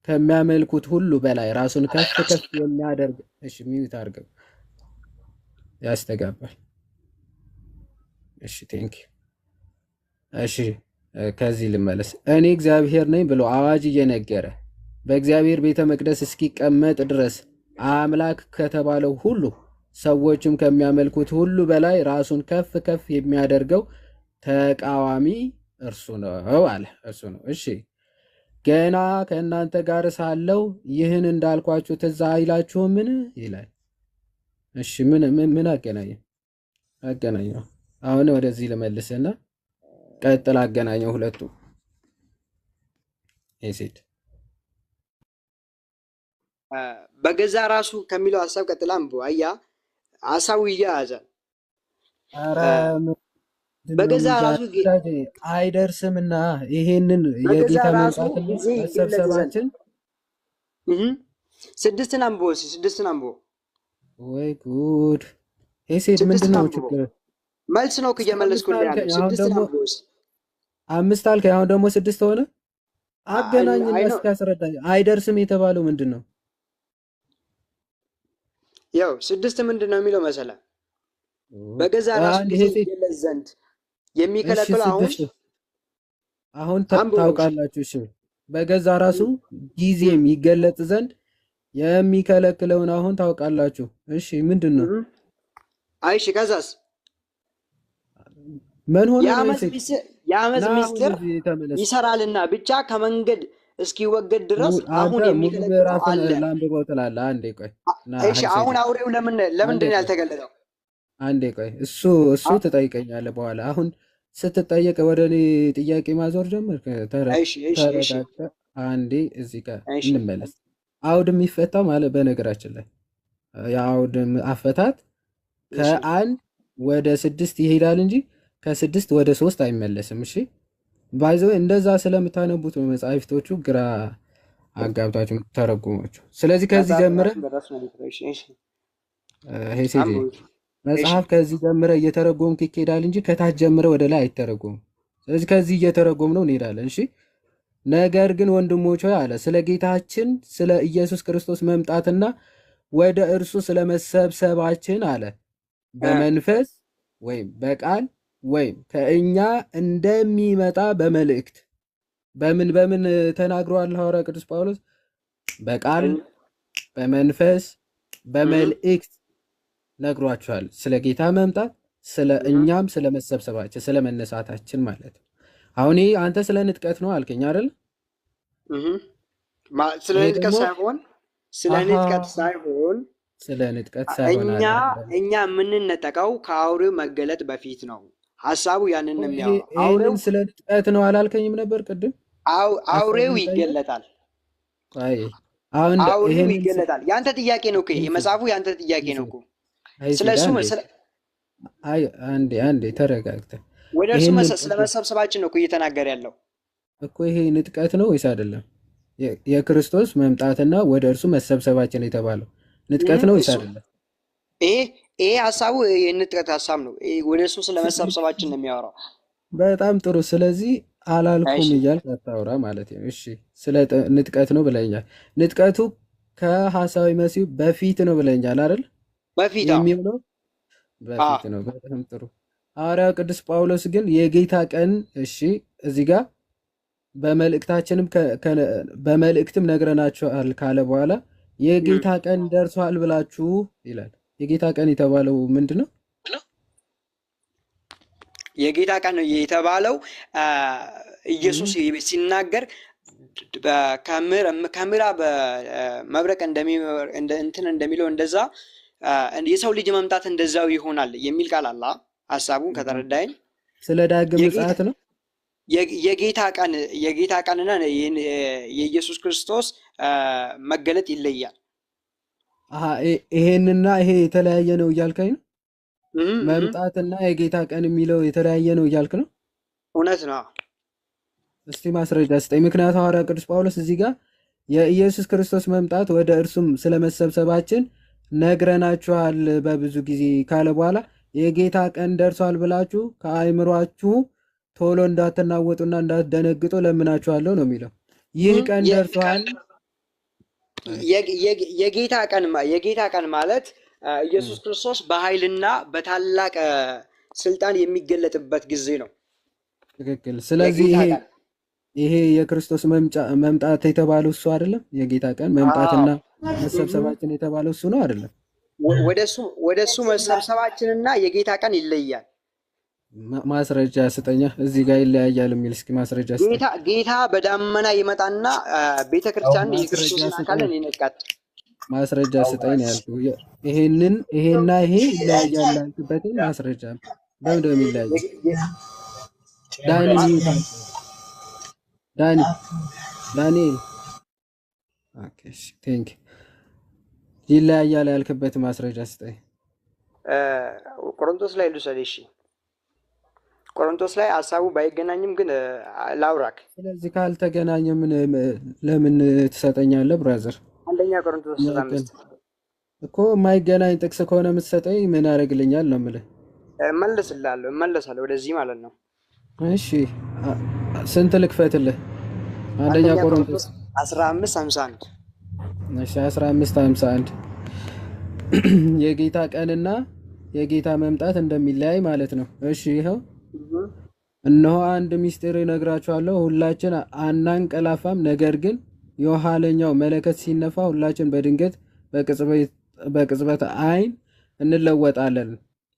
ከሚያመልኩት ሁሉ በላይ ራሱን ከፍ ከፍ የሚያደርግ እሺ ሚዩት አድርገው ያስተጋባል። እሺ ቴንክ እሺ ከዚህ ልመለስ። እኔ እግዚአብሔር ነኝ ብሎ አዋጅ እየነገረ በእግዚአብሔር ቤተ መቅደስ እስኪቀመጥ ድረስ አምላክ ከተባለው ሁሉ ሰዎችም ከሚያመልኩት ሁሉ በላይ ራሱን ከፍ ከፍ የሚያደርገው ተቃዋሚ እርሱ ነው አለ። እርሱ ነው። እሺ ገና ከእናንተ ጋር ሳለው ይህን እንዳልኳችሁ ትዝ አይላችሁምን ይላል። እሺ ምን አገናኘው? አሁን ወደዚህ ልመልስና ቀጥል አገናኘው ሁለቱ ሴት በገዛ ራሱ ከሚለው ሀሳብ ቀጥላ አንብቦ አያ ሀሳቡ ይያያዛል። በገዛ ራሱ አይደርስምና ይሄንን የጌታ መምጣትና መሰብሰባችን ስድስትን አንብቦ ወይ ጉድ! ሴት ምንድን ነው ችግር? መልስ ነው እየመለስኩልህ ያለው። ስድስትን አንብቦ አምስት አልከኝ፣ አሁን ደግሞ 6 ሆነ። አገናኝና እስኪ አስረዳኝ። አይደርስም የተባለው ምንድን ነው? ያው 6 ምንድን ነው የሚለው መሰለህ? በገዛ ራሱ ጊዜ ይገለጽ ዘንድ የሚከለክለው አሁን ታውቃላችሁ። እሺ በገዛ ራሱ ጊዜም ይገለጽ ዘንድ የሚከለክለውን አሁን ታውቃላችሁ። እሺ ምንድን ነው? አይሽ ከዛስ ምን ሆነ? የአመፅ ሚስጥር ይሰራልና ብቻ ከመንገድ እስኪወገድ ድረስ አሁን የሚከለክለው አለ። ላንብበው ትላለህ። አንዴ ቆይ። እሺ አሁን አውሬው ለምንድን ነው ያልተገለጠው? አንዴ ቆይ። እሱ ትጠይቀኛለህ በኋላ። አሁን ስትጠየቅ ወደ እኔ ጥያቄ ማዞር ጀመርክ። ተረጋግተህ አንዴ እዚህ ጋር እንመለስ። አውድ የሚፈታው ማለት በነገራችን ላይ የአውድ አፈታት ከ1 ወደ 6 ይሄዳል እንጂ ከ6 ወደ 3 አይመለስም። እሺ ባይዘው እንደዛ ስለምታነቡት ነው መጽሐፍቶቹ ግራ አጋብታችሁ የምትተረጉሟቸው። ስለዚህ ከዚህ ጀምረ መጽሐፍ ከዚህ ጀምረ እየተረጎምክ ይኬዳል እንጂ ከታች ጀምረ ወደ ላይ አይተረጎምም። ስለዚህ ከዚህ እየተረጎም ነው እንሄዳለን። እሺ ነገር ግን ወንድሞች ሆይ አለ ስለ ጌታችን ስለ ኢየሱስ ክርስቶስ መምጣትና ወደ እርሱ ስለመሰብሰባችን አለ በመንፈስ ወይም በቃል ወይም ከእኛ እንደሚመጣ በመልእክት በምን ተናግሯል ሐዋርያ ቅዱስ ጳውሎስ? በቃል በመንፈስ በመልእክት ነግሯቸዋል። ስለ ጌታ መምጣት፣ ስለ እኛም ስለ መሰብሰባችን፣ ስለ መነሳታችን ማለት ነው። አሁን አንተ ስለ ንጥቀት ነው አልከኝ አይደል? ስለ ንጥቀት ሳይሆን እኛ የምንነጠቀው ከአውሬው መገለጥ በፊት ነው። ሀሳቡ ያንን ነው የሚያወራው። አውሬው ስለ ንጥቀት ነው አላልከኝም ነበር ቅድም? አውሬው ይገለጣል። አውሬው ይገለጣል። ያንተ ጥያቄ ነው እኮ የመጽሐፉ ያንተ ጥያቄ ነው እኮ። ስለሱ አንዴ ተረጋግተህ ወደ እርሱ ስለመሰብሰባችን ነው እኮ እየተናገረ ያለው እኮ። ይሄ ንጥቀት ነው ወይስ አይደለም? የክርስቶስ መምጣትና ወደ እርሱ መሰብሰባችን የተባለው ንጥቀት ነው ወይስ አይደለም? ይሄ ሀሳቡ የንጥቀት ሀሳብ ነው። ወደ እሱ ስለመሰብሰባችን ነው የሚያወራው። በጣም ጥሩ። ስለዚህ አላልኩም እያልክ አታውራ ማለት ነው። እሺ ስለ ንጥቀት ነው ብለኛል። ንጥቀቱ ከሐሳዊ መሲሁ በፊት ነው ብለኛል አይደል? በፊት የሚሆነው በፊት ነው። በጣም ጥሩ። ሐዋርያው ቅዱስ ጳውሎስ ግን የጌታ ቀን እሺ እዚህ ጋር በመልእክትም ነግረናችኋል ካለ በኋላ የጌታ ቀን ደርሷል ብላችሁ ይላል። የጌታ ቀን የተባለው ምንድን ነው? የጌታ ቀን የተባለው ኢየሱስ ሲናገር ከምዕራብ መብረቅ እንደሚለው እንደዛ የሰው ልጅ መምጣት እንደዛው ይሆናል የሚል ቃል አለ። ሀሳቡን ከተረዳኝ ስለ ዳግም ምጽአት ነው። የጌታ ቀንና የኢየሱስ ክርስቶስ መገለጥ ይለያል። ይሄንና ይሄ የተለያየ ነው እያልከኝ ነው? መምጣትና የጌታ ቀን የሚለው የተለያየ ነው እያልክ ነው? እውነት ነው። እስቲ ማስረጃ ስጠኝ። ምክንያቱም ሐዋርያ ቅዱስ ጳውሎስ እዚህ ጋር የኢየሱስ ክርስቶስ መምጣት ወደ እርሱም ስለመሰብሰባችን ነግረናችኋል በብዙ ጊዜ ካለ በኋላ የጌታ ቀን ደርሷል ብላችሁ ከአእምሯችሁ ቶሎ እንዳትናወጡና እንዳትደነግጡ ለምናችኋለሁ ነው የሚለው። ይህ ቀን ደርሷል። የጌታ ቀን ማለት ኢየሱስ ክርስቶስ በኃይልና በታላቅ ስልጣን የሚገለጥበት ጊዜ ነው። ትክክል። ስለዚህ ይሄ የክርስቶስ መምጣት የተባለው እሱ አይደለም? የጌታ ቀን መምጣትና መሰብሰባችን የተባለው እሱ ነው አይደለም? ወደሱ መሰብሰባችንና የጌታ ቀን ይለያል። ማስረጃ ስጠኛ። እዚህ ጋር ይለያያል የሚል እስኪ ማስረጃ ስጠኝ። ጌታ በዳመና ይመጣና ቤተክርስቲያን የክርስቶስን አካልን ይነጥቃል። ማስረጃ ስጠኝ ያልኩህ ይሄና ይሄ ይለያያል ያልኩበትን ማስረጃ በምን ነው የሚለያየው? ዳንኤል ኦኬ ቴንክ ይለያያል ያልክበት ማስረጃ ስጠኝ። ቆሮንቶስ ላይ ልውሰድ። እሺ ቆሮንቶስ ላይ ሀሳቡ ባይገናኝም ግን ላውራክ። ስለዚህ ካልተገናኘ ለምን ትሰጠኛለህ ብራዘር? አንደኛ ቆሮንቶስ 15 እኮ የማይገናኝ ጥቅስ ከሆነ የምትሰጠኝ ምን ያደርግልኛል ነው የምልህ። እመለሳለሁ ወደዚህ ማለት ነው። እሺ ስንት ልክፈትልህ? አንደኛ ቆሮንቶስ 15:51 እሺ 15:51 የጌታ ቀንና የጌታ መምጣት እንደሚለያይ ማለት ነው። እሺ ይኸው እነሆ አንድ ምስጢር እነግራችኋለሁ፣ ሁላችን አናንቀላፋም፣ ነገር ግን የኋለኛው መለከት ሲነፋ ሁላችን በድንገት በቅጽበት ዓይን እንለወጣለን።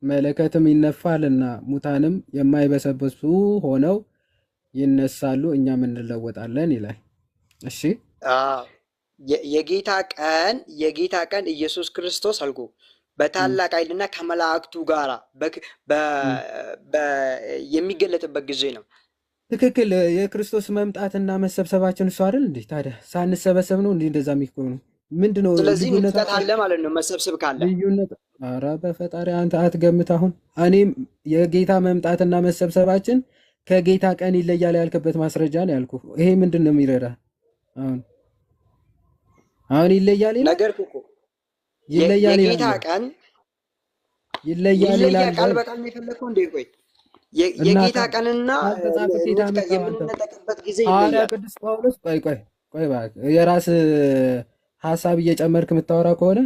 መለከትም ይነፋልና ሙታንም የማይበሰብሱ ሆነው ይነሳሉ፣ እኛም እንለወጣለን ይላል። እሺ የጌታ ቀን ኢየሱስ ክርስቶስ አልኩ በታላቅ ኃይልና ከመላእክቱ ጋር የሚገለጥበት ጊዜ ነው። ትክክል። የክርስቶስ መምጣትና መሰብሰባችን እሱ አይደል እንዴ? ታዲያ ሳንሰበሰብ ነው እንዴ እንደዛ የሚሆነው? ምንድነው? ስለዚህ ንጥቀት አለ ማለት ነው። መሰብሰብ ካለ ልዩነት። ኧረ በፈጣሪ አንተ አትገምት። አሁን እኔም የጌታ መምጣትና መሰብሰባችን ከጌታ ቀን ይለያል ያልክበት ማስረጃ ነው ያልኩ። ይሄ ምንድን ነው የሚረዳ? አሁን ይለያል ነገር እኮ ይለያል የጌታ ቀን ይለያል ይላል። ቃል በቃል ነው የፈለከው እንዴ? ቆይ የጌታ ቀንና የምንነጠቅበት ጊዜ ይለያል። ሐዋርያ ቅዱስ ጳውሎስ ቆይ የራስ ሐሳብ እየጨመርክ የምታወራ ከሆነ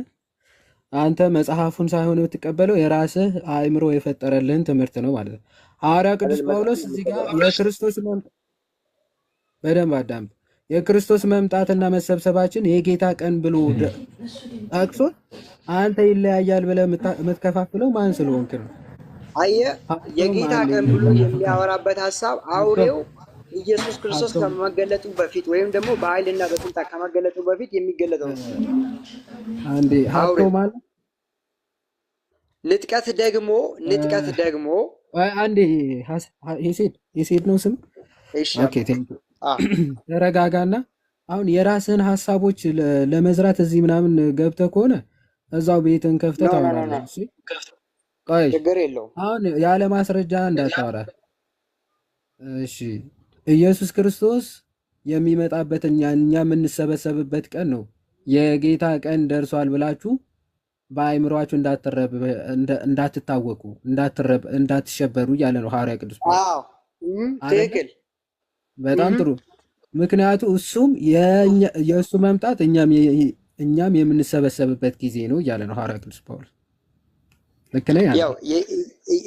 አንተ መጽሐፉን ሳይሆን የምትቀበለው የራስህ አእምሮ የፈጠረልህን ትምህርት ነው ማለት ነው። ሐዋርያ ቅዱስ ጳውሎስ እዚህ ጋር የክርስቶስ በደንብ አዳምጥ። የክርስቶስ መምጣትና መሰብሰባችን የጌታ ቀን ብሎ ጠቅሶ አንተ ይለያያል ብለህ የምትከፋፍለው ማን ስለሆንክ ነው? አየህ፣ የጌታ ቀን ብሎ የሚያወራበት ሐሳብ አውሬው ኢየሱስ ክርስቶስ ከመገለጡ በፊት ወይም ደግሞ በኃይልና በስልጣን ከመገለጡ በፊት የሚገለጠው ነው። አንዴ ሀብቶ ማለት ንጥቀት ደግሞ አንዴ የሴት ነው ስም። ኦኬ ተረጋጋና አሁን የራስህን ሐሳቦች ለመዝራት እዚህ ምናምን ገብተህ ከሆነ እዛው ቤትን ከፍተህ ታወራለህ። እሺ ቆይ ችግር የለውም። አሁን ያለ ማስረጃ እንዳታወራ እሺ። ኢየሱስ ክርስቶስ የሚመጣበት እኛ የምንሰበሰብበት ቀን ነው። የጌታ ቀን ደርሷል ብላችሁ በአእምሯችሁ እንዳትታወቁ እንዳትሸበሩ እያለ ነው ሐዋርያ ቅዱስ ጳውሎስ። ትክክል። በጣም ጥሩ። ምክንያቱ እሱም የእሱ መምጣት እኛም የምንሰበሰብበት ጊዜ ነው እያለ ነው ሐዋርያ ቅዱስ ጳውሎስ። ልክ ነህ? ያው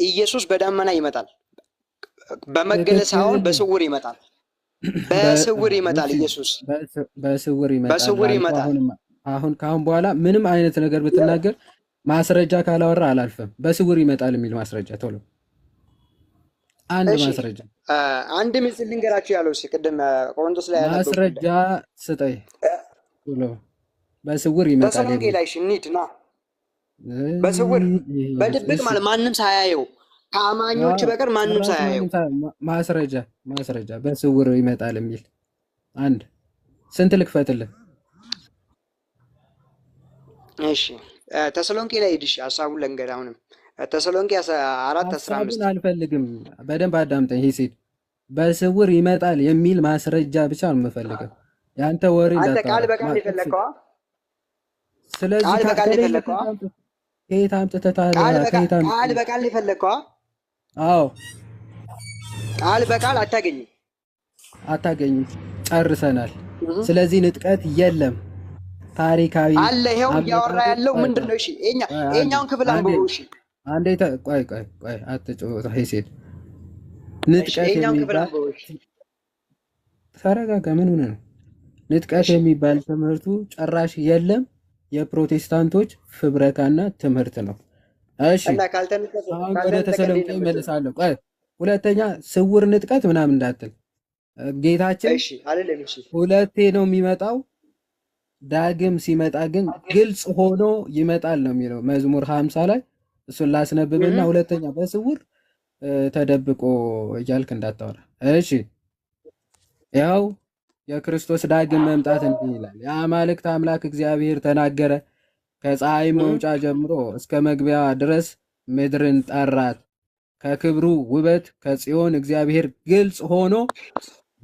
ኢየሱስ በዳመና ይመጣል። በመገለጽ ሳይሆን በስውር ይመጣል። በስውር ይመጣል። ኢየሱስ በስውር ይመጣል። አሁን ከአሁን በኋላ ምንም አይነት ነገር ብትናገር ማስረጃ ካላወራ አላልፈም። በስውር ይመጣል የሚል ማስረጃ ቶሎ አንድ ማስረጃ አንድ ምስል ልንገራችሁ ያለው ቅድም ቆሮንቶስ ላይ ያለው ማስረጃ ስጠኝ ቶሎ። በስውር ይመጣል። ተሰሎንቄ ላይ ሽኒት ና በስውር በድብቅ ማለት ማንም ሳያየው ከአማኞች በቀር ማንም ጭራሽ ሳያየው። ማስረጃ በስውር ይመጣል የሚል አንድ ስንት ልክፈትልህ? እሺ ተሰሎንቄ ላይ ሂድ። እሺ ሀሳቡን ለንገድ። አሁንም ተሰሎንቄ 4:15 ሀሳቡን አልፈልግም። በደንብ አዳምጠኝ። ይሄ ሴት በስውር ይመጣል የሚል ማስረጃ ብቻ ነው የምፈልገው። ያንተ ወሬ አንተ ቃል እንዳታወራ። በቃል የፈለግከዋ ስለዚህ ቃል በቃል የፈለግከዋ ከየት አምጥተህ ታዲያ? ቃል በቃል የፈለግከዋ? አዎ ቃል በቃል አታገኝም። አታገኝም። ጨርሰናል። ስለዚህ ንጥቀት የለም። ታሪካዊ አለ። ይሄው እያወራ ያለው ምንድን ነው? እሺ ይሄኛውን ክፍል አንብበው። እሺ አንዴ ቆይ አትጮህ። ይሄ ሴት ንጥቀት የሚባል ተረጋጋ። ምን ሆነ ነው? ንጥቀት የሚባል ትምህርቱ ጭራሽ የለም። የፕሮቴስታንቶች ፍብረካና ትምህርት ነው። እሺ አሁን ወደ ተሰሎንቄ እመልሳለሁ። ቆይ ሁለተኛ ስውር ንጥቀት ምናምን እንዳትል። ጌታችን ሁለቴ ነው የሚመጣው። ዳግም ሲመጣ ግን ግልጽ ሆኖ ይመጣል ነው የሚለው መዝሙር 50 ላይ። እሱን ላስነብብና ሁለተኛ በስውር ተደብቆ እያልክ እንዳታወራ። እሺ ያው የክርስቶስ ዳግም መምጣት እንዲህ ይላል። የአማልክት አምላክ እግዚአብሔር ተናገረ፣ ከፀሐይ መውጫ ጀምሮ እስከ መግቢያ ድረስ ምድርን ጠራት። ከክብሩ ውበት ከጽዮን እግዚአብሔር ግልጽ ሆኖ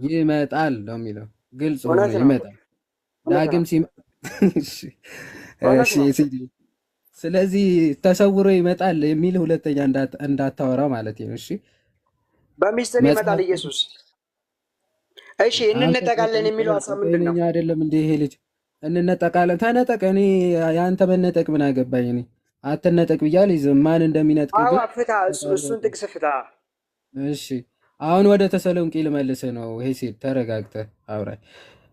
ይመጣል ነው የሚለው። ግልጽ ሆኖ ይመጣል ዳግም ስለዚህ ተሰውሮ ይመጣል የሚል ሁለተኛ እንዳታወራ ማለት ነው። እሺ በሚስጥር ይመጣል ኢየሱስ። እሺ እንነጠቃለን የሚለው ሀሳብ ምንድን ነው? አይደለም እንደ ይሄ ልጅ እንነጠቃለን። ተነጠቅ። እኔ የአንተ መነጠቅ ምን አገባኝ? እኔ አትነጠቅ ብያለሁ። ይዘህ ማን እንደሚነጥቅ ፍታ፣ እሱን ጥቅስ ፍታ። እሺ አሁን ወደ ተሰሎንቄ ልመልስህ ነው። ይሄ ሴት ተረጋግተህ አውራኝ።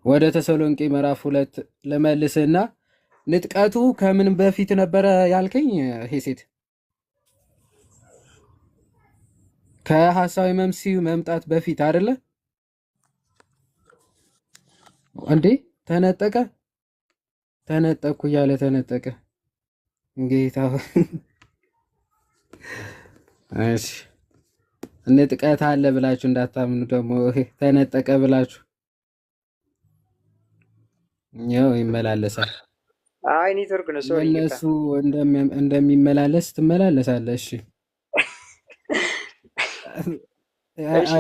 ወደ ተሰሎንቄ ምዕራፍ 2 ልመልስህና ንጥቀቱ ከምን በፊት ነበረ ያልከኝ? ይሄ ሴት ከሐሳዊ መምሲው መምጣት በፊት አይደለ እንዴ? ተነጠቅኩ እያለ ተነጠቀ። ጌታ እሺ ንጥቀት አለ ብላችሁ እንዳታምኑ ደግሞ ተነጠቀ ብላችሁ ያው ይመላለሳል። አይ ኔትወርክ ነው። ሶሪ እነሱ እንደሚመላለስ ትመላለሳለህ። እሺ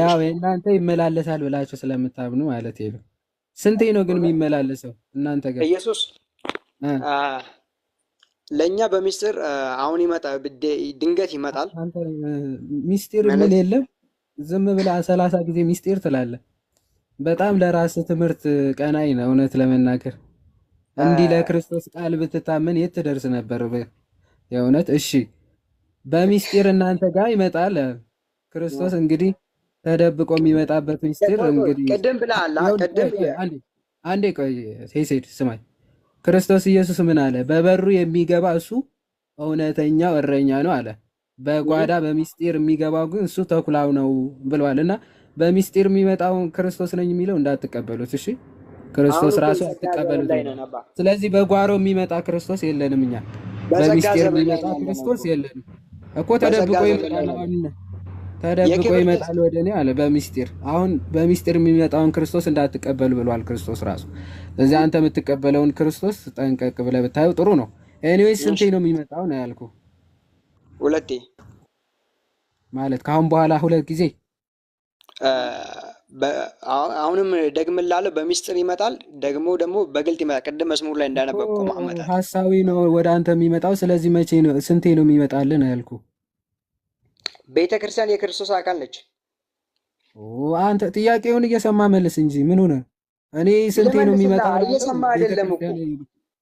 ያው እናንተ ይመላለሳል ብላችሁ ስለምታምኑ ማለት ነው። ስንቴ ነው ግን የሚመላለሰው እናንተ ጋር ኢየሱስ? ለኛ በሚስጥር አሁን ድንገት ይመጣል። አንተ ሚስጢር ምን የለም። ዝም ብለህ 30 ጊዜ ሚስጢር ትላለህ። በጣም ለራስ ትምህርት ቀናይ ነው። እውነት ለመናገር እንዲህ ለክርስቶስ ቃል ብትታመን የት ትደርስ ነበር? የእውነት እሺ፣ በሚስጢር እናንተ ጋር ይመጣል ክርስቶስ። እንግዲህ ተደብቆ የሚመጣበት ሚስጢር እንግዲህ ቅድም ብለሃል። አንዴ ቆይ ሴት ስማኝ። ክርስቶስ ኢየሱስ ምን አለ? በበሩ የሚገባ እሱ እውነተኛው እረኛ ነው አለ። በጓዳ በሚስጢር የሚገባው ግን እሱ ተኩላው ነው ብለዋል። እና በሚስጢር የሚመጣውን ክርስቶስ ነኝ የሚለው እንዳትቀበሉት እሺ። ክርስቶስ ራሱ አትቀበሉት። ስለዚህ በጓሮ የሚመጣ ክርስቶስ የለንም እኛ። በሚስጢር የሚመጣ ክርስቶስ የለንም እኮ። ተደብቆ ይመጣል ወደ እኔ አለ በሚስጢር። አሁን በሚስጢር የሚመጣውን ክርስቶስ እንዳትቀበሉ ብሏል ክርስቶስ ራሱ። ስለዚህ አንተ የምትቀበለውን ክርስቶስ ጠንቀቅ ብለህ ብታየው ጥሩ ነው። ኤኒዌይስ ስንቴ ነው የሚመጣው ነው ያልኩ? ሁለቴ ማለት ከአሁን በኋላ 2 ጊዜ። አሁንም ደግምላለሁ፣ በሚስጥር ይመጣል፣ ደግሞ በግልጥ ይመጣል። ቅድም መስሙር ላይ እንዳነበብኩ ማመጣ ሐሳዊ ነው ወደ አንተ የሚመጣው። ስለዚህ መቼ ነው ስንቴ ነው የሚመጣልን ያልኩ? ቤተ ክርስቲያን የክርስቶስ አካል ነች። አንተ ጥያቄውን እየሰማ መልስ እንጂ ምን ሆነ? እኔ ስንቴ ነው የሚመጣው እየሰማ አይደለም እኮ።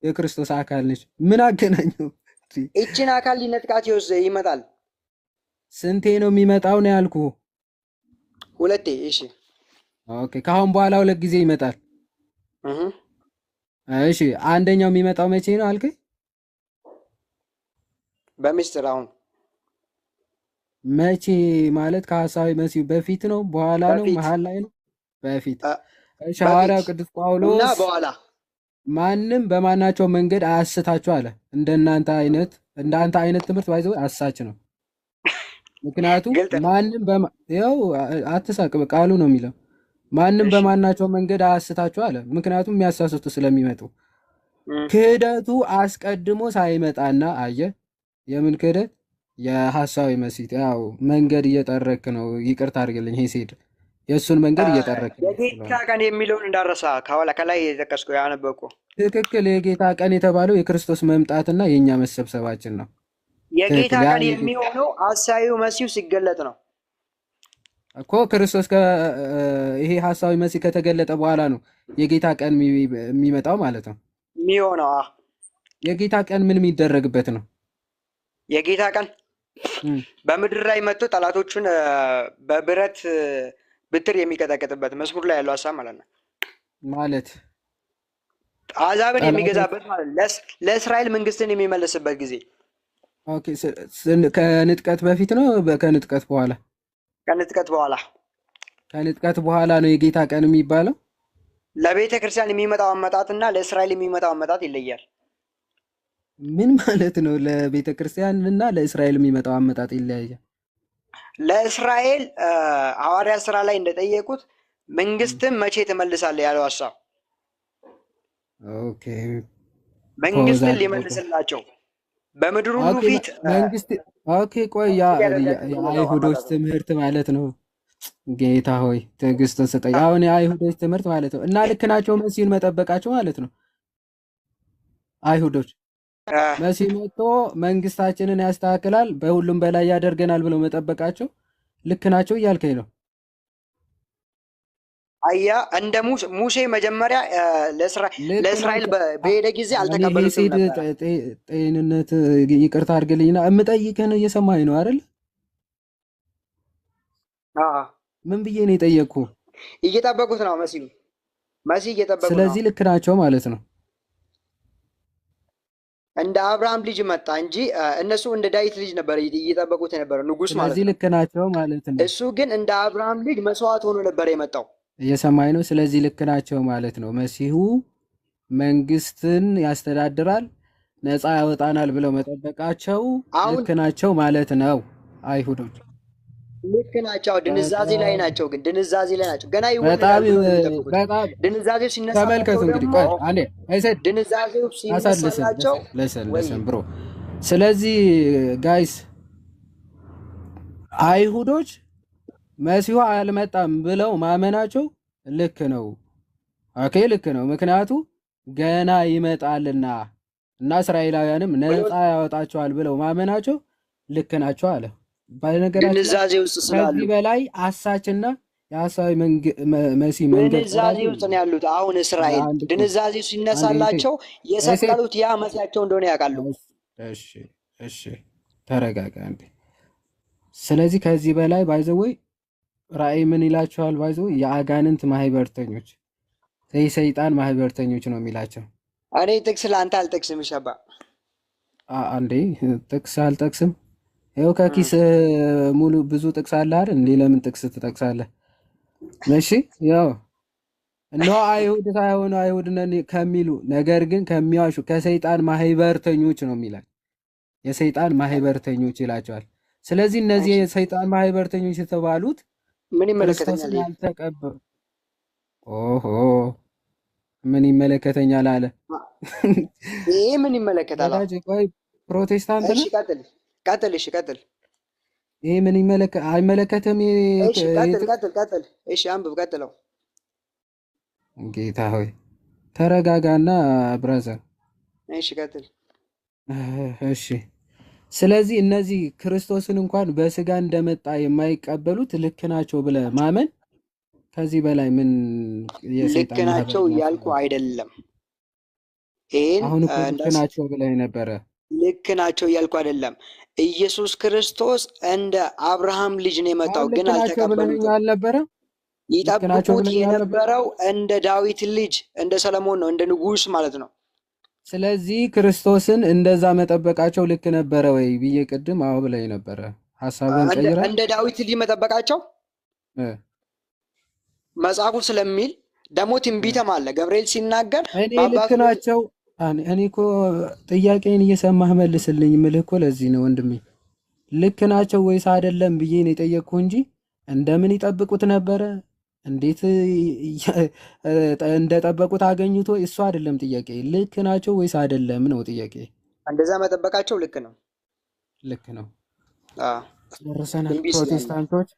የክርስቶስ አካል ነች ምን አገናኘው? እችን አካል ሊነጥቃት ይመጣል። ስንቴ ነው የሚመጣው ነው ያልኩ? ሁለቴ። እሺ ኦኬ። ከአሁን በኋላ 2 ጊዜ ይመጣል። እሺ አንደኛው የሚመጣው መቼ ነው አልከኝ? በሚስጥር። አሁን መቼ ማለት ከሐሳዊ መሲሁ በፊት ነው በኋላ ነው መሀል ላይ ነው? በፊት። እሺ ሐዋርያው ቅዱስ ጳውሎስ እና በኋላ ማንም በማናቸው መንገድ አያስታችሁ አለ። እንዳንተ አይነት ትምህርት ባይዘው አሳች ነው። ምክንያቱም ማንም ያው አትሳቅ፣ ቃሉ ነው የሚለው ማንም በማናቸው መንገድ አያስታቸው አለ። ምክንያቱም የሚያሳስቱ ስለሚመጡ ክህደቱ አስቀድሞ ሳይመጣና አየ የምን ክህደት የሐሳዊ መሲት ያው መንገድ እየጠረክ ነው። ይቅርታ አድርግልኝ ሄሴድ የእሱን መንገድ እየጠረክ ነው። የጌታ ቀን የሚለውን እንዳረሳ ከላይ የጠቀስኩ ያነበብኩ ትክክል። የጌታ ቀን የተባለው የክርስቶስ መምጣትና የእኛ መሰብሰባችን ነው። የጌታ ቀን የሚሆነው ሐሳዊው መሲሁ ሲገለጥ ነው እኮ ክርስቶስ ይሄ ሐሳዊ መሲህ ከተገለጠ በኋላ ነው የጌታ ቀን የሚመጣው ማለት ነው የሚሆነው። የጌታ ቀን ምን የሚደረግበት ነው? የጌታ ቀን በምድር ላይ መጥቶ ጠላቶቹን በብረት ብትር የሚቀጠቅጥበት መዝሙር ላይ ያለው ሀሳብ ማለት ነው። ማለት አሕዛብን የሚገዛበት ማለት ለእስራኤል መንግስትን የሚመልስበት ጊዜ። ኦኬ፣ ከንጥቀት በፊት ነው ከንጥቀት በኋላ? ከንጥቀት በኋላ። ከንጥቀት በኋላ ነው የጌታ ቀን የሚባለው። ለቤተ ክርስቲያን የሚመጣው አመጣጥና ለእስራኤል የሚመጣው አመጣጥ ይለያል። ምን ማለት ነው? ለቤተ ክርስቲያን እና ለእስራኤል የሚመጣው አመጣጥ ይለያያል። ለእስራኤል ሐዋርያ ስራ ላይ እንደጠየቁት መንግስትን መቼ ትመልሳለህ ያለው ሀሳብ ኦኬ፣ መንግስትን ሊመልስላቸው በምድር ሁሉ ፊት መንግስት። ኦኬ፣ ቆይ የአይሁዶች ትምህርት ማለት ነው። ጌታ ሆይ ትዕግስትን ስጠኝ። አሁን የአይሁዶች ትምህርት ማለት ነው እና ልክ ናቸው መሲህን መጠበቃቸው ማለት ነው። አይሁዶች መሲህ መጥቶ መንግስታችንን ያስተካክላል፣ በሁሉም በላይ ያደርገናል ብለው መጠበቃቸው ልክ ናቸው እያልከኝ ነው? አያ እንደ ሙሴ መጀመሪያ ለእስራኤል በሄደ ጊዜ አልተቀበሉትም ነበር። ጤንነት ይቅርታ አድርግልኝና የምጠይቅህን እየሰማኝ ነው አይደል? ምን ብዬ ነው የጠየቅኩ? እየጠበቁት ነው መሲህ እየጠበቁት ነው። ስለዚህ ልክ ናቸው ማለት ነው። እንደ አብርሃም ልጅ መጣ እንጂ እነሱ እንደ ዳዊት ልጅ ነበር እየጠበቁት የነበረው ንጉስ ማለት ነው። ስለዚህ ልክ ናቸው ማለት ነው። እሱ ግን እንደ አብርሃም ልጅ መስዋዕት ሆኖ ነበር የመጣው። እየሰማኝ ነው። ስለዚህ ልክ ናቸው ማለት ነው። መሲሁ መንግስትን ያስተዳድራል፣ ነፃ ያወጣናል ብለው መጠበቃቸው ልክ ናቸው ማለት ነው። አይሁዶች ልክ ናቸው። ድንዛዜ ላይ ናቸው። ግን ድንዛዜ ላይ ናቸው። ገና በጣም ድንዛዜው ሲነሳ ተመልከቱ እንግዲህ ቆይ አንዴ አይሰድ ድንዛዜው ሲነሳቸው ለሰን ብሮ። ስለዚህ ጋይስ አይሁዶች መሲሁ አልመጣም ብለው ማመናቸው ልክ ነው። ኦኬ ልክ ነው። ምክንያቱ ገና ይመጣልና እና እስራኤላውያንም ነፃ ያወጣቸዋል ብለው ማመናቸው ልክ ናቸው አለ። ድንዛዜ ውስጥ ስላሉ ከዚህ በላይ አሳችና የሐሳዊ መሲህ መንገድ ድንዛዜ ውስጥ ነው ያሉት። አሁን እስራኤል ድንዛዜው ሲነሳላቸው የሰቀሉት ያ መሲያቸው እንደሆነ ያውቃሉ። እሺ ተረጋጋ እንዴ። ስለዚህ ከዚህ በላይ ባይዘወይ ራእይ ምን ይላቸዋል? ባይዘወይ የአጋንንት ማህበርተኞች የሰይጣን ማህበርተኞች ነው የሚላቸው። እኔ ጥቅስ ለአንተ አልጠቅስም። ይሻባ አንዴ ጥቅስ አልጠቅስም። ይኸው ከኪስ ሙሉ ብዙ ጥቅስ አለ አይደል እንዴ? ለምን ጥቅስ ትጠቅሳለህ? እሺ ያው እነሆ አይሁድ ሳይሆኑ አይሁድ ነን ከሚሉ ነገር ግን ከሚዋሹ ከሰይጣን ማህበርተኞች ነው የሚላል። የሰይጣን ማህበርተኞች ይላቸዋል። ስለዚህ እነዚህ የሰይጣን ማህበርተኞች የተባሉት ምን ይመለከተኛል? ያልተቀበሉ ኦሆ ምን ይመለከተኛል አለ። ይሄ ምን ይመለከታል? ቆይ ፕሮቴስታንት ነው። ቀጥል። እሺ ቀጥል። ይሄ ምን አይመለከትም? እሺ ቀጥል። እሺ አንብብ፣ ቀጥለው። ጌታ ሆይ ተረጋጋና ብራዘር። እሺ ቀጥል። እሺ ስለዚህ እነዚህ ክርስቶስን እንኳን በስጋ እንደመጣ የማይቀበሉት ልክ ናቸው ብለህ ማመን ከዚህ በላይ ምን ልክ ናቸው እያልኩ አይደለም። አሁን እኮ ልክ ናቸው ብለህ ነበረ። ልክ ናቸው እያልኩ አይደለም። ኢየሱስ ክርስቶስ እንደ አብርሃም ልጅ ነው የመጣው፣ ግን አልተቀበሉትም። አልነበረ ይጠብቁት የነበረው እንደ ዳዊት ልጅ እንደ ሰለሞን ነው፣ እንደ ንጉስ ማለት ነው። ስለዚህ ክርስቶስን እንደዛ መጠበቃቸው ልክ ነበረ ወይ ብዬ ቅድም አዎ ብለህ ነበረ። ሐሳብን ቀይራ እንደ ዳዊት ልጅ መጠበቃቸው መጽሐፉ ስለሚል ደግሞ ትንቢትም አለ። ገብርኤል ሲናገር ልክ ናቸው። እኔ እኮ ጥያቄን እየሰማህ መልስልኝ የምልህ እኮ ለዚህ ነው ወንድሜ። ልክ ናቸው ወይስ አይደለም ብዬ ነው የጠየቅኩ እንጂ እንደምን ይጠብቁት ነበረ እንዴት እንደጠበቁት አገኙት ወይ? እሱ አይደለም ጥያቄ። ልክ ናቸው ወይስ አይደለም ነው ጥያቄ። እንደዛ መጠበቃቸው ልክ ነው። ልክ ነው። አዎ ጨርሰናል። ትንቢት ስላለ ፕሮቴስታንቶች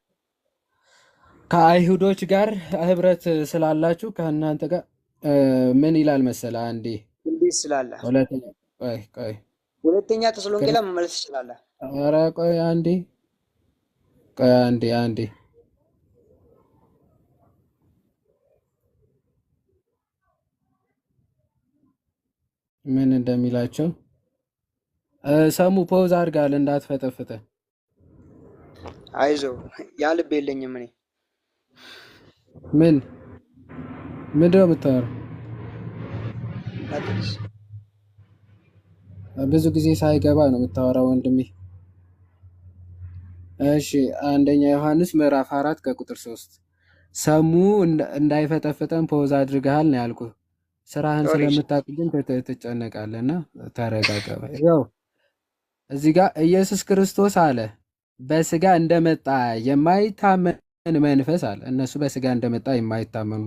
ከአይሁዶች ጋር ህብረት ስላላችሁ ከእናንተ ጋር ምን ይላል መሰለ? አንዴ ትንቢት ስላለ ሁለተኛ ተሰሎንቄ ላይ መመለስ ትችላለህ። ኧረ ቆይ አንዴ አንዴ ምን እንደሚላቸው ሰሙ ፖዝ አድርጋል እንዳትፈጠፍጠ። አይዞ ያ ልብ የለኝም እኔ። ምንድነው የምታወራው? ብዙ ጊዜ ሳይገባ ነው የምታወራው ወንድሜ። እሺ አንደኛ ዮሐንስ ምዕራፍ 4 ከቁጥር 3 ሰሙ እንዳይፈጠፍጠን ፖዝ አድርገሃል ነው ያልኩህ። ስራህን ስለምታውቅ ግን ትጨነቃለህና ተረጋጋ። ያው እዚህ ጋር ኢየሱስ ክርስቶስ አለ በስጋ እንደመጣ የማይታመን መንፈስ አለ። እነሱ በስጋ እንደመጣ የማይታመኑ